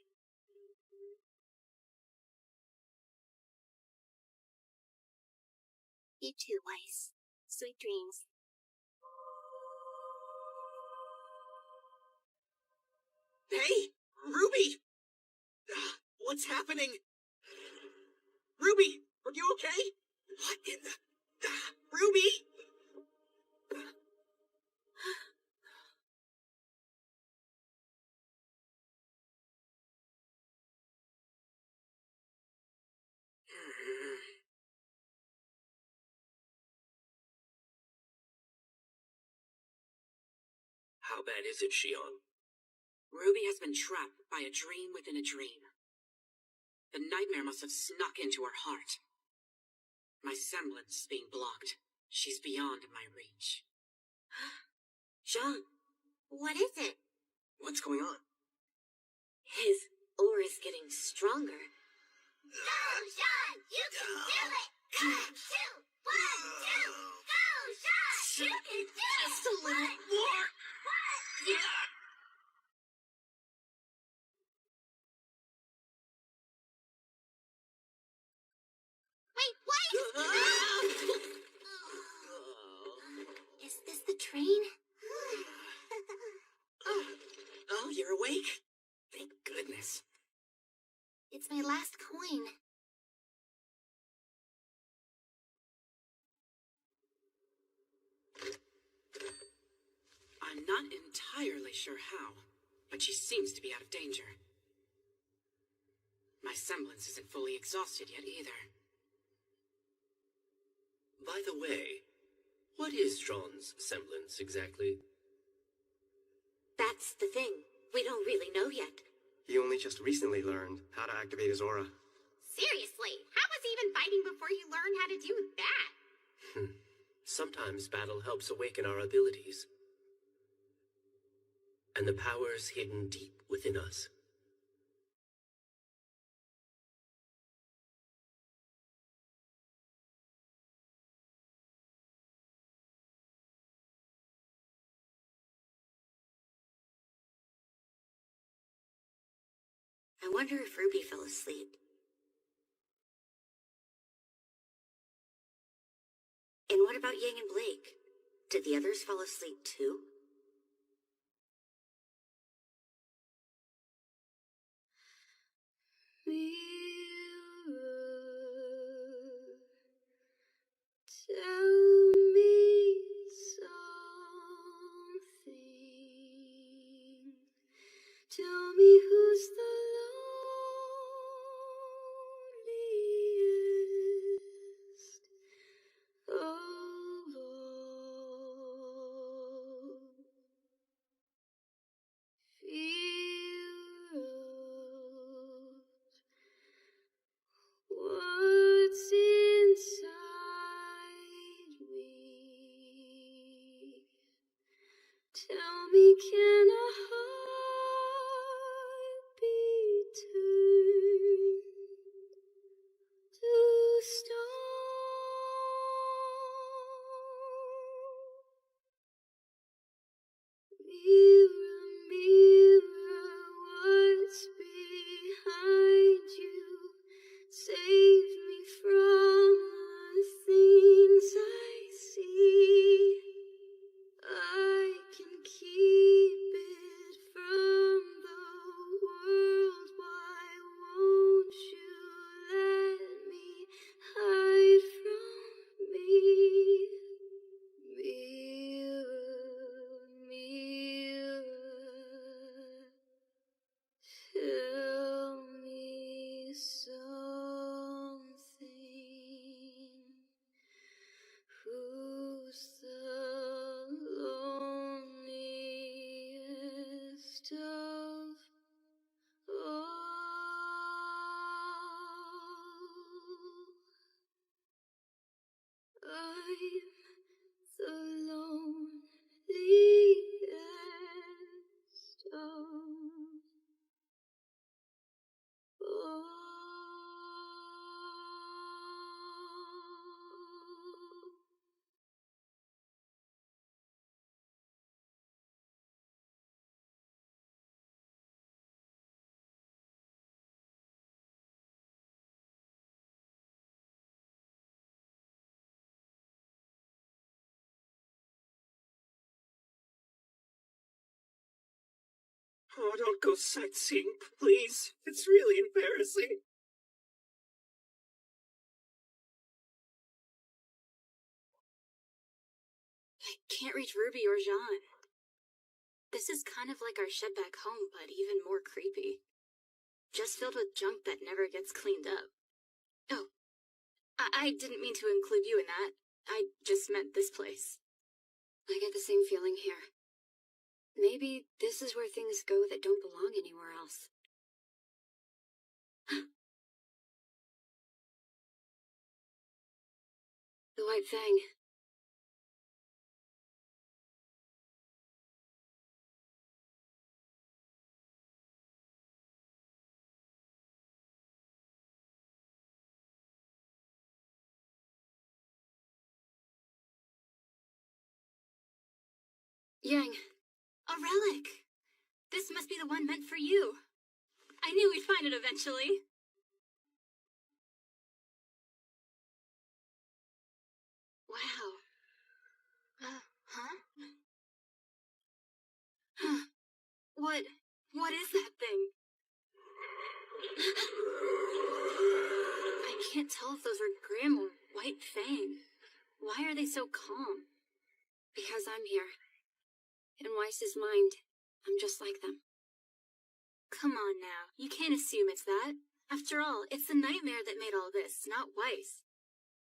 You too, Weiss. Sweet dreams. Hey, Ruby! What's happening? Ruby, are you okay? What in the... Ruby? How bad is it, Shion? Ruby has been trapped by a dream within a dream. The nightmare must have snuck into her heart. My semblance is being blocked. She's beyond my reach. Jean, what is it? What's going on? His aura's getting stronger. Go, Jean! You can do it! 3, 2, 1, 2! Go, Jean! You can do it! Just a little more! Wait, wait! Is this the train? Oh, you're awake? Thank goodness. It's my last coin. I'm not entirely sure how, but she seems to be out of danger. My semblance isn't fully exhausted yet either. By the way, what is Jean's semblance exactly? That's the thing. We don't really know yet. He only just recently learned how to activate his aura. Seriously, how was he even fighting before you learned how to do that? Sometimes battle helps awaken our abilities and the powers hidden deep within us. I wonder if Ruby fell asleep. And what about Yang and Blake? Did the others fall asleep too? Tell me something. Tell me who's the loneliest alone. Feel what's inside me. Tell me, can a heart be turned to stone? Mirror, mirror, what's behind you? Save me from the things I see. I can keep it from the world. Why won't you let me hide from me? Mirror, mirror, tell me something. Who's the loneliest of all? I'm the loneliest of all. Oh, don't go sightseeing, please. It's really embarrassing. I can't reach Ruby or Jean. This is kind of like our shed back home, but even more creepy. Just filled with junk that never gets cleaned up. Oh, I didn't mean to include you in that. I just meant this place. I get the same feeling here. Maybe this is where things go that don't belong anywhere else. The White Fang. Yang, a relic! This must be the one meant for you. I knew we'd find it eventually. Wow. Huh? What is that thing? I can't tell if those are Grimm or White Fang. Why are they so calm? Because I'm here. In Weiss's mind, I'm just like them. Come on now, you can't assume it's that. After all, it's the nightmare that made all this, not Weiss.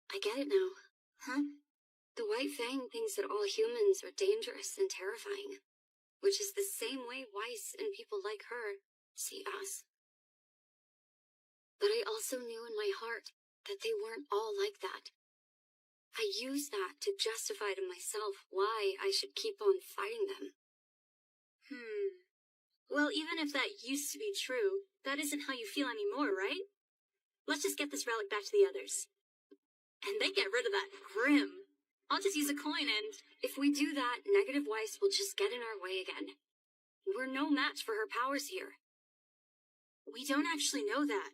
I get it now. Huh? The White Fang thinks that all humans are dangerous and terrifying, which is the same way Weiss and people like her see us. But I also knew in my heart that they weren't all like that. I I use that to justify to myself why I should keep on fighting them. Well, even if that used to be true, that isn't how you feel anymore, right? Let's just get this relic back to the others. And then get rid of that Grim. I'll just use a coin and... If we do that, Negative Weiss will just get in our way again. We're no match for her powers here. We don't actually know that.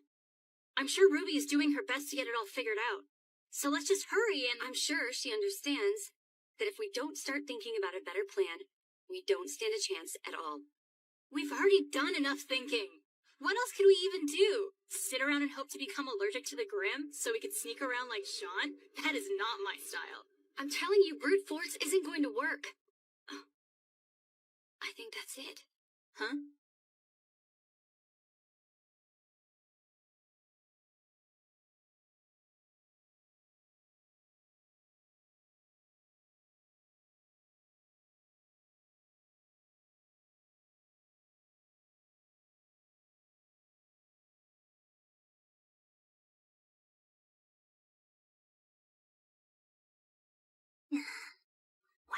I'm sure Ruby is doing her best to get it all figured out. So let's just hurry and... I'm sure she understands that if we don't start thinking about a better plan, we don't stand a chance at all. We've already done enough thinking. What else can we even do? Sit around and hope to become allergic to the Grim so we can sneak around like Sean? That is not my style. I'm telling you, brute force isn't going to work. Oh. I think that's it. Huh?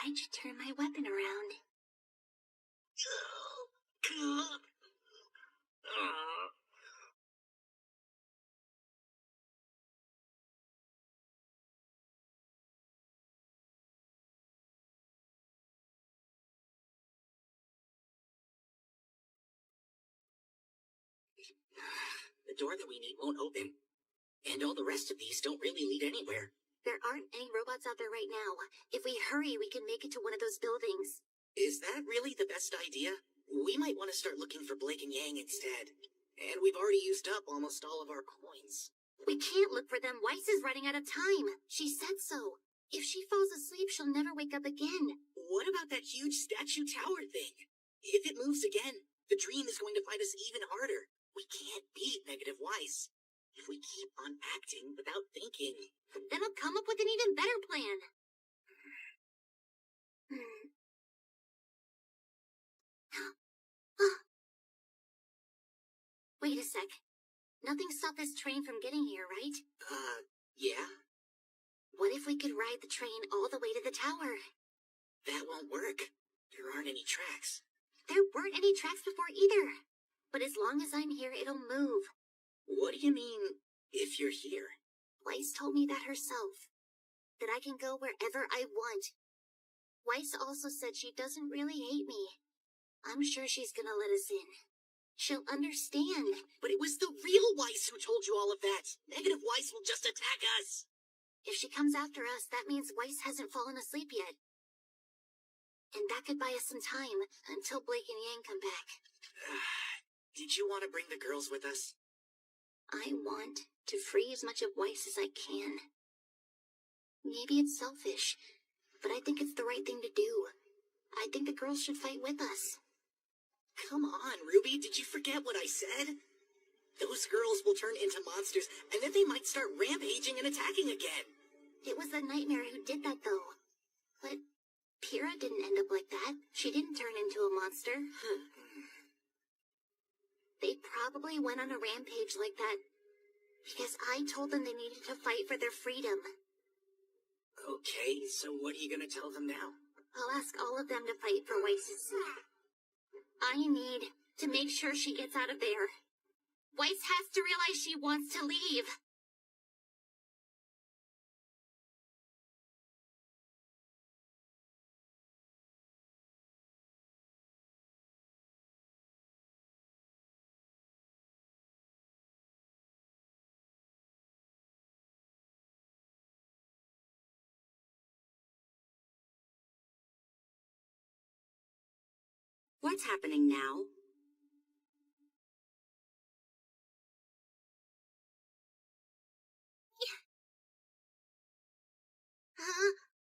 Why'd you turn my weapon around? The door that we need won't open. And all the rest of these don't really lead anywhere. There aren't any robots out there right now. If we hurry, we can make it to one of those buildings. Is that really the best idea? We might want to start looking for Blake and Yang instead. And we've already used up almost all of our coins. We can't look for them. Weiss is running out of time. She said so. If she falls asleep, she'll never wake up again. What about that huge statue tower thing? If it moves again, the dream is going to fight us even harder. We can't beat Negative Weiss if we keep on acting without thinking. Then I'll come up with an even better plan. Wait a sec. Nothing stopped this train from getting here, right? Yeah? What if we could ride the train all the way to the tower? That won't work. There aren't any tracks. There weren't any tracks before either. But as long as I'm here, it'll move. What do you mean, if you're here? Weiss told me that herself. That I can go wherever I want. Weiss also said she doesn't really hate me. I'm sure she's gonna let us in. She'll understand. But it was the real Weiss who told you all of that. Negative Weiss will just attack us. If she comes after us, that means Weiss hasn't fallen asleep yet. And that could buy us some time until Blake and Yang come back. Did you want to bring the girls with us? I want to free as much of Weiss as I can. Maybe it's selfish, but I think it's the right thing to do. I think the girls should fight with us. Come on, Ruby, did you forget what I said? Those girls will turn into monsters, and then they might start rampaging and attacking again. It was the Nightmare who did that, though. But Pyrrha didn't end up like that. She didn't turn into a monster. They probably went on a rampage like that because I told them they needed to fight for their freedom. Okay, so what are you gonna tell them now? I'll ask all of them to fight for Weiss's sake. I need to make sure she gets out of there. Weiss has to realize she wants to leave. What's happening now?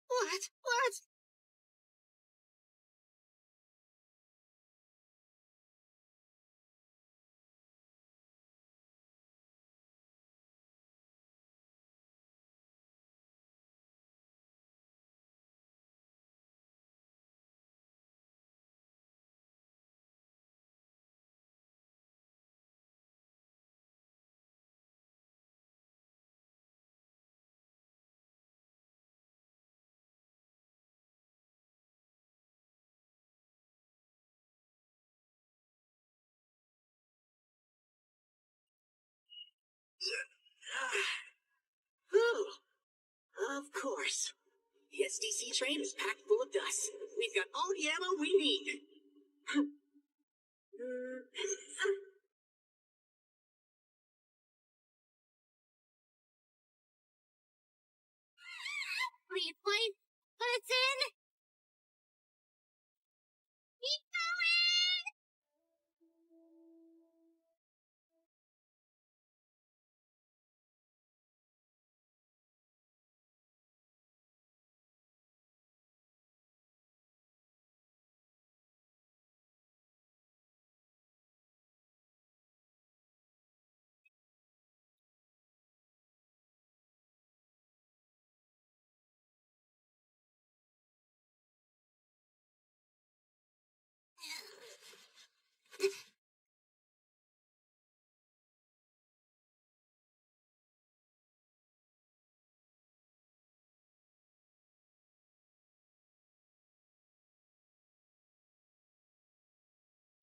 What? Oh, of course. The SDC train is packed full of dust. We've got all the ammo we need. Please, please, let us in! Keep going!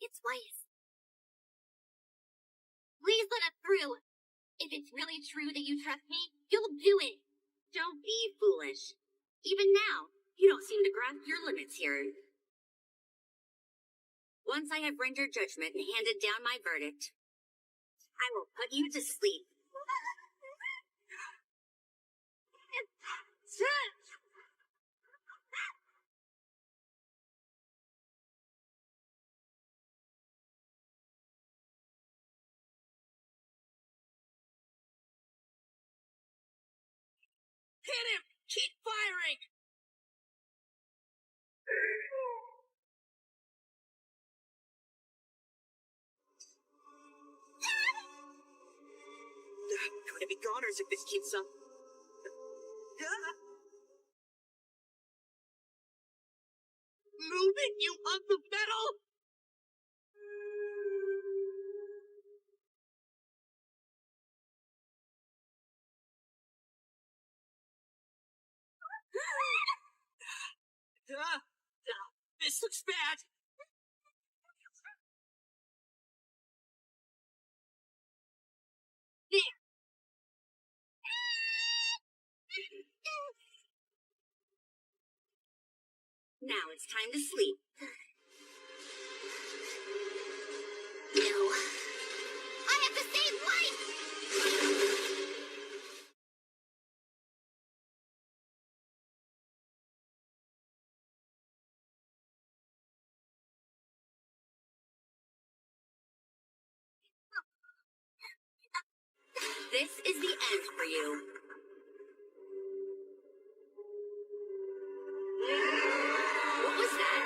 It's Weiss. Please let us through. If it's really true that you trust me, you'll do it. Don't be foolish. Even now, you don't seem to grasp your limits here. Once I have rendered judgment and handed down my verdict, I will put you to sleep. Hit him! Keep firing! Gonna be goners if this keeps up. Move it, you hunk of metal! This looks bad. There. Now it's time to sleep. No. I have to save life! This is the end for you. What was that?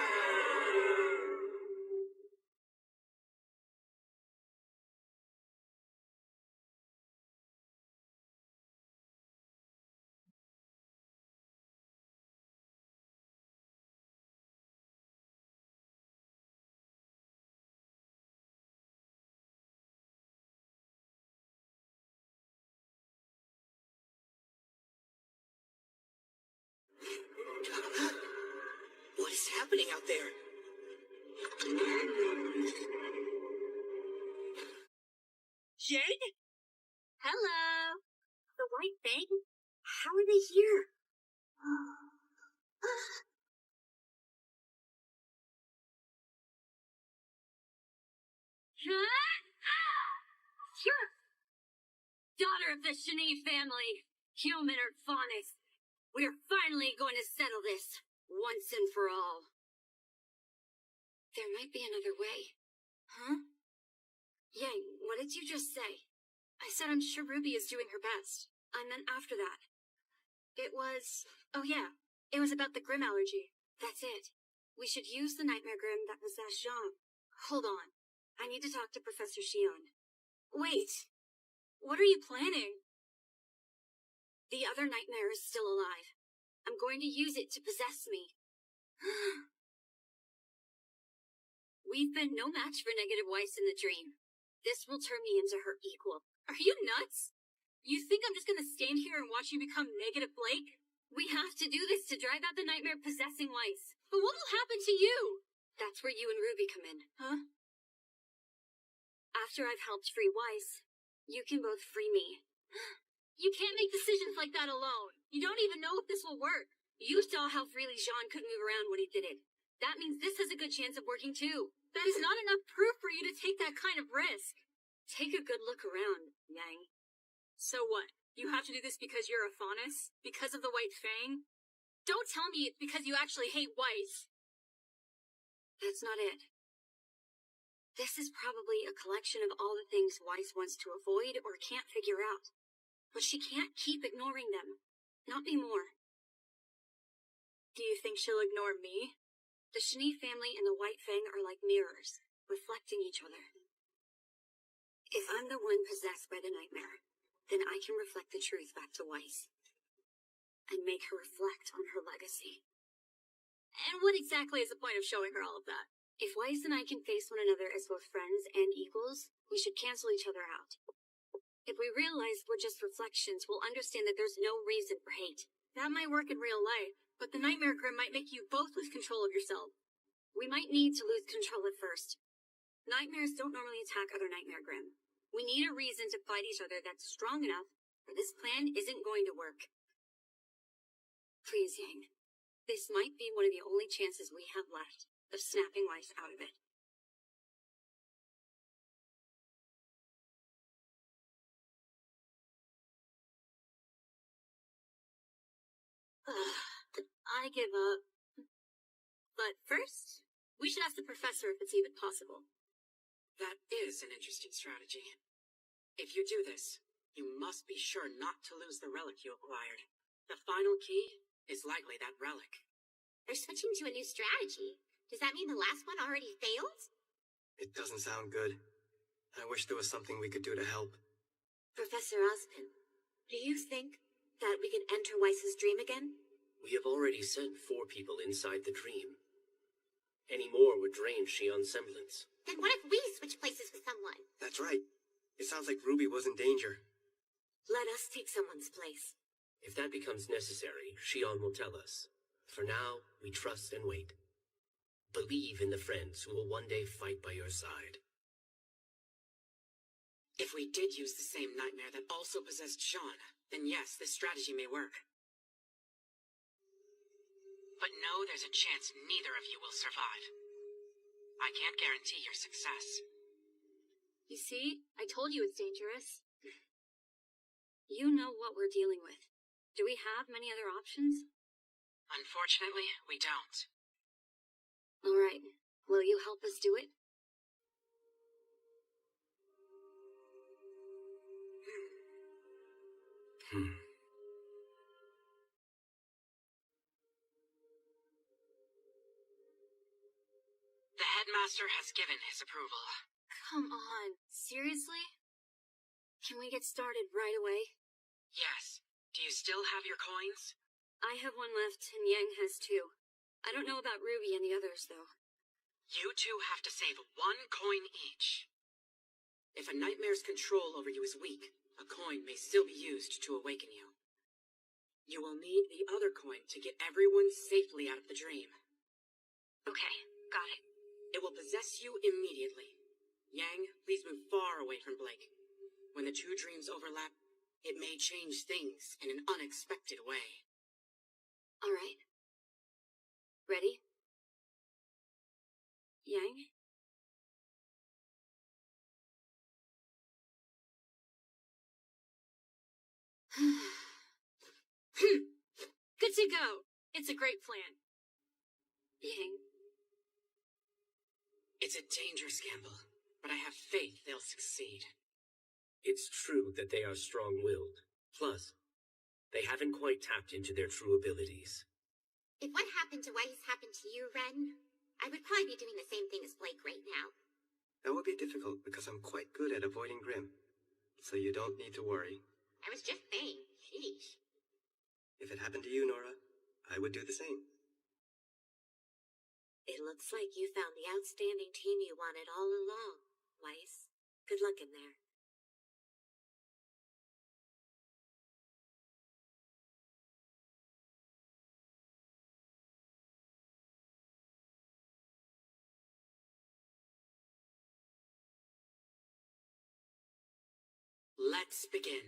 What is happening out there? Jade? Hello. The White Thing? How are they here? Daughter of the Shani family, human or faunus, we are finally going to settle this, once and for all. There might be another way. Huh? Yang, what did you just say? I said I'm sure Ruby is doing her best. I meant after that. It was... Oh yeah, it was about the Grim allergy. That's it. We should use the nightmare Grim that possessed Jean. Hold on. I need to talk to Professor Shion. Wait. What are you planning? The other nightmare is still alive. I'm going to use it to possess me. We've been no match for negative Weiss in the dream. This will turn me into her equal. Are you nuts? You think I'm just gonna stand here and watch you become negative Blake? We have to do this to drive out the nightmare possessing Weiss. But what will happen to you? That's where you and Ruby come in, huh? After I've helped free Weiss, you can both free me. You can't make decisions like that alone. You don't even know if this will work. You saw how freely Jean could move around when he did it. That means this has a good chance of working too. That is not enough proof for you to take that kind of risk. Take a good look around, Yang. So what? You have to do this because you're a Faunus? Because of the White Fang? Don't tell me it's because you actually hate Weiss. That's not it. This is probably a collection of all the things Weiss wants to avoid or can't figure out. But she can't keep ignoring them. Not anymore. Do you think she'll ignore me? The Shani family and the White Fang are like mirrors, reflecting each other. If I'm the one possessed by the nightmare, then I can reflect the truth back to Weiss. And make her reflect on her legacy. And what exactly is the point of showing her all of that? If Weiss and I can face one another as both friends and equals, we should cancel each other out. If we realize we're just reflections, we'll understand that there's no reason for hate. That might work in real life, but the Nightmare Grim might make you both lose control of yourself. We might need to lose control at first. Nightmares don't normally attack other Nightmare Grim. We need a reason to fight each other that's strong enough, or this plan isn't going to work. Please, Yang. This might be one of the only chances we have left of snapping Weiss out of it. I give up. But first, we should ask the professor if it's even possible. That is an interesting strategy. If you do this, you must be sure not to lose the relic you acquired. The final key is likely that relic. They're switching to a new strategy. Does that mean the last one already failed? It doesn't sound good. I wish there was something we could do to help. Professor Ozpin, do you think that we can enter Weiss's dream again? We have already sent 4 people inside the dream. Any more would drain Shion's semblance. Then what if we switch places with someone? That's right. It sounds like Ruby was in danger. Let us take someone's place. If that becomes necessary, Shion will tell us. For now, we trust and wait. Believe in the friends who will one day fight by your side. If we did use the same nightmare that also possessed Jean, then yes, this strategy may work. But know there's a chance neither of you will survive. I can't guarantee your success. You see? I told you it's dangerous. You know what we're dealing with. Do we have many other options? Unfortunately, we don't. All right. Will you help us do it? The headmaster has given his approval. Come on. Seriously? Can we get started right away? Yes. Do you still have your coins? I have one left, and Yang has 2. I don't know about Ruby and the others, though. You two have to save 1 coin each. If a nightmare's control over you is weak, a coin may still be used to awaken you. You will need the other coin to get everyone safely out of the dream. Okay, got it. It will possess you immediately. Yang, please move far away from Blake. When the 2 dreams overlap, it may change things in an unexpected way. All right. Ready? Yang? Good to go. It's a great plan. Yang? It's a dangerous gamble, but I have faith they'll succeed. It's true that they are strong-willed. Plus, they haven't quite tapped into their true abilities. If what happened to Weiss happened to you, Ren, I would probably be doing the same thing as Blake right now. That would be difficult because I'm quite good at avoiding Grim. So you don't need to worry. I was just saying, sheesh. If it happened to you, Nora, I would do the same. It looks like you found the outstanding team you wanted all along, Weiss. Good luck in there. Let's begin.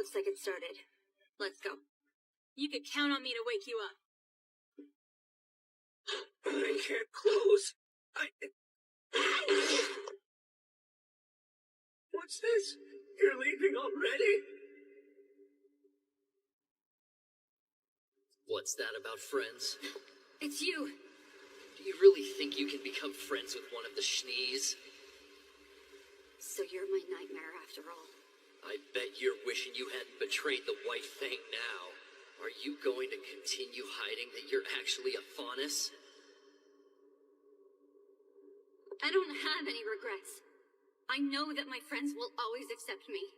looks like it started. Let's go. You could count on me to wake you up. I can't close. What's this? You're leaving already? What's that about friends? It's you. Do you really think you can become friends with one of the Schnees? So you're my nightmare after all. I bet you're wishing you hadn't betrayed the White Fang now. Are you going to continue hiding that you're actually a Faunus? I don't have any regrets. I know that my friends will always accept me.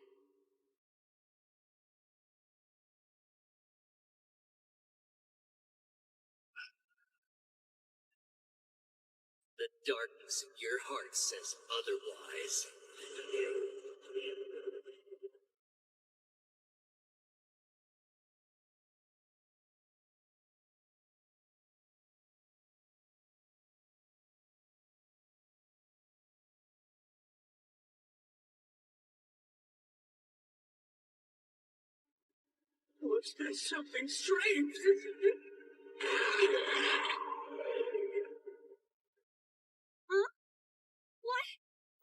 The darkness in your heart says otherwise. Was there something strange? Huh? What?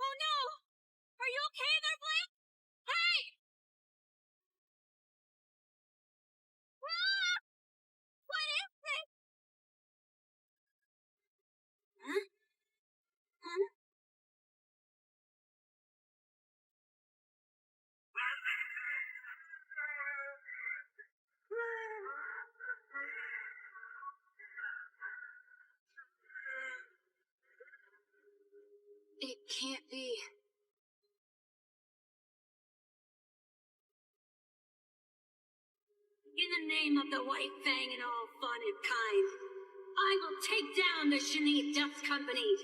Oh no! Are you okay there, Blake? Hey! Ah! What is this? Huh? Huh? It can't be. In the name of the White Fang and all fun and kind, I will take down the Shanee Dust Company.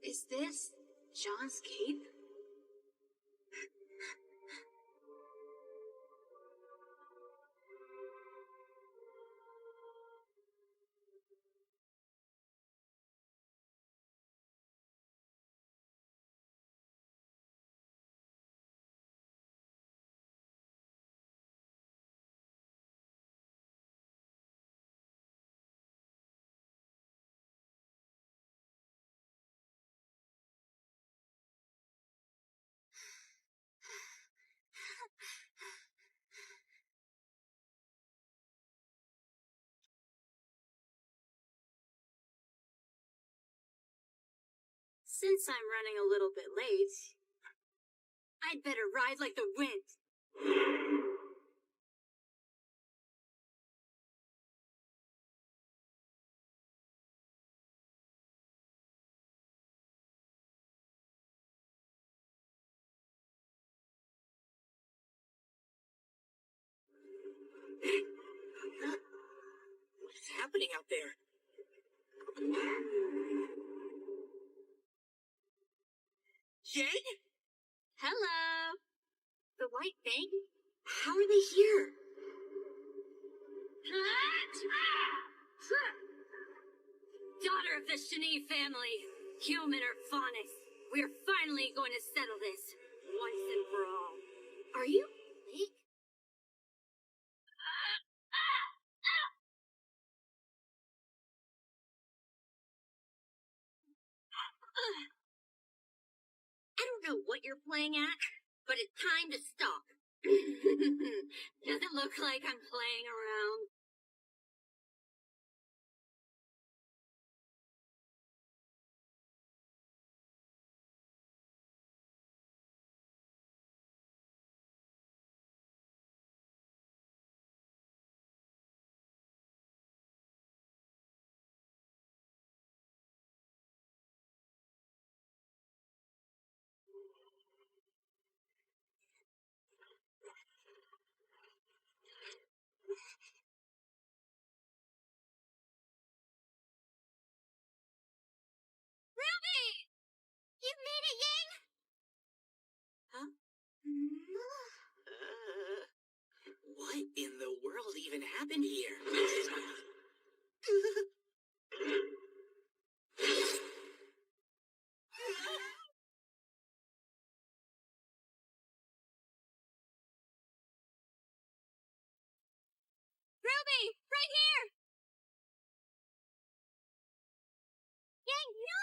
Is this John's cape? Since I'm running a little bit late, I'd better ride like the wind. What's happening out there? Jane? Hello! The White Fang? How are they here? Daughter of the Shanee family, human or faunus, we're finally going to settle this, once and for all. Are you awake? I don't know what you're playing at, but it's time to stop. Doesn't look like I'm playing around. even happened here? Ruby! Right here! Yang, no!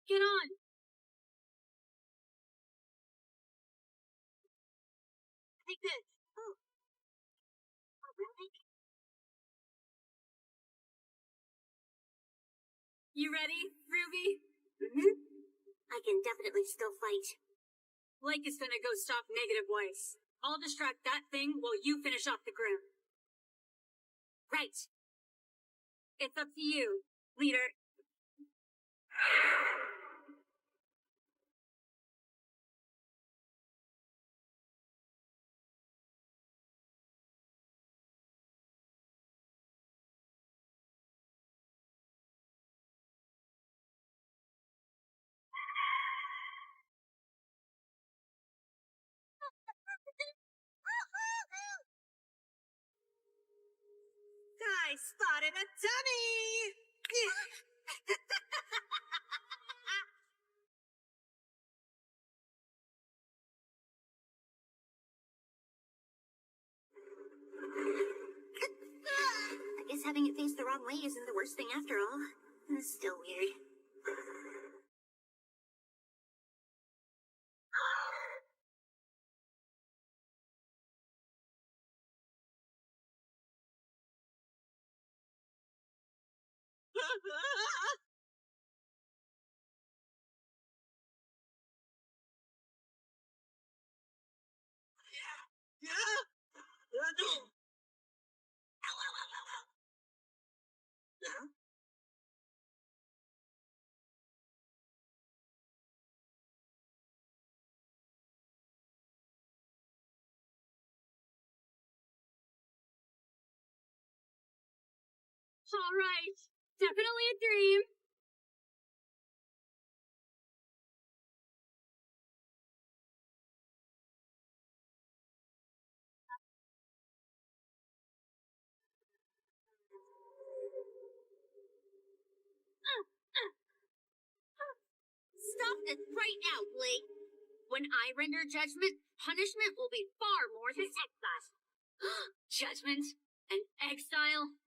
Get on! Take this. Oh. Oh, really? You ready, Ruby? Mm-hmm. I can definitely still fight. Blake is gonna go stop negative Weiss. I'll distract that thing while you finish off the Grim. Right. It's up to you, leader. I spotted a dummy! I guess having it face the wrong way isn't the worst thing after all. It's still weird. All right. Definitely a dream. Stop this right now, Blake. When I render judgment, punishment will be far more than exile. Judgment and exile?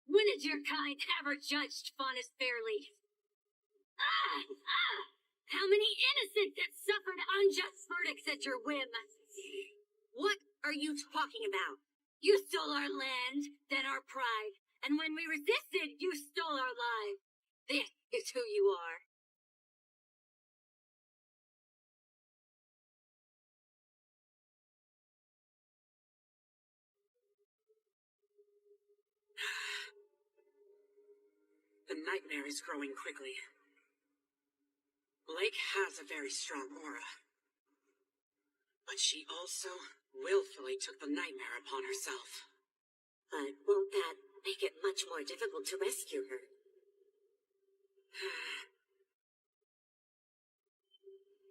When did your kind ever judged Faunus fairly? How many innocents have suffered unjust verdicts at your whim? What are you talking about? You stole our land, then our pride, and when we resisted, you stole our lives. This is who you are. The nightmare is growing quickly. Blake has a very strong aura. But she also willfully took the nightmare upon herself. But won't that make it much more difficult to rescue her?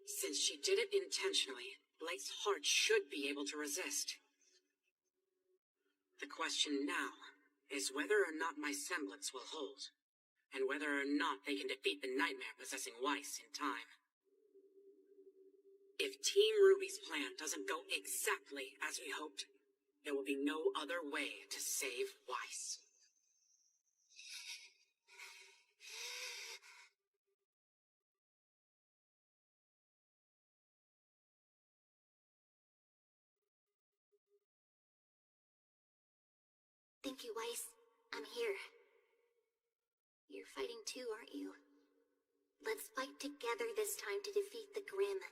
Since she did it intentionally, Blake's heart should be able to resist. The question now is whether or not my semblance will hold, and whether or not they can defeat the nightmare possessing Weiss in time. If Team Ruby's plan doesn't go exactly as we hoped, there will be no other way to save Weiss. Thank you, Weiss. I'm here. You're fighting too, aren't you? Let's fight together this time to defeat the Grim.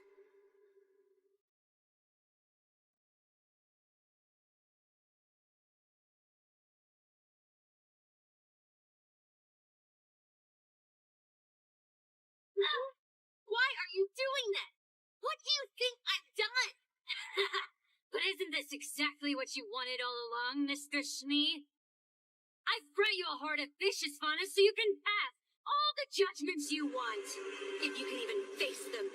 Why are you doing that? What do you think I've done? But isn't this exactly what you wanted all along, Mr. Schnee? I've brought you a heart of vicious Faunus so you can pass all the judgments you want, if you can even face them.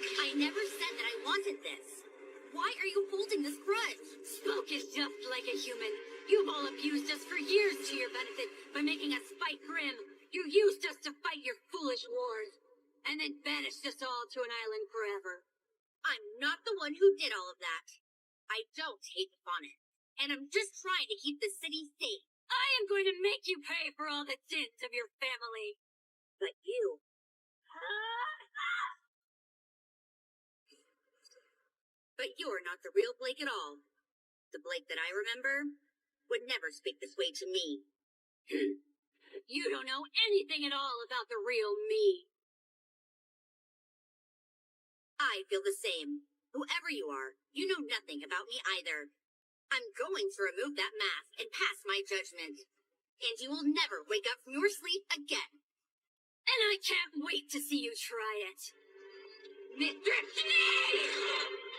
I never said that I wanted this. Why are you holding this grudge? Spoke is just like a human. You've all abused us for years to your benefit by making us fight Grimm. You used us to fight your foolish wars, and then banished us all to an island forever. I'm not the one who did all of that. I don't hate the Fauna, and I'm just trying to keep the city safe. I am going to make you pay for all the sins of your family. But you... But you're not the real Blake at all. The Blake that I remember would never speak this way to me. You don't know anything at all about the real me. I feel the same. Whoever you are, you know nothing about me either. I'm going to remove that mask and pass my judgment. And you will never wake up from your sleep again. And I can't wait to see you try it. Mr. Snake!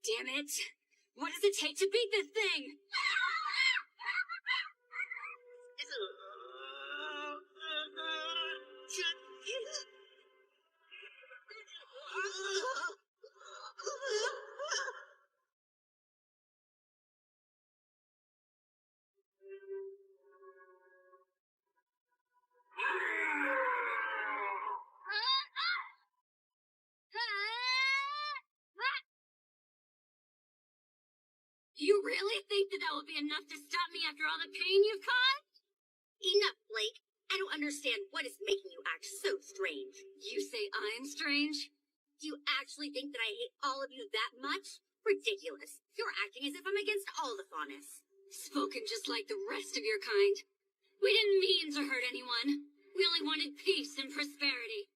Damn it! What does it take to beat this thing? You really think that will be enough to stop me after all the pain you've caused? Enough, Blake. I don't understand what is making you act so strange. You say I'm strange? Do you actually think that I hate all of you that much? Ridiculous. You're acting as if I'm against all the Faunus. Spoken just like the rest of your kind. We didn't mean to hurt anyone. We only wanted peace and prosperity.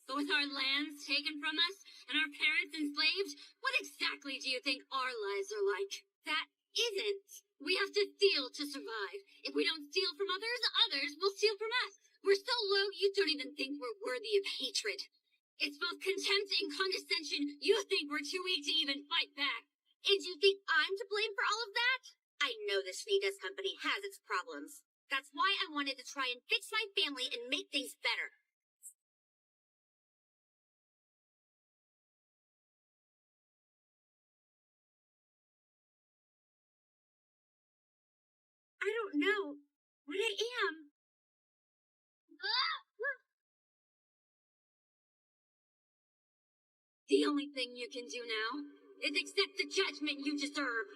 But with our lands taken from us and our parents enslaved, what exactly do you think our lives are like? That isn't. We have to steal to survive. If we don't steal from others, others will steal from us. We're so low you don't even think we're worthy of hatred. It's both contempt and condescension. You think we're too weak to even fight back. And you think I'm to blame for all of that? I know this Sneedus company has its problems. That's why I wanted to try and fix my family and make things better. I don't know what I am. The only thing you can do now is accept the judgment you deserve.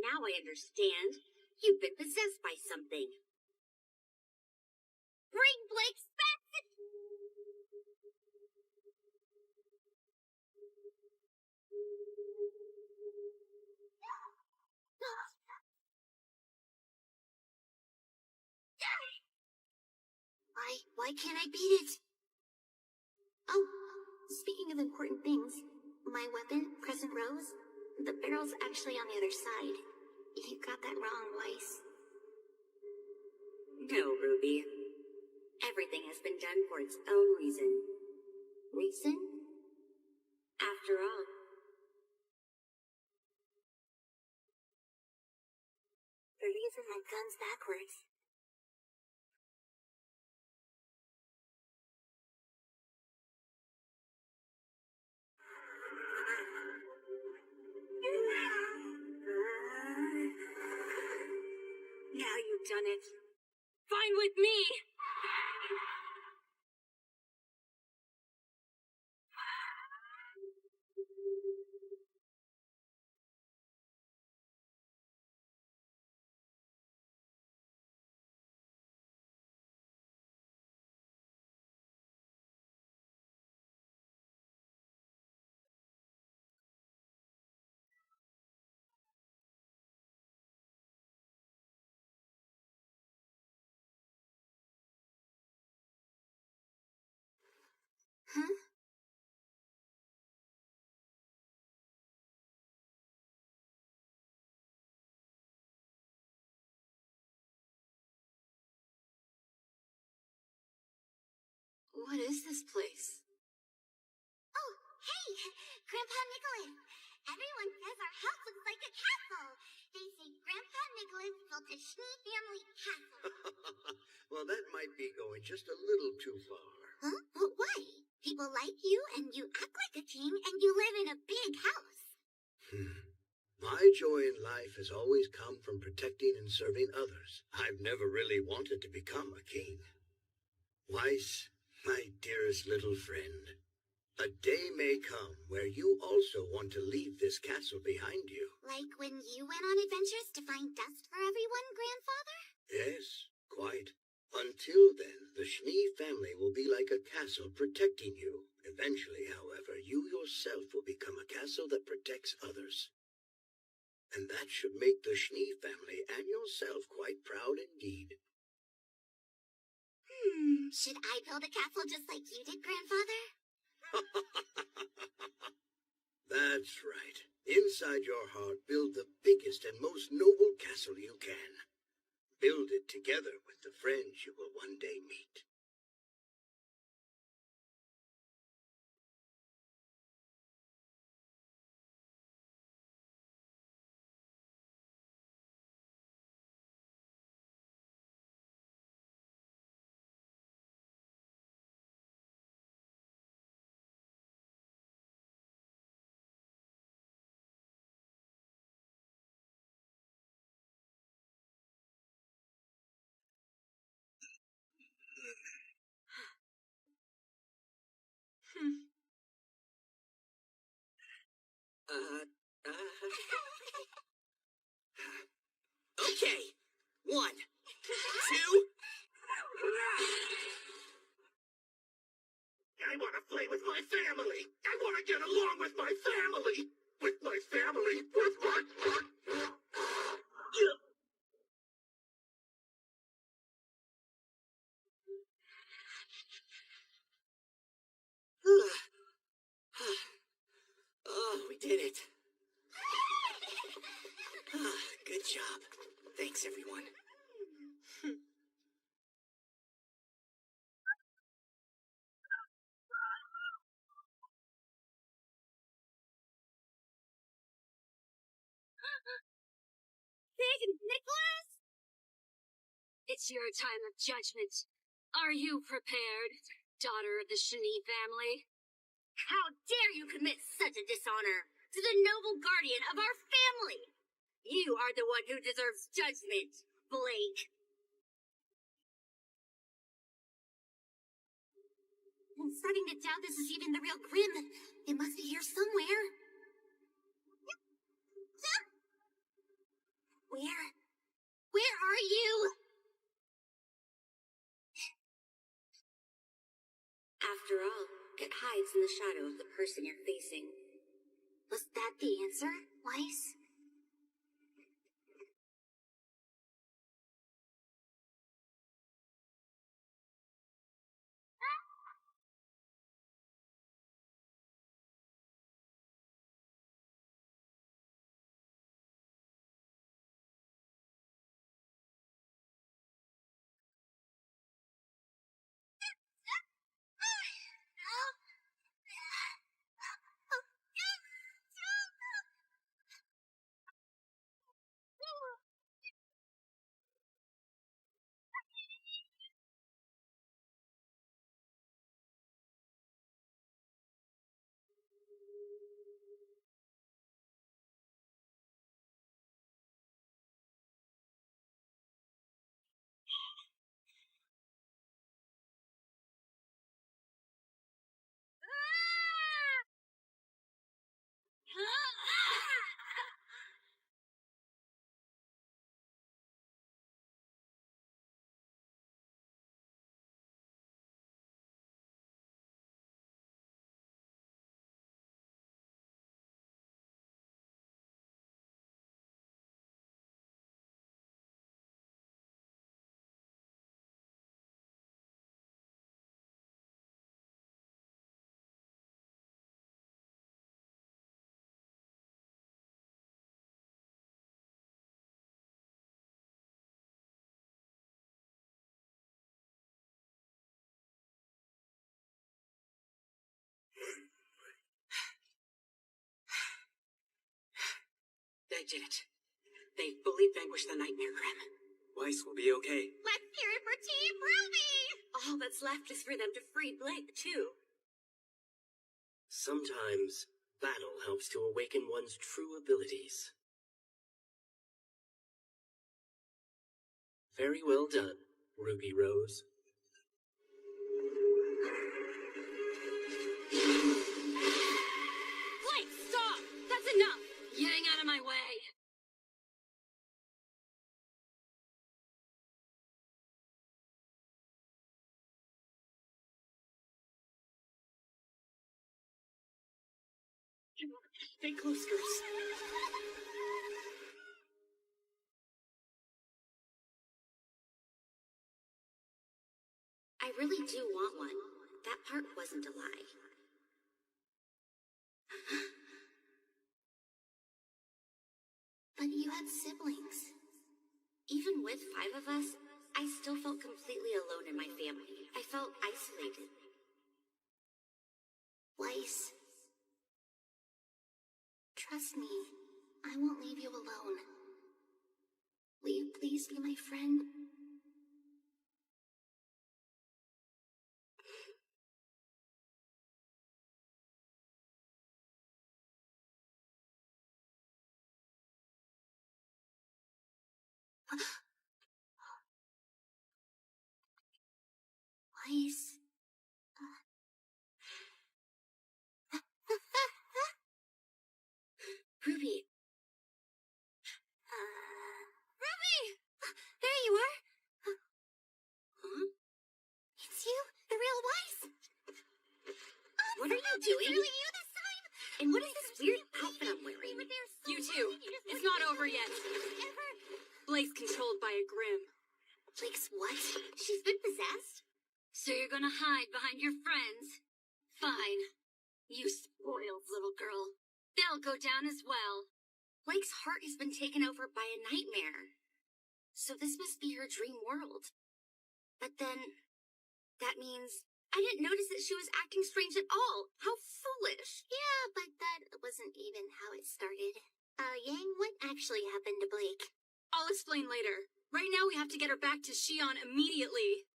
Now I understand. You've been possessed by something. Bring Blake's back! Why can't I beat it? Oh, speaking of important things, my weapon, Crescent Rose, the barrel's actually on the other side. You got that wrong, Weiss. No, Ruby. Everything has been done for its own reason. Reason? After all, they're using my guns backwards. Now you've done it. Fine with me! Huh? What is this place? Oh, hey! Grandpa Nicholas! Everyone says our house looks like a castle! They say Grandpa Nicholas built a Schnee family castle. Well, that might be going just a little too far. Huh? But why? People like you, and you act like a king, and you live in a big house. My joy in life has always come from protecting and serving others. I've never really wanted to become a king. Weiss, my dearest little friend, a day may come where you also want to leave this castle behind you. Like when you went on adventures to find dust for everyone, Grandfather? Yes, quite. Until then, the Schnee family will be like a castle protecting you. Eventually, however, you yourself will become a castle that protects others. And that should make the Schnee family and yourself quite proud indeed. Should I build a castle just like you did, Grandfather? That's right. Inside your heart, build the biggest and most noble castle you can. Build it together with the friends you will one day meet. Okay. 1, 2... I want to play with my family. I want to get along with my family. With my family. With my... Oh, we did it. Good job. Thanks, everyone. Big Nicholas? It's your time of judgment. Are you prepared, daughter of the Schnee family? how dare you commit such a dishonor to the noble guardian of our family? You are the one who deserves judgment, Blake. I'm starting to doubt this is even the real Grim. It must be here somewhere. Where are you? After all, it hides in the shadow of the person you're facing. Was that the answer, Weiss? They did it. They fully vanquished the nightmare, Grim. Weiss will be okay. Let's hear it for Team Ruby! All that's left is for them to free Blake, too. Sometimes, battle helps to awaken one's true abilities. Very well done, Ruby Rose. Blake, stop! That's enough! Getting out of my way! Stay close, girls. I really do want one. That part wasn't a lie. But you had siblings. Even with 5 of us, I still felt completely alone in my family. I felt isolated. Weiss. Trust me, I won't leave you alone. Will you please be my friend? Weiss. Ruby. Ruby! There you are! Huh? It's you, the real Weiss! What are you doing? It's really you this time! And what is this weird outfit I'm wearing? You too. It's not over yet. Blake's controlled by a Grim. Blake's what? She's been possessed? So you're gonna hide behind your friends? Fine. You spoiled little girl. They'll go down as well. Blake's heart has been taken over by a nightmare. So this must be her dream world. But then, that means I didn't notice that she was acting strange at all. How foolish. Yeah, but that wasn't even how it started. Yang, what actually happened to Blake? I'll explain later. Right now we have to get her back to Shion immediately.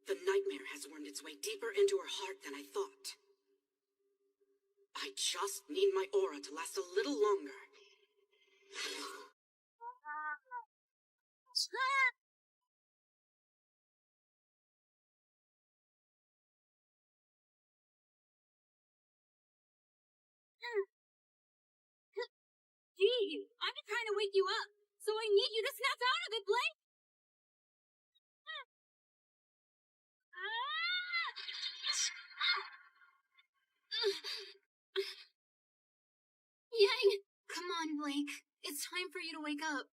The nightmare has wormed its way deeper into her heart than I thought. I just need my aura to last a little longer. Gee, I'm trying to wake you up, so I need you to snap out of it, Blake! Yang! Come on, Blake. It's time for you to wake up.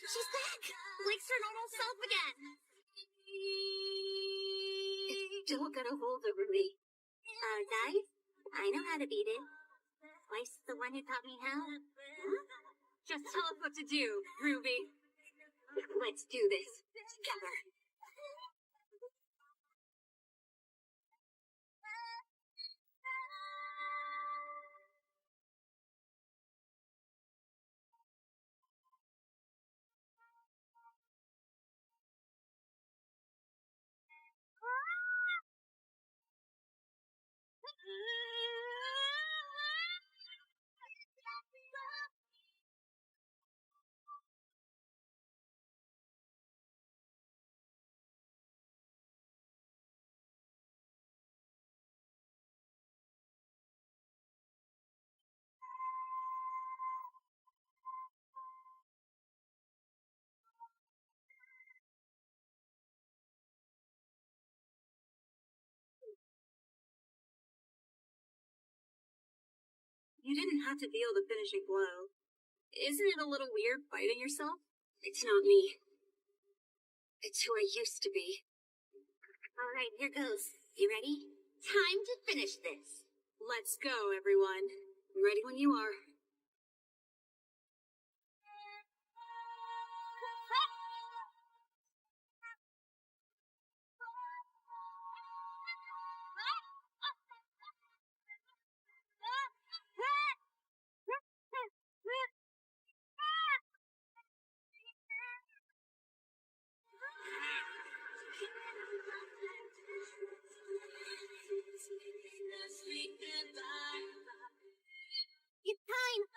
She's back! Blake's her normal self again! It's still got a hold over me. Guys, I know how to beat it. Weiss the one who taught me how. Just tell us what to do, Ruby. Let's do this together. You didn't have to deal the finishing blow. Isn't it a little weird fighting yourself? It's not me. It's who I used to be. Alright, here goes. You ready? Time to finish this. Let's go, everyone. Ready when you are. It's time!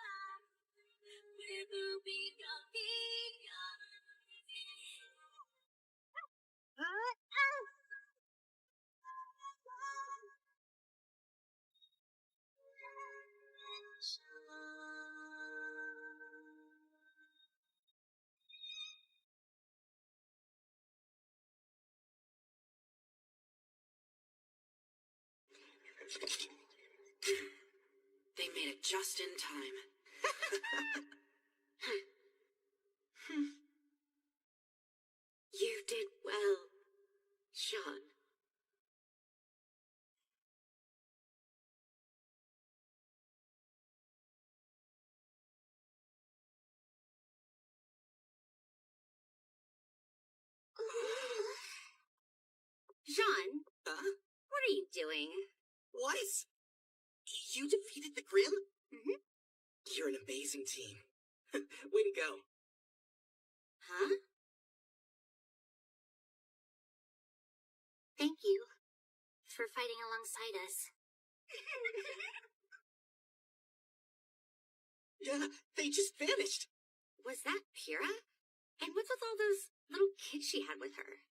They made it just in time. You did well, Sean. John, Huh? what are you doing? Weiss? You defeated the Grimm? Mm-hmm. You're an amazing team. Way to go. Huh? Thank you for fighting alongside us. Yeah, they just vanished. Was that Pyrrha? And what's with all those little kids she had with her?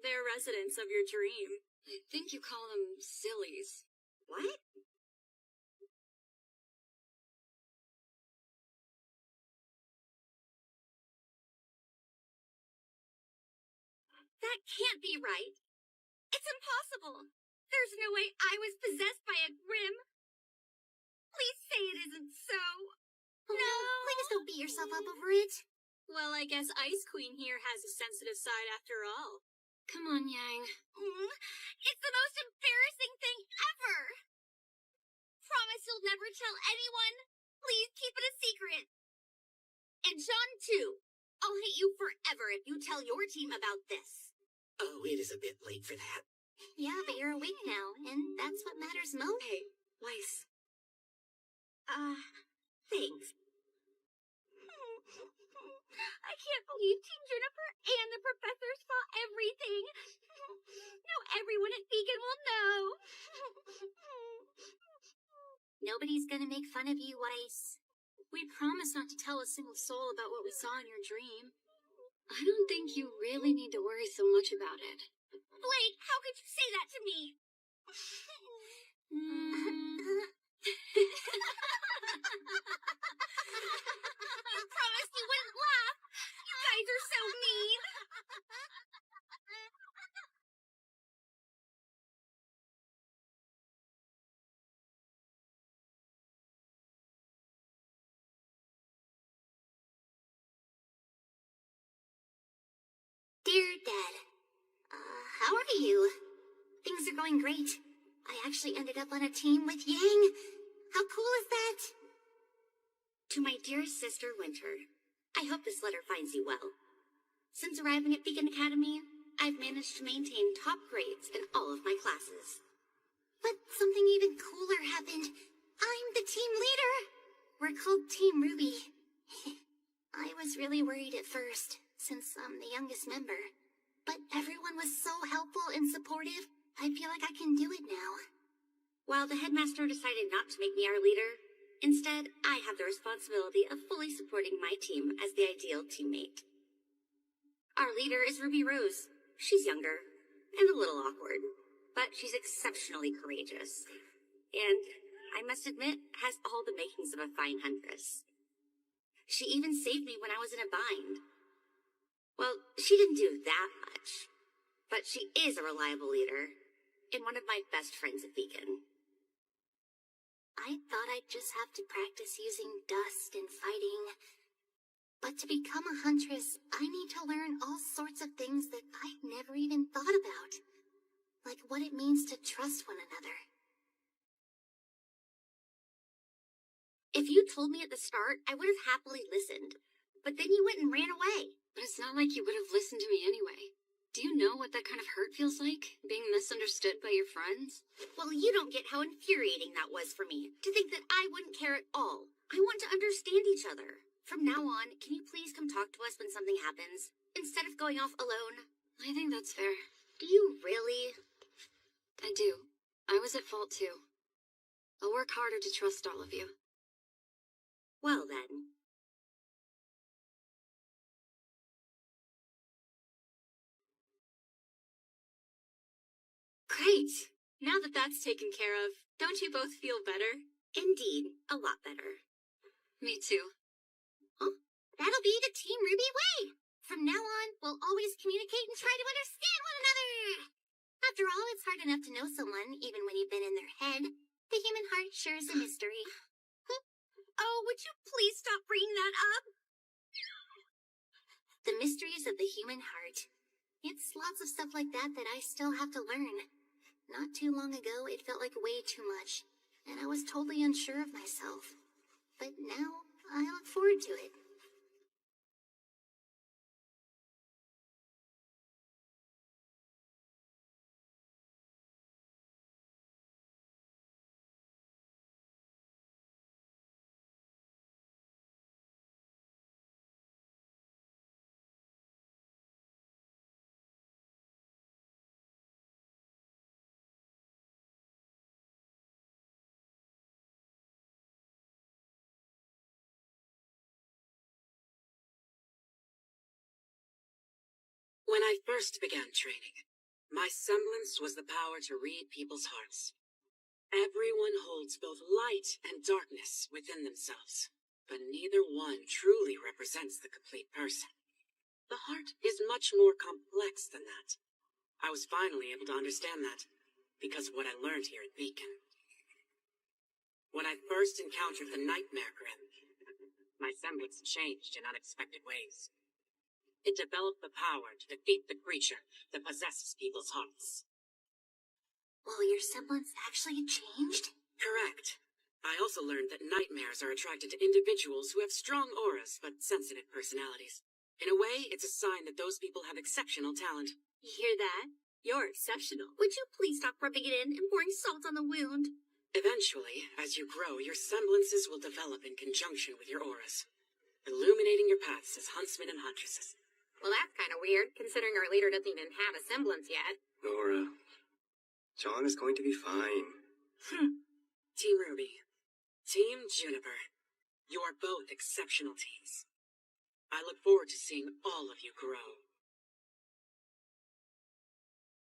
They're residents of your dream. I think you call them sillies. What? That can't be right. It's impossible. There's no way I was possessed by a Grimm. Please say it isn't so. No! Please don't beat yourself up over it. Well, I guess Ice Queen here has a sensitive side after all. Come on, Yang. It's the most embarrassing thing ever. Promise you'll never tell anyone. Please keep it a secret. And John, too. I'll hate you forever if you tell your team about this. Oh, it is a bit late for that. Yeah, but you're awake now, and that's what matters most. Hey, Weiss. Thanks. I can't believe Team Juniper and the professor saw everything. Now everyone at Beacon will know. Nobody's gonna make fun of you, Weiss. We promised not to tell a single soul about what we saw in your dream. I don't think you really need to worry so much about it. Blake, how could you say that to me? You promised you wouldn't laugh. You guys are so mean. Dear Dad, how are you? Things are going great. I actually ended up on a team with Yang. How cool is that? To my dearest sister, Winter, I hope this letter finds you well. Since arriving at Beacon Academy, I've managed to maintain top grades in all of my classes. But something even cooler happened. I'm the team leader. We're called Team Ruby. I was really worried at first, since I'm the youngest member. But everyone was so helpful and supportive, I feel like I can do it now. While the headmaster decided not to make me our leader, instead, I have the responsibility of fully supporting my team as the ideal teammate. Our leader is Ruby Rose. She's younger and a little awkward, but she's exceptionally courageous. And, I must admit, has all the makings of a fine huntress. She even saved me when I was in a bind. Well, she didn't do that much, but she is a reliable leader and one of my best friends at Beacon. I thought I'd just have to practice using dust and fighting. But to become a huntress, I need to learn all sorts of things that I've never even thought about. Like what it means to trust one another. If you told me at the start, I would have happily listened. But then you went and ran away. But it's not like you would have listened to me anyway. Do you know what that kind of hurt feels like? Being misunderstood by your friends? Well, you don't get how infuriating that was for me. To think that I wouldn't care at all. I want to understand each other. From now on, can you please come talk to us when something happens? Instead of going off alone? I think that's fair. Do you really? I do. I was at fault too. I'll work harder to trust all of you. Well then. Great! Now that that's taken care of, don't you both feel better? Indeed, a lot better. Me too. Huh? That'll be the Team Ruby way! From now on, we'll always communicate and try to understand one another! After all, it's hard enough to know someone, even when you've been in their head. The human heart sure is a mystery. Oh, would you please stop bringing that up? The mysteries of the human heart. It's lots of stuff like that that I still have to learn. Not too long ago, it felt like way too much, and I was totally unsure of myself. But now, I look forward to it. When I first began training, my semblance was the power to read people's hearts. Everyone holds both light and darkness within themselves, but neither one truly represents the complete person. The heart is much more complex than that. I was finally able to understand that because of what I learned here at Beacon. When I first encountered the Nightmare Grim, my semblance changed in unexpected ways. It developed the power to defeat the creature that possesses people's hearts. Well, your semblance actually changed? Correct. I also learned that nightmares are attracted to individuals who have strong auras but sensitive personalities. In a way, it's a sign that those people have exceptional talent. You hear that? You're exceptional. Would you please stop rubbing it in and pouring salt on the wound? Eventually, as you grow, your semblances will develop in conjunction with your auras, illuminating your paths as huntsmen and huntresses. Well, that's kind of weird, considering our leader doesn't even have a semblance yet. Nora, John is going to be fine. Team Ruby, Team Juniper, you are both exceptional teams. I look forward to seeing all of you grow.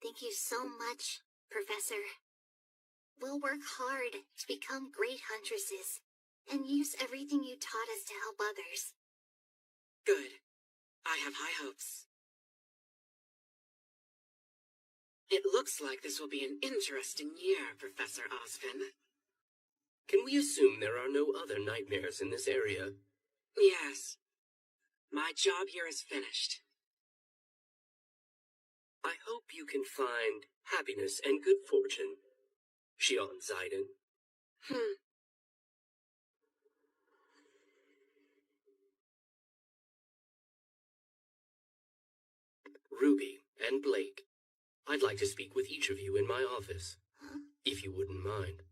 Thank you so much, Professor. We'll work hard to become great huntresses and use everything you taught us to help others. Good. I have high hopes. It looks like this will be an interesting year, Professor Ozpin. Can we assume there are no other nightmares in this area? Yes. My job here is finished. I hope you can find happiness and good fortune, Xion Zaiden. Ruby and Blake, I'd like to speak with each of you in my office, if you wouldn't mind.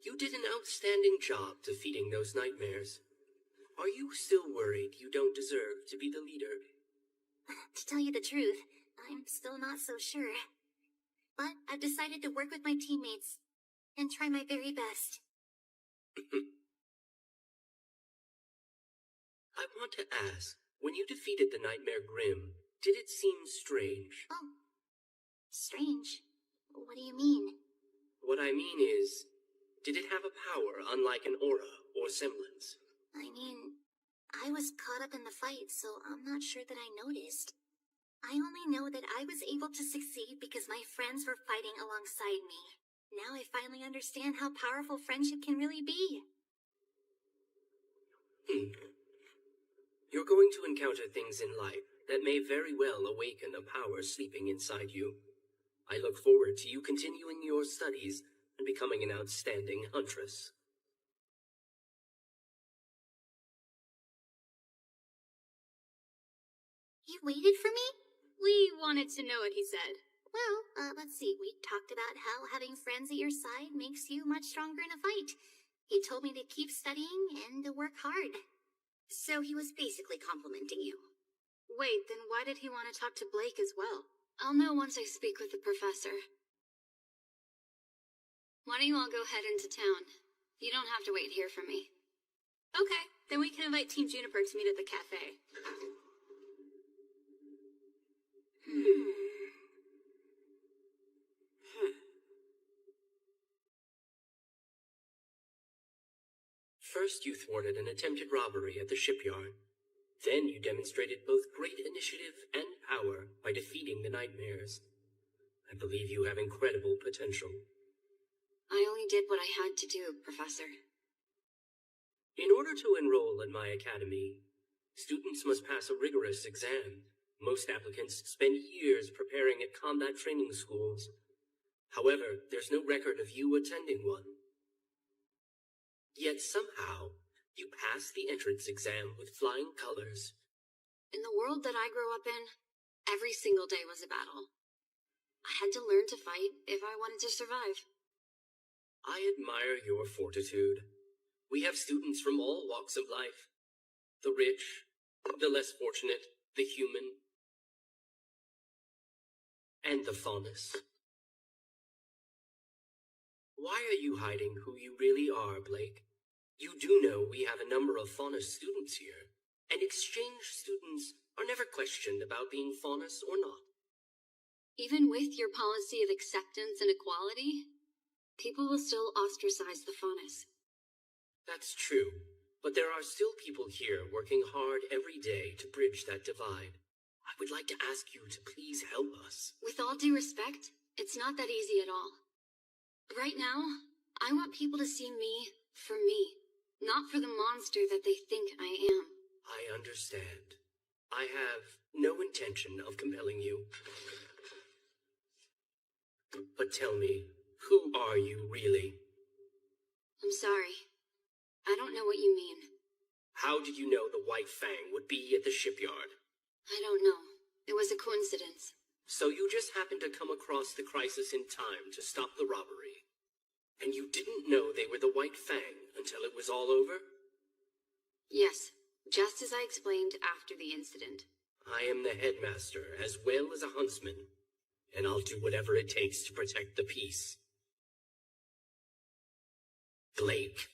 You did an outstanding job defeating those nightmares. Are you still worried you don't deserve to be the leader? To tell you the truth, I'm still not so sure. But I've decided to work with my teammates and try my very best. I want to ask, when you defeated the Nightmare Grim, did it seem strange? Oh, strange? What do you mean? What I mean is, did it have a power unlike an aura or semblance? I mean, I was caught up in the fight, so I'm not sure that I noticed. I only know that I was able to succeed because my friends were fighting alongside me. Now I finally understand how powerful friendship can really be. You're going to encounter things in life that may very well awaken a power sleeping inside you. I look forward to you continuing your studies and becoming an outstanding huntress. You waited for me? We wanted to know what he said. Well, let's see. We talked about how having friends at your side makes you much stronger in a fight. He told me to keep studying and to work hard. So he was basically complimenting you. Wait, then why did he want to talk to Blake as well? I'll know once I speak with the professor. Why don't you all go head into town? You don't have to wait here for me. Okay, then we can invite Team Juniper to meet at the cafe. First, you thwarted an attempted robbery at the shipyard. Then you demonstrated both great initiative and power by defeating the nightmares. I believe you have incredible potential. I only did what I had to do, Professor. In order to enroll in my academy, students must pass a rigorous exam. Most applicants spend years preparing at combat training schools. However, there's no record of you attending one. Yet somehow, you passed the entrance exam with flying colors. In the world that I grew up in, every single day was a battle. I had to learn to fight if I wanted to survive. I admire your fortitude. We have students from all walks of life. The rich, the less fortunate, the human, and the faunus. Why are you hiding who you really are, Blake? You do know we have a number of faunus students here, and exchange students are never questioned about being faunus or not. Even with your policy of acceptance and equality, people will still ostracize the faunus. That's true, but there are still people here working hard every day to bridge that divide. I would like to ask you to please help us. With all due respect, it's not that easy at all. Right now, I want people to see me for me, not for the monster that they think I am. I understand. I have no intention of compelling you. But tell me, who are you really? I'm sorry. I don't know what you mean. How did you know the White Fang would be at the shipyard? I don't know. It was a coincidence. So you just happened to come across the crisis in time to stop the robbery. And you didn't know they were the White Fang until it was all over? Yes, just as I explained after the incident. I am the headmaster as well as a huntsman, and I'll do whatever it takes to protect the peace. Blake.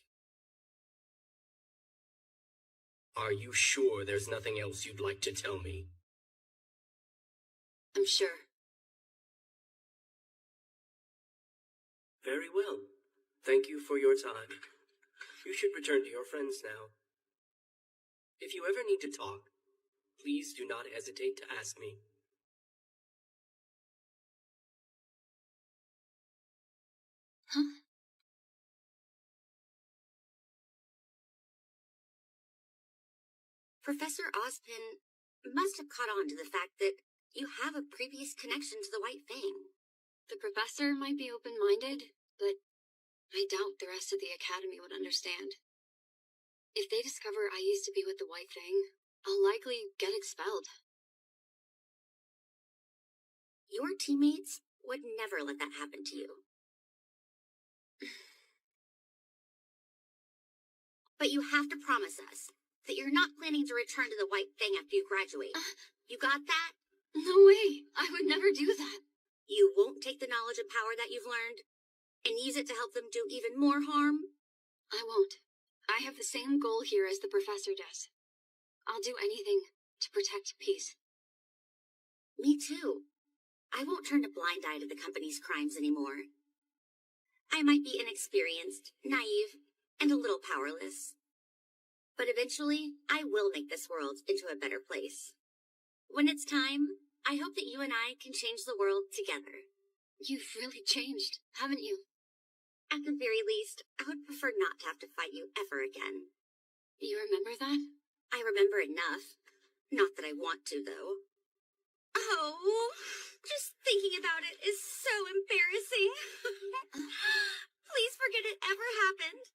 Are you sure there's nothing else you'd like to tell me? I'm sure. Very well. Thank you for your time. You should return to your friends now. If you ever need to talk, please do not hesitate to ask me. Huh? Professor Ozpin must have caught on to the fact that you have a previous connection to the White Fang. The professor might be open-minded, but I doubt the rest of the academy would understand. If they discover I used to be with the White Fang, I'll likely get expelled. Your teammates would never let that happen to you. But you have to promise us that you're not planning to return to the White Fang after you graduate. You got that? No way! I would never do that. You won't take the knowledge and power that you've learned and use it to help them do even more harm? I won't. I have the same goal here as the professor does. I'll do anything to protect peace. Me too. I won't turn a blind eye to the company's crimes anymore. I might be inexperienced, naive, and a little powerless. But eventually, I will make this world into a better place. When it's time, I hope that you and I can change the world together. You've really changed, haven't you? At the very least, I would prefer not to have to fight you ever again. You remember that? I remember enough. Not that I want to, though. Oh, just thinking about it is so embarrassing. Please forget it ever happened.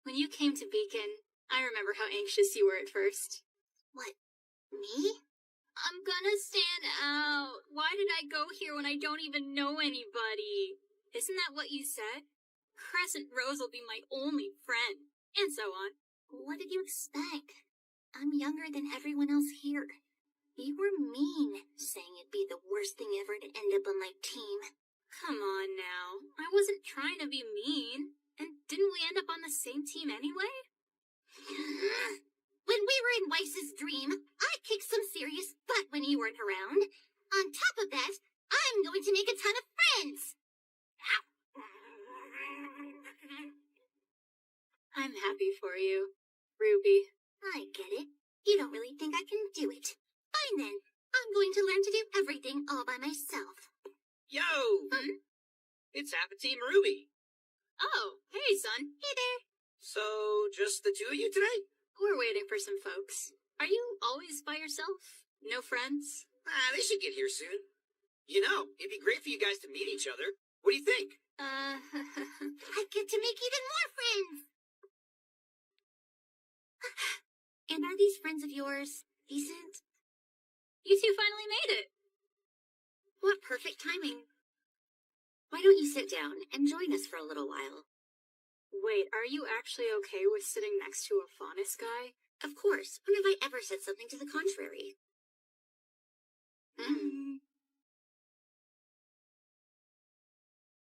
When you came to Beacon, I remember how anxious you were at first. What? Me? I'm gonna stand out. Why did I go here when I don't even know anybody? Isn't that what you said? Crescent Rose will be my only friend. And so on. What did you expect? I'm younger than everyone else here. You were mean, saying it'd be the worst thing ever to end up on my team. Come on now. I wasn't trying to be mean. And didn't we end up on the same team anyway? When we were in Weiss's dream, I kicked some serious butt when you weren't around. On top of that, I'm going to make a ton of friends. I'm happy for you, Ruby. I get it. You don't really think I can do it. Fine then. I'm going to learn to do everything all by myself. Yo! It's Half a Team Ruby. Oh, hey, son. Hey there. So, just the two of you today? We're waiting for some folks. Are you always by yourself? No friends? They should get here soon. You know, it'd be great for you guys to meet each other. What do you think? I get to make even more friends. And are these friends of yours decent? You two finally made it. What perfect timing. Why don't you sit down and join us for a little while? Wait, are you actually okay with sitting next to a Faunus guy? Of course. When have I ever said something to the contrary?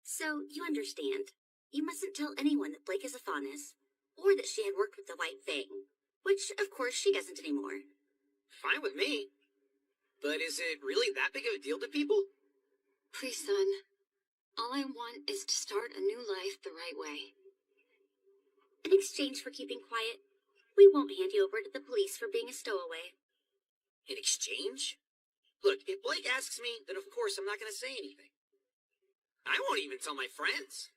So, you understand. You mustn't tell anyone that Blake is a Faunus, or that she had worked with the White Fang, which, of course, she doesn't anymore. Fine with me. But is it really that big of a deal to people? Please, son. All I want is to start a new life the right way. In exchange for keeping quiet, we won't hand you over to the police for being a stowaway. In exchange? Look, if Blake asks me, then of course I'm not going to say anything. I won't even tell my friends.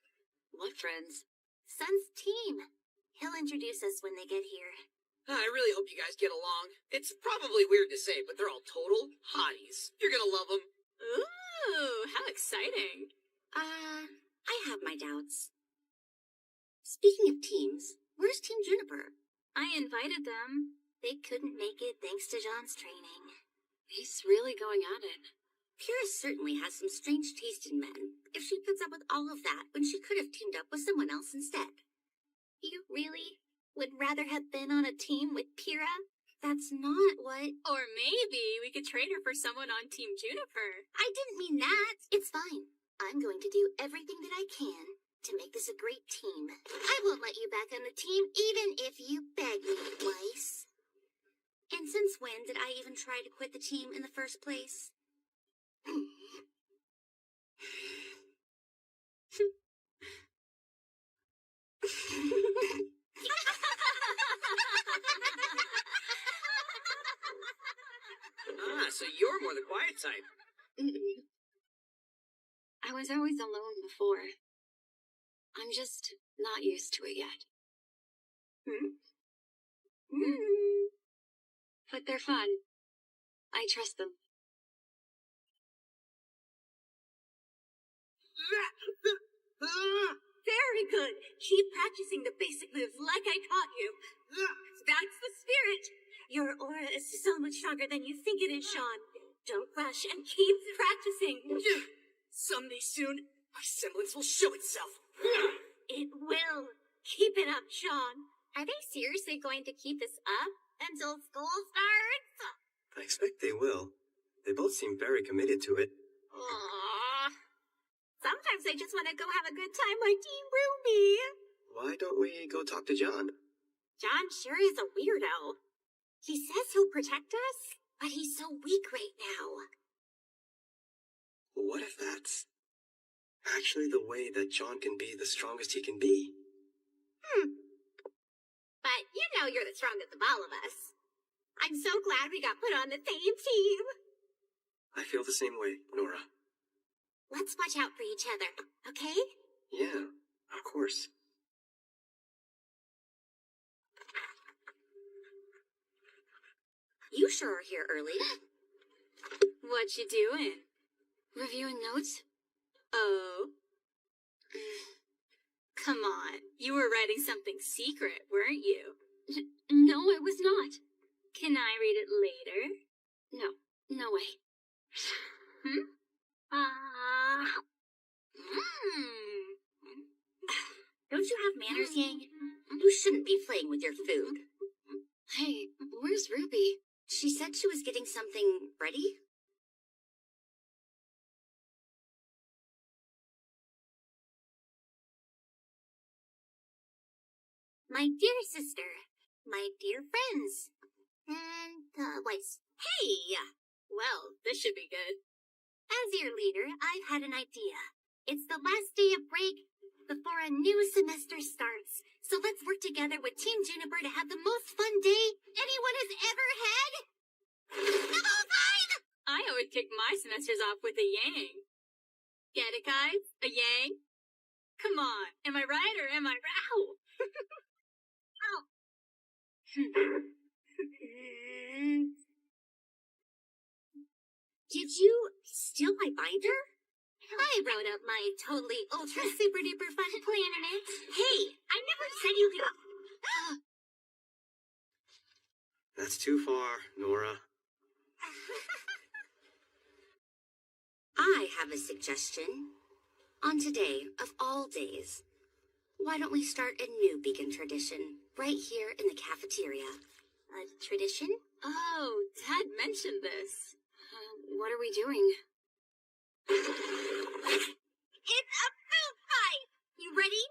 What friends? Son's team. He'll introduce us when they get here. I really hope you guys get along. It's probably weird to say, but they're all total hotties. You're gonna love them. Ooh, how exciting. I have my doubts. Speaking of teams, where's Team Juniper? I invited them. They couldn't make it thanks to John's training. He's really going at it. Pyrrha certainly has some strange taste in men, if she puts up with all of that when she could have teamed up with someone else instead. You really would rather have been on a team with Pyrrha? That's not what... Or maybe we could trade her for someone on Team Juniper. I didn't mean that. It's fine. I'm going to do everything that I can to make this a great team. I won't let you back on the team even if you beg me, Weiss. And since when did I even try to quit the team in the first place? So you're more the quiet type. I was always alone before. I'm just not used to it yet. But they're fun. I trust them. Very good. Keep practicing the basic moves like I taught you. That's the spirit. Your aura is so much stronger than you think it is, Sean. Don't rush and keep practicing. Someday soon, my semblance will show itself. It will. Keep it up, Sean. Are they seriously going to keep this up until school starts? I expect they will. They both seem very committed to it. Aww. Sometimes I just want to go have a good time like Team Ruby. Why don't we go talk to John? John sure is a weirdo. He says he'll protect us, But he's so weak right now. What if that's actually the way that John can be the strongest he can be? But you know you're the strongest of all of us. I'm so glad we got put on the same team. I feel the same way, Nora. Let's watch out for each other, okay? Yeah, of course. You sure are here early. What you doing? Reviewing notes? Oh. Come on, you were writing something secret, weren't you? No, I was not. Can I read it later? No way. Don't you have manners, Yang? You shouldn't be playing with your food. Hey, where's Ruby? She said she was getting something ready. My dear sister, my dear friends, and, Weiss. Hey! Well, this should be good. As your leader, I've had an idea. It's the last day of break before a new semester starts. So let's work together with Team Juniper to have the most fun day anyone has ever had. I always kick my semesters off with a yang. Get it, guys? A yang? Come on, am I right or am I ow? Ow. Did you steal my binder? I wrote up my totally ultra super duper fun plan in it. Hey, I never said you could. That's too far, Nora. I have a suggestion. On today, of all days, why don't we start a new Beacon tradition right here in the cafeteria? A tradition? Oh, Dad mentioned this. What are we doing? It's a food fight! You ready?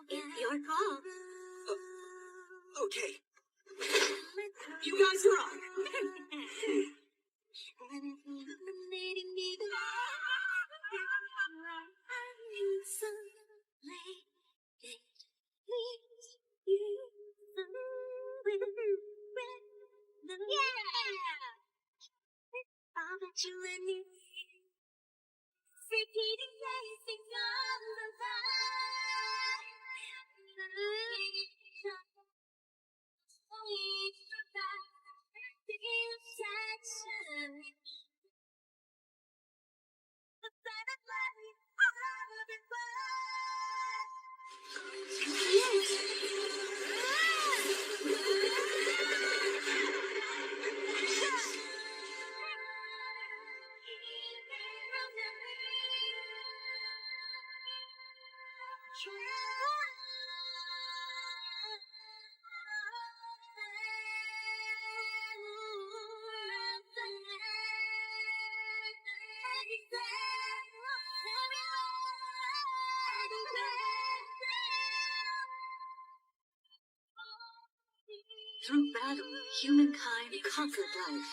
It's your call. Okay. You guys are on. Through battle, humankind conquered life.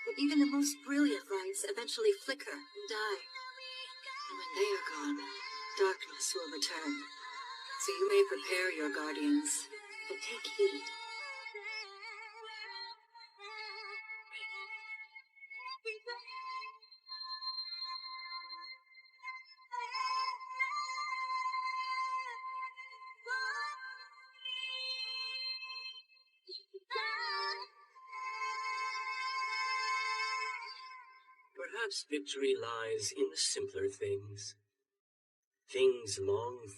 But even the most brilliant lights eventually flicker and die. And when they are gone, darkness will return. So you may prepare your guardians, but take heed. Perhaps victory lies in the simpler things. Things long